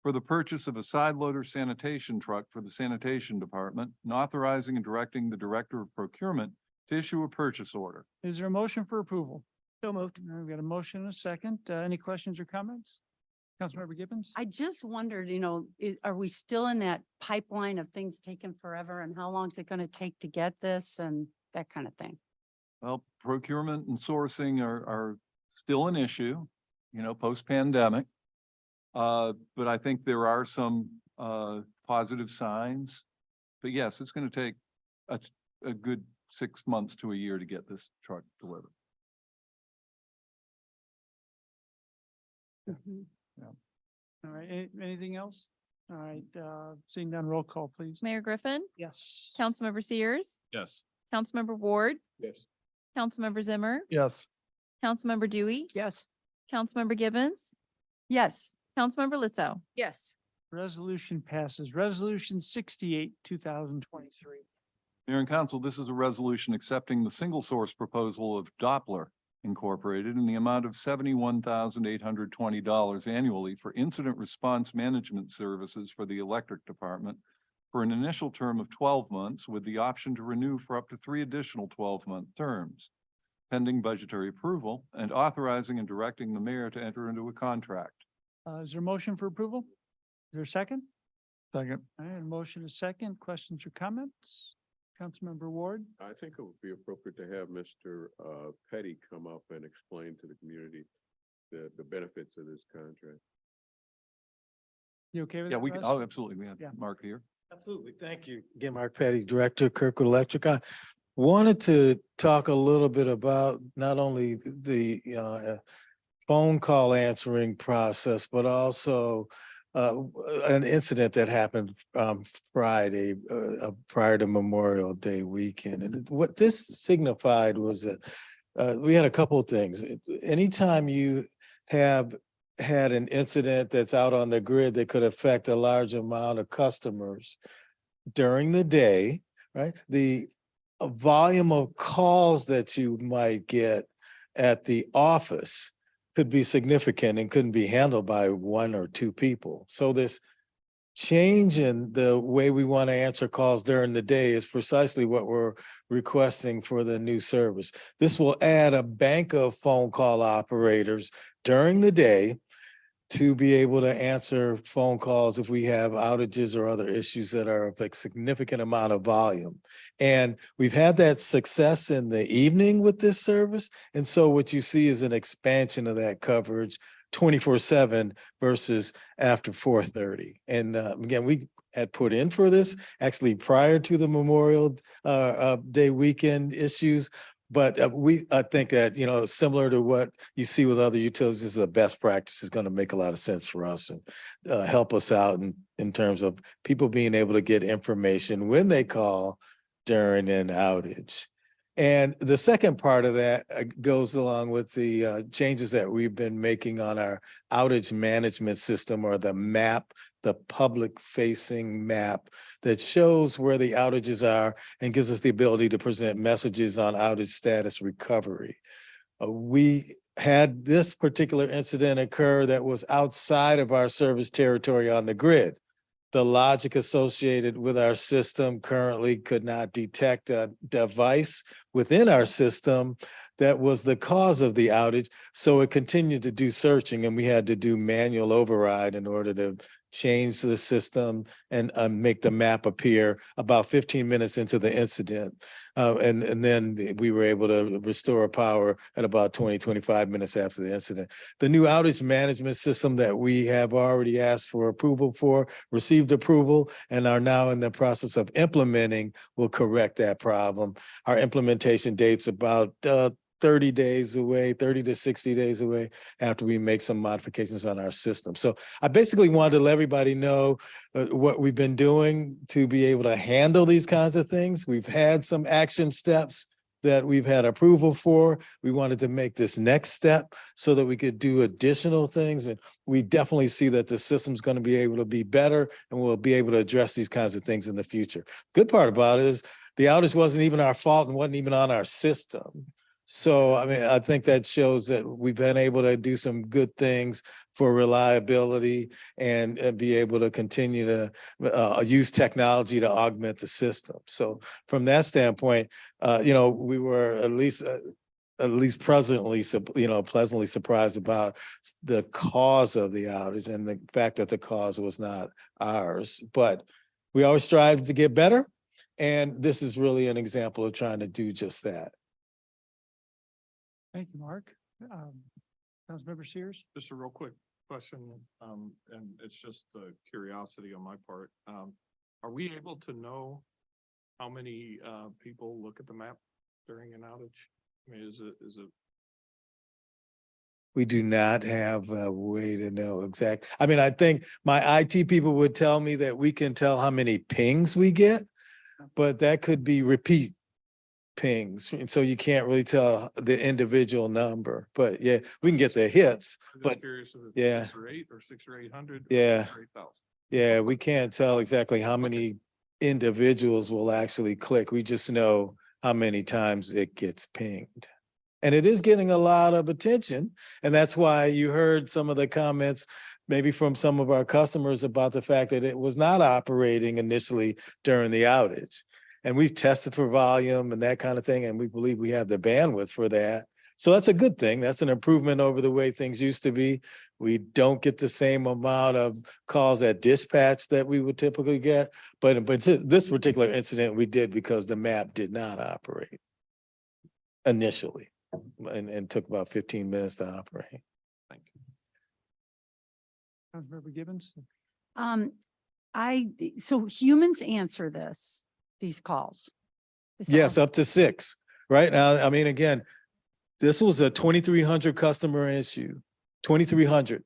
for the purchase of a side loader sanitation truck for the sanitation department, and authorizing and directing the Director of Procurement to issue a purchase order. Is there a motion for approval? So moved. We've got a motion and a second. Any questions or comments? Councilmember Gibbons? I just wondered, are we still in that pipeline of things taking forever, and how long is it going to take to get this and that kind of thing? Well, procurement and sourcing are still an issue, post-pandemic. But I think there are some positive signs. But yes, it's going to take a good 6 months to a year to get this truck delivered. All right, anything else? All right, seeing none, roll call, please. Mayor Griffin, Yes. Councilmember Sears, Yes. Councilmember Ward, Yes. Councilmember Zimmer, Yes. Councilmember Dewey, Yes. Councilmember Gibbons, Yes. Councilmember Lizzo. Yes. Resolution passes. Resolution 68, 2023. Mayor and Council, this is a resolution accepting the single source proposal of Doppler Incorporated in the amount of $71,820 annually for incident response management services for the electric department for an initial term of 12 months with the option to renew for up to 3 additional 12-month terms, pending budgetary approval, and authorizing and directing the mayor to enter into a contract. Is there a motion for approval? Is there a second? Second. All right, a motion is second. Questions or comments? Councilmember Ward? I think it would be appropriate to have Mr. Petty come up and explain to the community the benefits of this contract. You okay with Yeah, that? Russ? absolutely. We have Yeah. Mark here. Absolutely. Thank you. Again, Mark Petty, Director, Kirkwood Electric. I wanted to talk a little bit about not only the phone call answering process, but also an incident that happened Friday, prior to Memorial Day weekend. And what this signified was that we had a couple of things. Anytime you have had an incident that's out on the grid that could affect a large amount of customers during the day, right? The volume of calls that you might get at the office could be significant and couldn't be handled by one or two people. So this change in the way we want to answer calls during the day is precisely what we're requesting for the new service. This will add a bank of phone call operators during the day to be able to answer phone calls if we have outages or other issues that are of a significant amount of volume. And we've had that success in the evening with this service. And so what you see is an expansion of that coverage 24/7 versus after 4:30. And again, we had put in for this actually prior to the Memorial Day weekend issues. But I think that, similar to what you see with other utilities, this is a best practice is going to make a lot of sense for us and help us out in terms of people being able to get information when they call during an outage. And the second part of that goes along with the changes that we've been making on our outage management system, or the MAP, the public facing map that shows where the outages are and gives us the ability to present messages on outage status recovery. We had this particular incident occur that was outside of our service territory on the grid. The logic associated with our system currently could not detect a device within our system that was the cause of the outage. So it continued to do searching, and we had to do manual override in order to change the system and make the map appear about 15 minutes into the incident. And then we were able to restore power at about 25 minutes after the incident. The new outage management system that we have already asked for approval for, received approval, and are now in the process of implementing will correct that problem. Our implementation date's about 30 days away, 30 to 60 days away after we make some modifications on our system. So I basically wanted to let everybody know what we've been doing to be able to handle these kinds of things. We've had some action steps that we've had approval for. We wanted to make this next step so that we could do additional things. And we definitely see that the system's going to be able to be better, and we'll be able to address these kinds of things in the future. Good part about it is the outage wasn't even our fault and wasn't even on our system. So, I mean, I think that shows that we've been able to do some good things for reliability and be able to continue to use technology to augment the system. So from that standpoint, we were at least pleasantly surprised about the cause of the outage and the fact that the cause was not ours. But we always strive to get better. And this is really an example of trying to do just that. Thank you, Mark. Councilmember Sears? Just a real quick question, and it's just a curiosity on my part. Are we able to know how many people look at the map during an outage? I mean, is it? We do not have a way to know exact. I mean, I think my IT people would tell me that we can tell how many pings we get, but that could be repeat pings. And so you can't really tell the individual number, but yeah, we can get the hits, but yeah. 6 or 8 or 6 or 800? Yeah. 6 or 8,000? Yeah, we can't tell exactly how many individuals will actually click. We just know how many times it gets pinged. And it is getting a lot of attention. And that's why you heard some of the comments maybe from some of our customers about the fact that it was not operating initially during the outage. And we've tested for volume and that kind of thing, and we believe we have the bandwidth for that. So that's a good thing. That's an improvement over the way things used to be. We don't get the same amount of calls at dispatch that we would typically get, but this particular incident we did because the map did not operate initially, and took about 15 minutes to operate. Thank you. Councilmember Gibbons? So humans answer these calls? Yes, up to 6. Right now, I mean, again, this was a 2,300 customer issue, 2,300.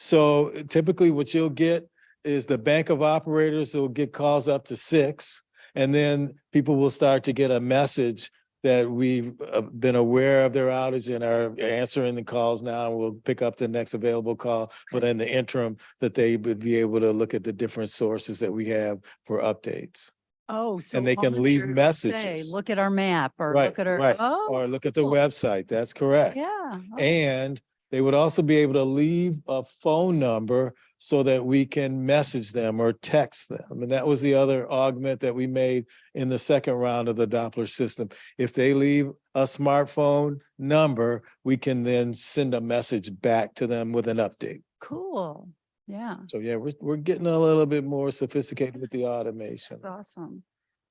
So typically what you'll get is the bank of operators will get calls up to 6, and then people will start to get a message that we've been aware of their outage and are answering the calls now, and we'll pick up the next available call. But in the interim, that they would be able to look at the different sources that we have for updates. Oh, so. And they all can the leave members say, messages. Look at our map or Right, look at our. right. Oh, Or look at the cool. website. That's correct. Yeah. Oh. And they would also be able to leave a phone number so that we can message them or text them. And that was the other augment that we made in the second round of the Doppler system. If they leave a smartphone number, we can then send a message back to them with an update. Cool. Yeah. So yeah, we're getting a little bit more sophisticated with the automation. That's awesome.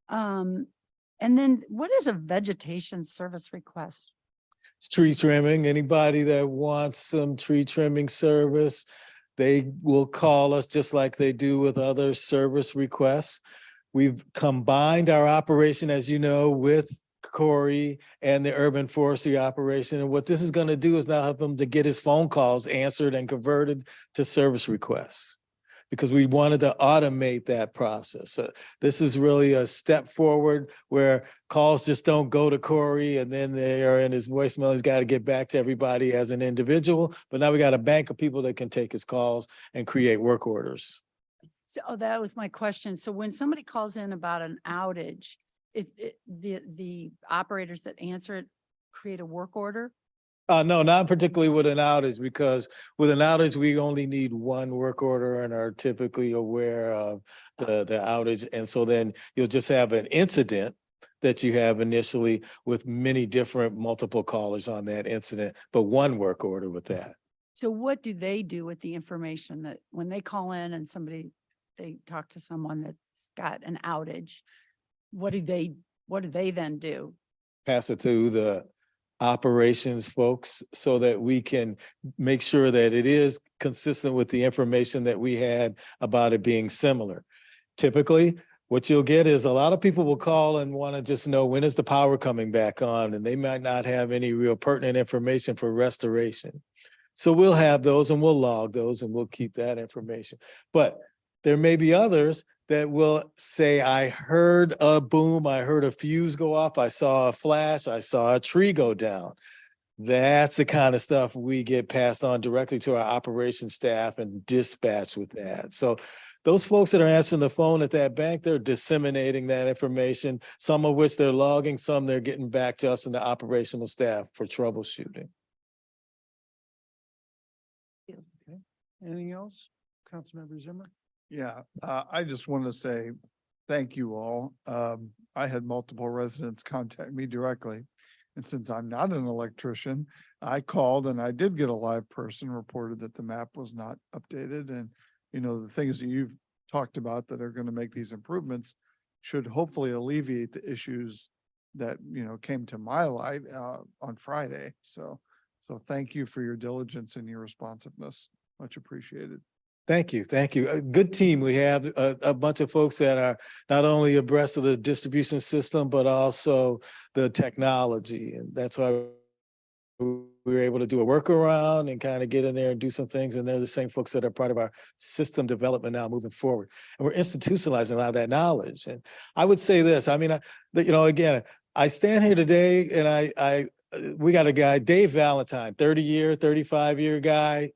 And then what is a vegetation service request? It's tree trimming. Anybody that wants some tree trimming service, they will call us just like they do with other service requests. We've combined our operation, as you know, with Corey and the urban forestry operation. And what this is going to do is now help him to get his phone calls answered and converted to service requests, because we wanted to automate that process. This is really a step forward where calls just don't go to Corey and then they are in his voicemail. He's got to get back to everybody as an individual. But now we got a bank of people that can take his calls and create work orders. So that was my question. So when somebody calls in about an outage, the operators that answer it create a work order? No, not particularly with an outage, because with an outage, we only need one work order and are typically aware of the outage. And so then you'll just have an incident that you have initially with many different multiple callers on that incident, but one work order with that. So what do they do with the information that when they call in and they talk to someone that's got an outage, what do they then do? Pass it to the operations folks so that we can make sure that it is consistent with the information that we had about it being similar. Typically, what you'll get is a lot of people will call and want to just know, when is the power coming back on? And they might not have any real pertinent information for restoration. So we'll have those and we'll log those and we'll keep that information. But there may be others that will say, I heard a boom, I heard a fuse go off, I saw a flash, I saw a tree go down. That's the kind of stuff we get passed on directly to our operations staff and dispatch with that. So those folks that are answering the phone at that bank, they're disseminating that information, some of which they're logging, some they're getting back to us and the operational staff for troubleshooting. Okay. Anything else? Councilmember Zimmer? Yeah, I just want to say thank you all. I had multiple residents contact me directly. And since I'm not an electrician, I called and I did get a live person reported that the map was not updated. And, you know, the things that you've talked about that are going to make these improvements should hopefully alleviate the issues that, you know, came to my light on Friday. So thank you for your diligence and your responsiveness. Much appreciated. Thank you. Thank you. A good team. We have a bunch of folks that are not only abreast of the distribution system, but also the technology. And that's why we were able to do a workaround and kind of get in there and do some things. And they're the same folks that are part of our system development now moving forward. And we're institutionalizing a lot of that knowledge. And I would say this, I mean, you know, again, I stand here today and we got a guy, Dave Valentine, 35-year guy.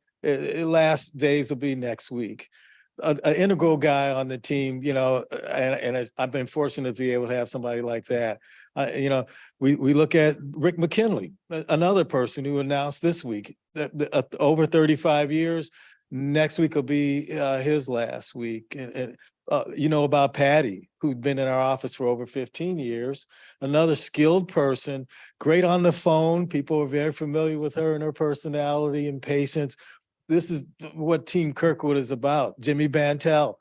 Last days will be next week. An integral guy on the team, you know, and I've been fortunate to be able to have somebody like that. You know, we look at Rick McKinley, another person who announced this week that over 35 years. Next week will be his last week. And you know about Patty, who'd been in our office for over 15 years, another skilled person, great on the phone. People are very familiar with her and her personality and patience. This is what Team Kirkwood is about. Jimmy Bantel,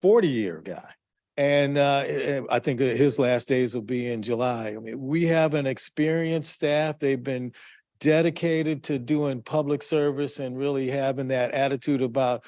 40-year guy. And I think his last days will be in July. I mean, we have an experienced staff. They've been dedicated to doing public service and really having that attitude about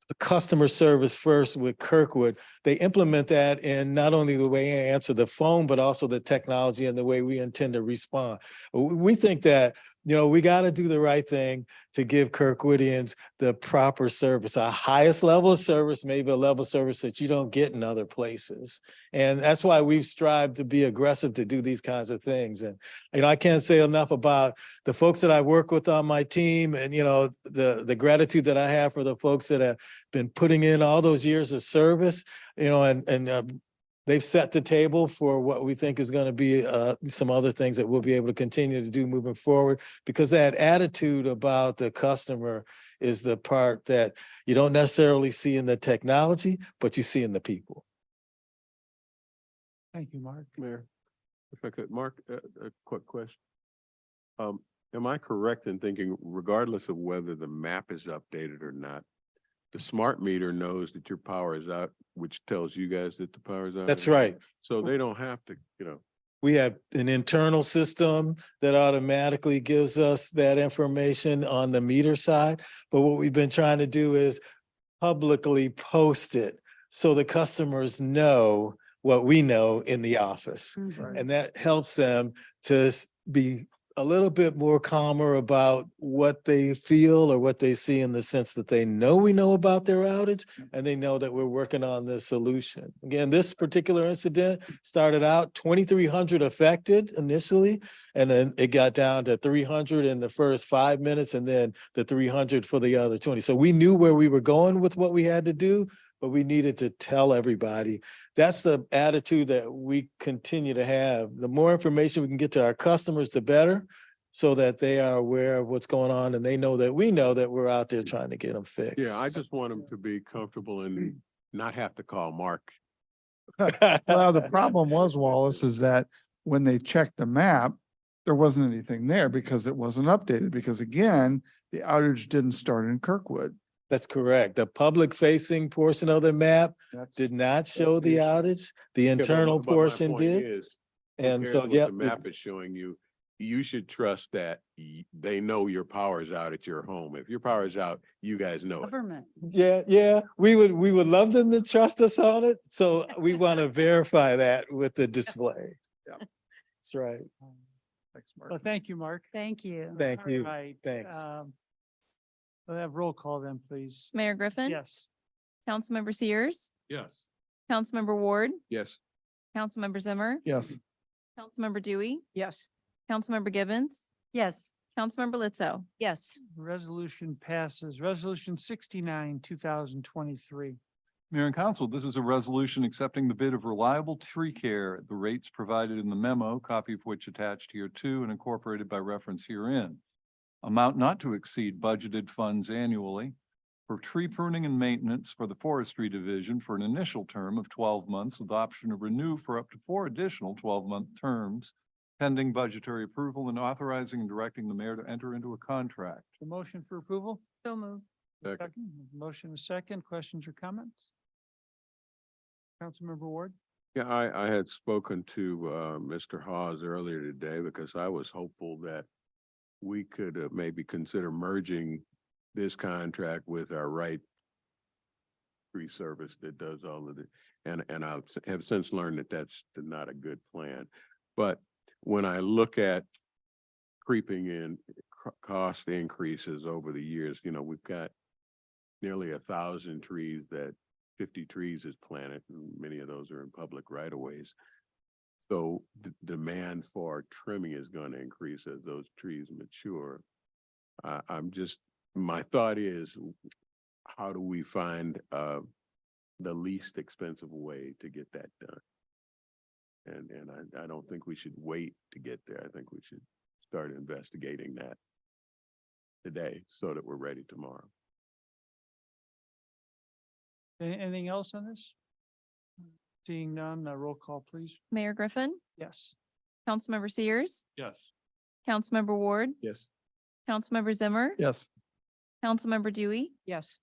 the customer service first with Kirkwood. They implement that in not only the way I answer the phone, but also the technology and the way we intend to respond. We think that you know, we got to do the right thing to give Kirkwoodians the proper service, our highest level of service, maybe a level of service that you don't get in other places. And that's why we've strived to be aggressive to do these kinds of things. And, you know, I can't say enough about the folks that I work with on my team and, you know, the gratitude that I have for the folks that have been putting in all those years of service, you know, and they've set the table for what we think is going to be some other things that we'll be able to continue to do moving forward, because that attitude about the customer is the part that you don't necessarily see in the technology, but you see in the people. Thank you, Mark. Mayor, if I could, Mark, a quick question. Am I correct in thinking regardless of whether the map is updated or not, the smart meter knows that your power is out, which tells you guys that the power is out? That's right. So they don't have to, you know. We have an internal system that automatically gives us that information on the meter side. But what we've been trying to do is publicly post it so the customers know what we know in the office. And that helps them to be a little bit more calmer about what they feel or what they see, in the sense that they know we know about their outage and they know that we're working on this solution. Again, this particular incident started out 2,300 affected initially, and then it got down to 300 in the first 5 minutes and then the 300 for the other 20. So we knew where we were going with what we had to do, but we needed to tell everybody. That's the attitude that we continue to have. The more information we can get to our customers, the better, so that they are aware of what's going on and they know that we know that we're out there trying to get them fixed. Yeah, I just want them to be comfortable and not have to call Mark. Well, the problem was, Wallace, is that when they checked the map, there wasn't anything there because it wasn't updated, because again, the outage didn't start in Kirkwood. That's correct. The public facing portion of the map That's- did not show that's the the issue. outage. The Yeah, internal but my portion point did. is, And compared so, to what yeah, the map is showing you, you should trust that they know your power is out at your home. If your power is out, you guys know it. Government. yeah, we would love them to trust us on it. So we want to verify that with the display. Yeah. That's right. Thanks, Mark. Well, thank you, Mark. Thank you. Thank you. Right. Thanks. We'll have roll call then, please. Mayor Griffin. Yes. Councilmember Sears, Yes. Councilmember Ward, Yes. Councilmember Zimmer, Yes. Councilmember Dewey, Yes. Councilmember Gibbons, Yes. Councilmember Lizzo. Yes. Resolution passes. Resolution 69, 2023. Mayor and Council, this is a resolution accepting the bid of reliable tree care at the rates provided in the memo, copy of which attached here too and incorporated by reference herein. Amount not to exceed budgeted funds annually for tree pruning and maintenance for the Forestry Division for an initial term of 12 months with the option to renew for up to 4 additional 12-month terms, pending budgetary approval, and authorizing and directing the mayor to enter into a contract. The motion for approval? So moved. Second. Motion is second. Questions or comments? Councilmember Ward? Yeah, I had spoken to Mr. Hawes earlier today because I was hopeful that we could maybe consider merging this contract with our right tree service that does all of it. And I have since learned that that's not a good plan. But when I look at creeping in cost increases over the years, you know, we've got nearly 1,000 trees that 50 trees is planted, and many of those are in public right of ways. So the demand for trimming is going to increase as those trees mature. My thought is, how do we find the least expensive way to get that done? And I don't think we should wait to get there. I think we should start investigating that today so that we're ready tomorrow. Anything else on this? Seeing none, roll call, please. Mayor Griffin, Yes. Councilmember Sears, Yes. Councilmember Ward, Yes. Councilmember Zimmer, Yes. Councilmember Dewey, Yes.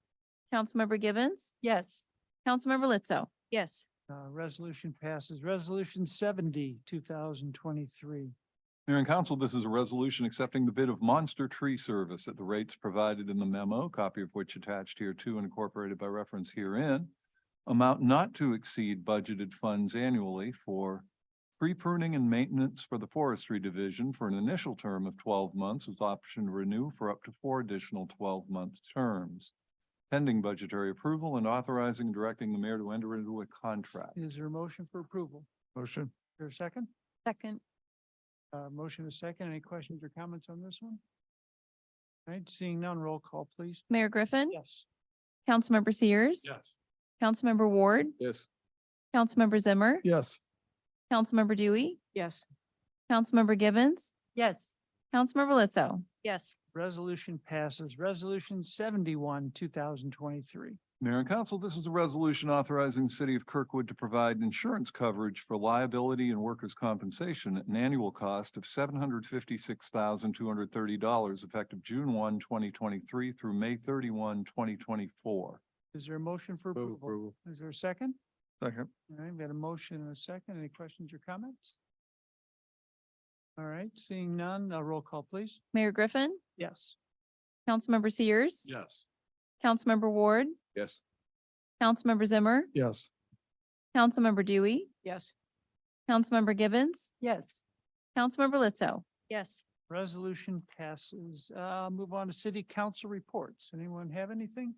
Councilmember Gibbons, Yes. Councilmember Lizzo. Yes. Resolution passes. Resolution 70, 2023. Mayor and Council, this is a resolution accepting the bid of Monster Tree Service at the rates provided in the memo, copy of which attached here too and incorporated by reference herein. Amount not to exceed budgeted funds annually for Tree pruning and maintenance for the forestry division for an initial term of 12 months with option to renew for up to 4 additional 12-month terms. Pending budgetary approval and authorizing and directing the mayor to enter into a contract. Is there a motion for approval? Motion. Is there a second? Second. Motion is second. Any questions or comments on this one? All right, seeing none, roll call, please. Mayor Griffin, Yes. Councilmember Sears, Yes. Councilmember Ward, Yes. Councilmember Zimmer, Yes. Councilmember Dewey, Yes. Councilmember Gibbons, Yes. Councilmember Lizzo. Yes. Resolution passes. Resolution 71, 2023. Mayor and council, this is a resolution authorizing the city of Kirkwood to provide insurance coverage for liability and workers' compensation at an annual cost of $756,230 effective June 1, 2023 through May 31, 2024. Is there a motion for Move approval? approval. Is there a second? Second. All right, we got a motion and a second. Any questions or comments? All right, seeing none, roll call, please. Mayor Griffin, Yes. Councilmember Sears, Yes. Councilmember Ward, Yes. Councilmember Zimmer, Yes. Councilmember Dewey, Yes. Councilmember Gibbons, Yes. Councilmember Lizzo. Yes. Resolution passes. Move on to city council reports. Anyone have anything?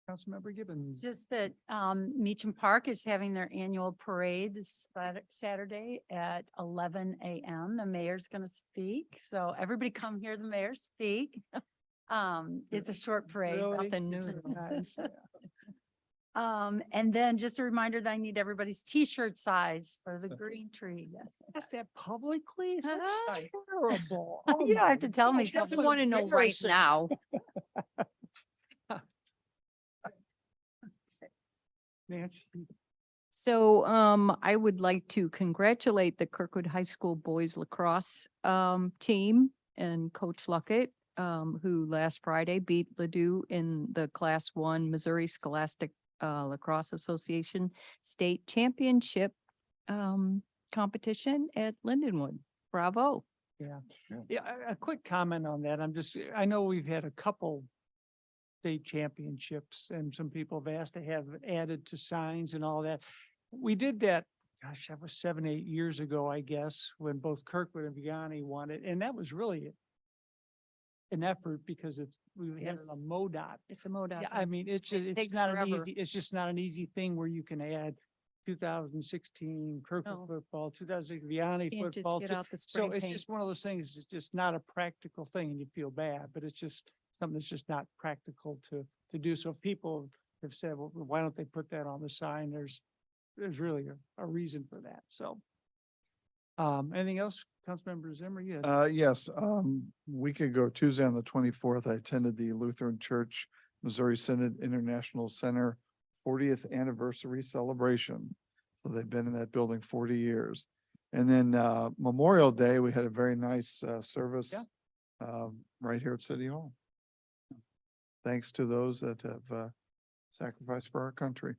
Councilmember Gibbons. Just that Meacham Park is having their annual parade this Saturday at 11 a.m. The mayor's going to speak, so everybody come hear the mayor speak. It's a short parade. Really? Nothing new. Nice. And then just a reminder that I need everybody's T-shirt size for the green tree. Yes. Ask that publicly? That's Uh-huh. terrible. You don't have to tell me. gosh, He doesn't that's want to know right embarrassing. now. Nancy. So I would like to congratulate the Kirkwood High School boys lacrosse team and Coach Luckett, who last Friday beat Ladue in the Class 1 Missouri Scholastic Lacrosse Association State Championship competition at Lindenwood. Bravo. Yeah, a quick comment on that. I know we've had a couple state championships and some people have asked to have it added to signs and all that. We did that, gosh, that was 7, 8 years ago, I guess, when both Kirkwood and Vianney won it. And that was really an effort because we had it Yes. on MoDOT. It's a MoDOT. Yeah, I mean, it's takes not an forever. easy, it's just not an easy thing where you can add 2016 Kirkwood No. football, 2006 Vianney Can't just football. get out the So spray it's paint. just one of those things, it's just not a practical thing and you feel bad, but it's just something that's just not practical to do. So people have said, well, why don't they put that on the sign? There's really a reason for that. So anything else, Councilmember Zimmer? Yes. Yes, week ago, Tuesday on the 24th, I attended the Lutheran Church Missouri Synod International Center 40th anniversary celebration. So they've been in that building 40 years. And then Memorial Day, we had a very nice service right here at City Hall. Thanks to those that have sacrificed for our country.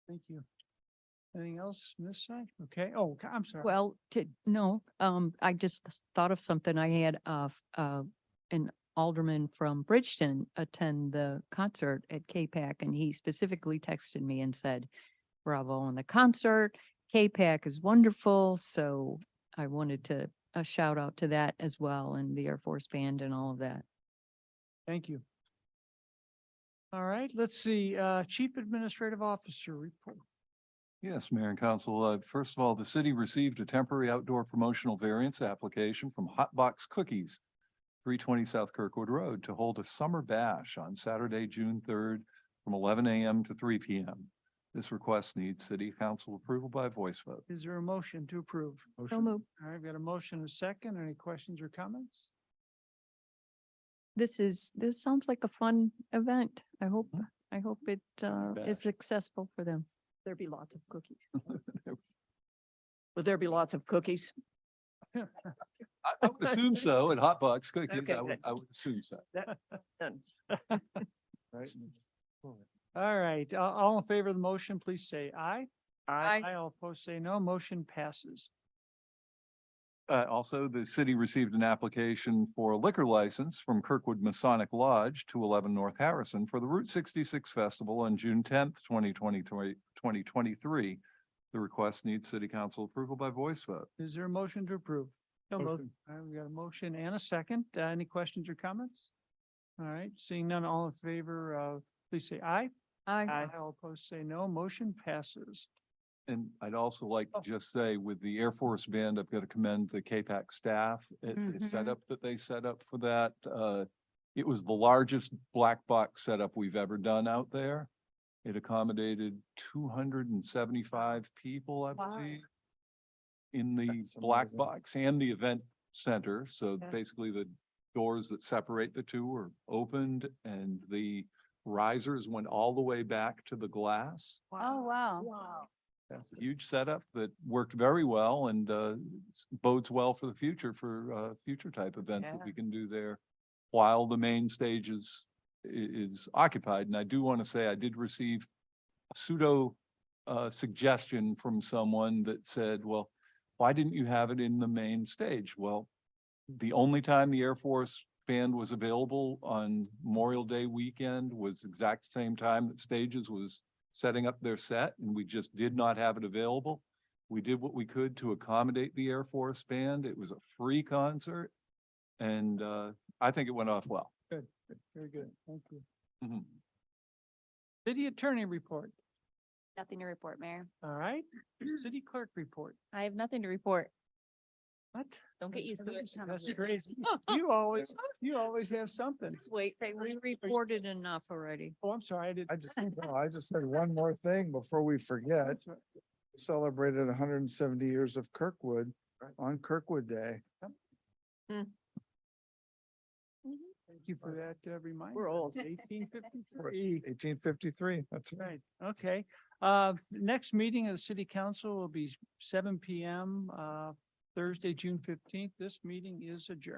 Thank you. Anything else on this side? Okay. Oh, I'm sorry. Well, I just thought of something. I had an alderman from Bridgeton attend the concert at K-PAC and he specifically texted me and said, bravo on the concert. K-PAC is wonderful. So I wanted to a shout out to that as well and the Air Force Band and all of that. Thank you. All right, let's see, Chief Administrative Officer report. Yes, Mayor and Council. First of all, the city received a temporary outdoor promotional variance application from Hot Box Cookies, 320 South Kirkwood Road, to hold a summer bash on Saturday, June 3rd from 11 a.m. to 3 p.m. This request needs city council approval by voice vote. Is there a motion to approve? So moved. All right, I've got a motion and a second. Any questions or comments? This sounds like a fun event. I hope it is successful for them. There be lots of cookies. Will there be lots of cookies? I would assume so. At Hot Box Cookies, Okay, I would assume so. Right. All right, all in favor of the motion, please say aye. Aye. All opposed, say no. Motion passes. Also, the city received an application for a liquor license from Kirkwood Masonic Lodge, 211 North Harrison, for the Route 66 Festival on June 10th, 2023, The request needs city council approval by voice vote. Is there a motion to approve? So moved. All right, we got a motion and a second. Any questions or comments? All right, seeing none, all in favor, please say aye. Aye. All opposed, say no. Motion passes. And I'd also like to just say with the Air Force Band, I've got to commend the KPAC staff. The setup that they set up for that. It was the largest black box setup we've ever done out there. It accommodated 275 people, I believe, in the That's black amazing. box and the event center. So Yeah. basically the doors that separate the two were opened and the risers went all the way back to the glass. Oh, wow. Wow. It's a huge setup that worked very well and bodes well for the future for future type events that we can do there while the main stage is occupied. And I do want to say I did receive a pseudo suggestion from someone that said, well, why didn't you have it in the main stage? Well, the only time the Air Force Band was available on Memorial Day weekend was exact same time that Stages was setting up their set, and we just did not have it available. We did what we could to accommodate the Air Force Band. It was a free concert, and I think it went off well. Good, very good. Thank you. Mhm. City Attorney report. Nothing to report, Mayor. All right. City Clerk report. I have nothing to report. What? Don't get used to it. That's crazy. You always have something. Just wait, we reported enough already. Oh, I'm sorry, I did. I just had one more thing before we forget. Celebrated 170 years of Kirkwood on Kirkwood Day. Thank you for that reminder. We're old. 1853. 1853, that's right. Right, okay. Next meeting of the city council will be 7 PM, Thursday, June 15th. This meeting is adjourned.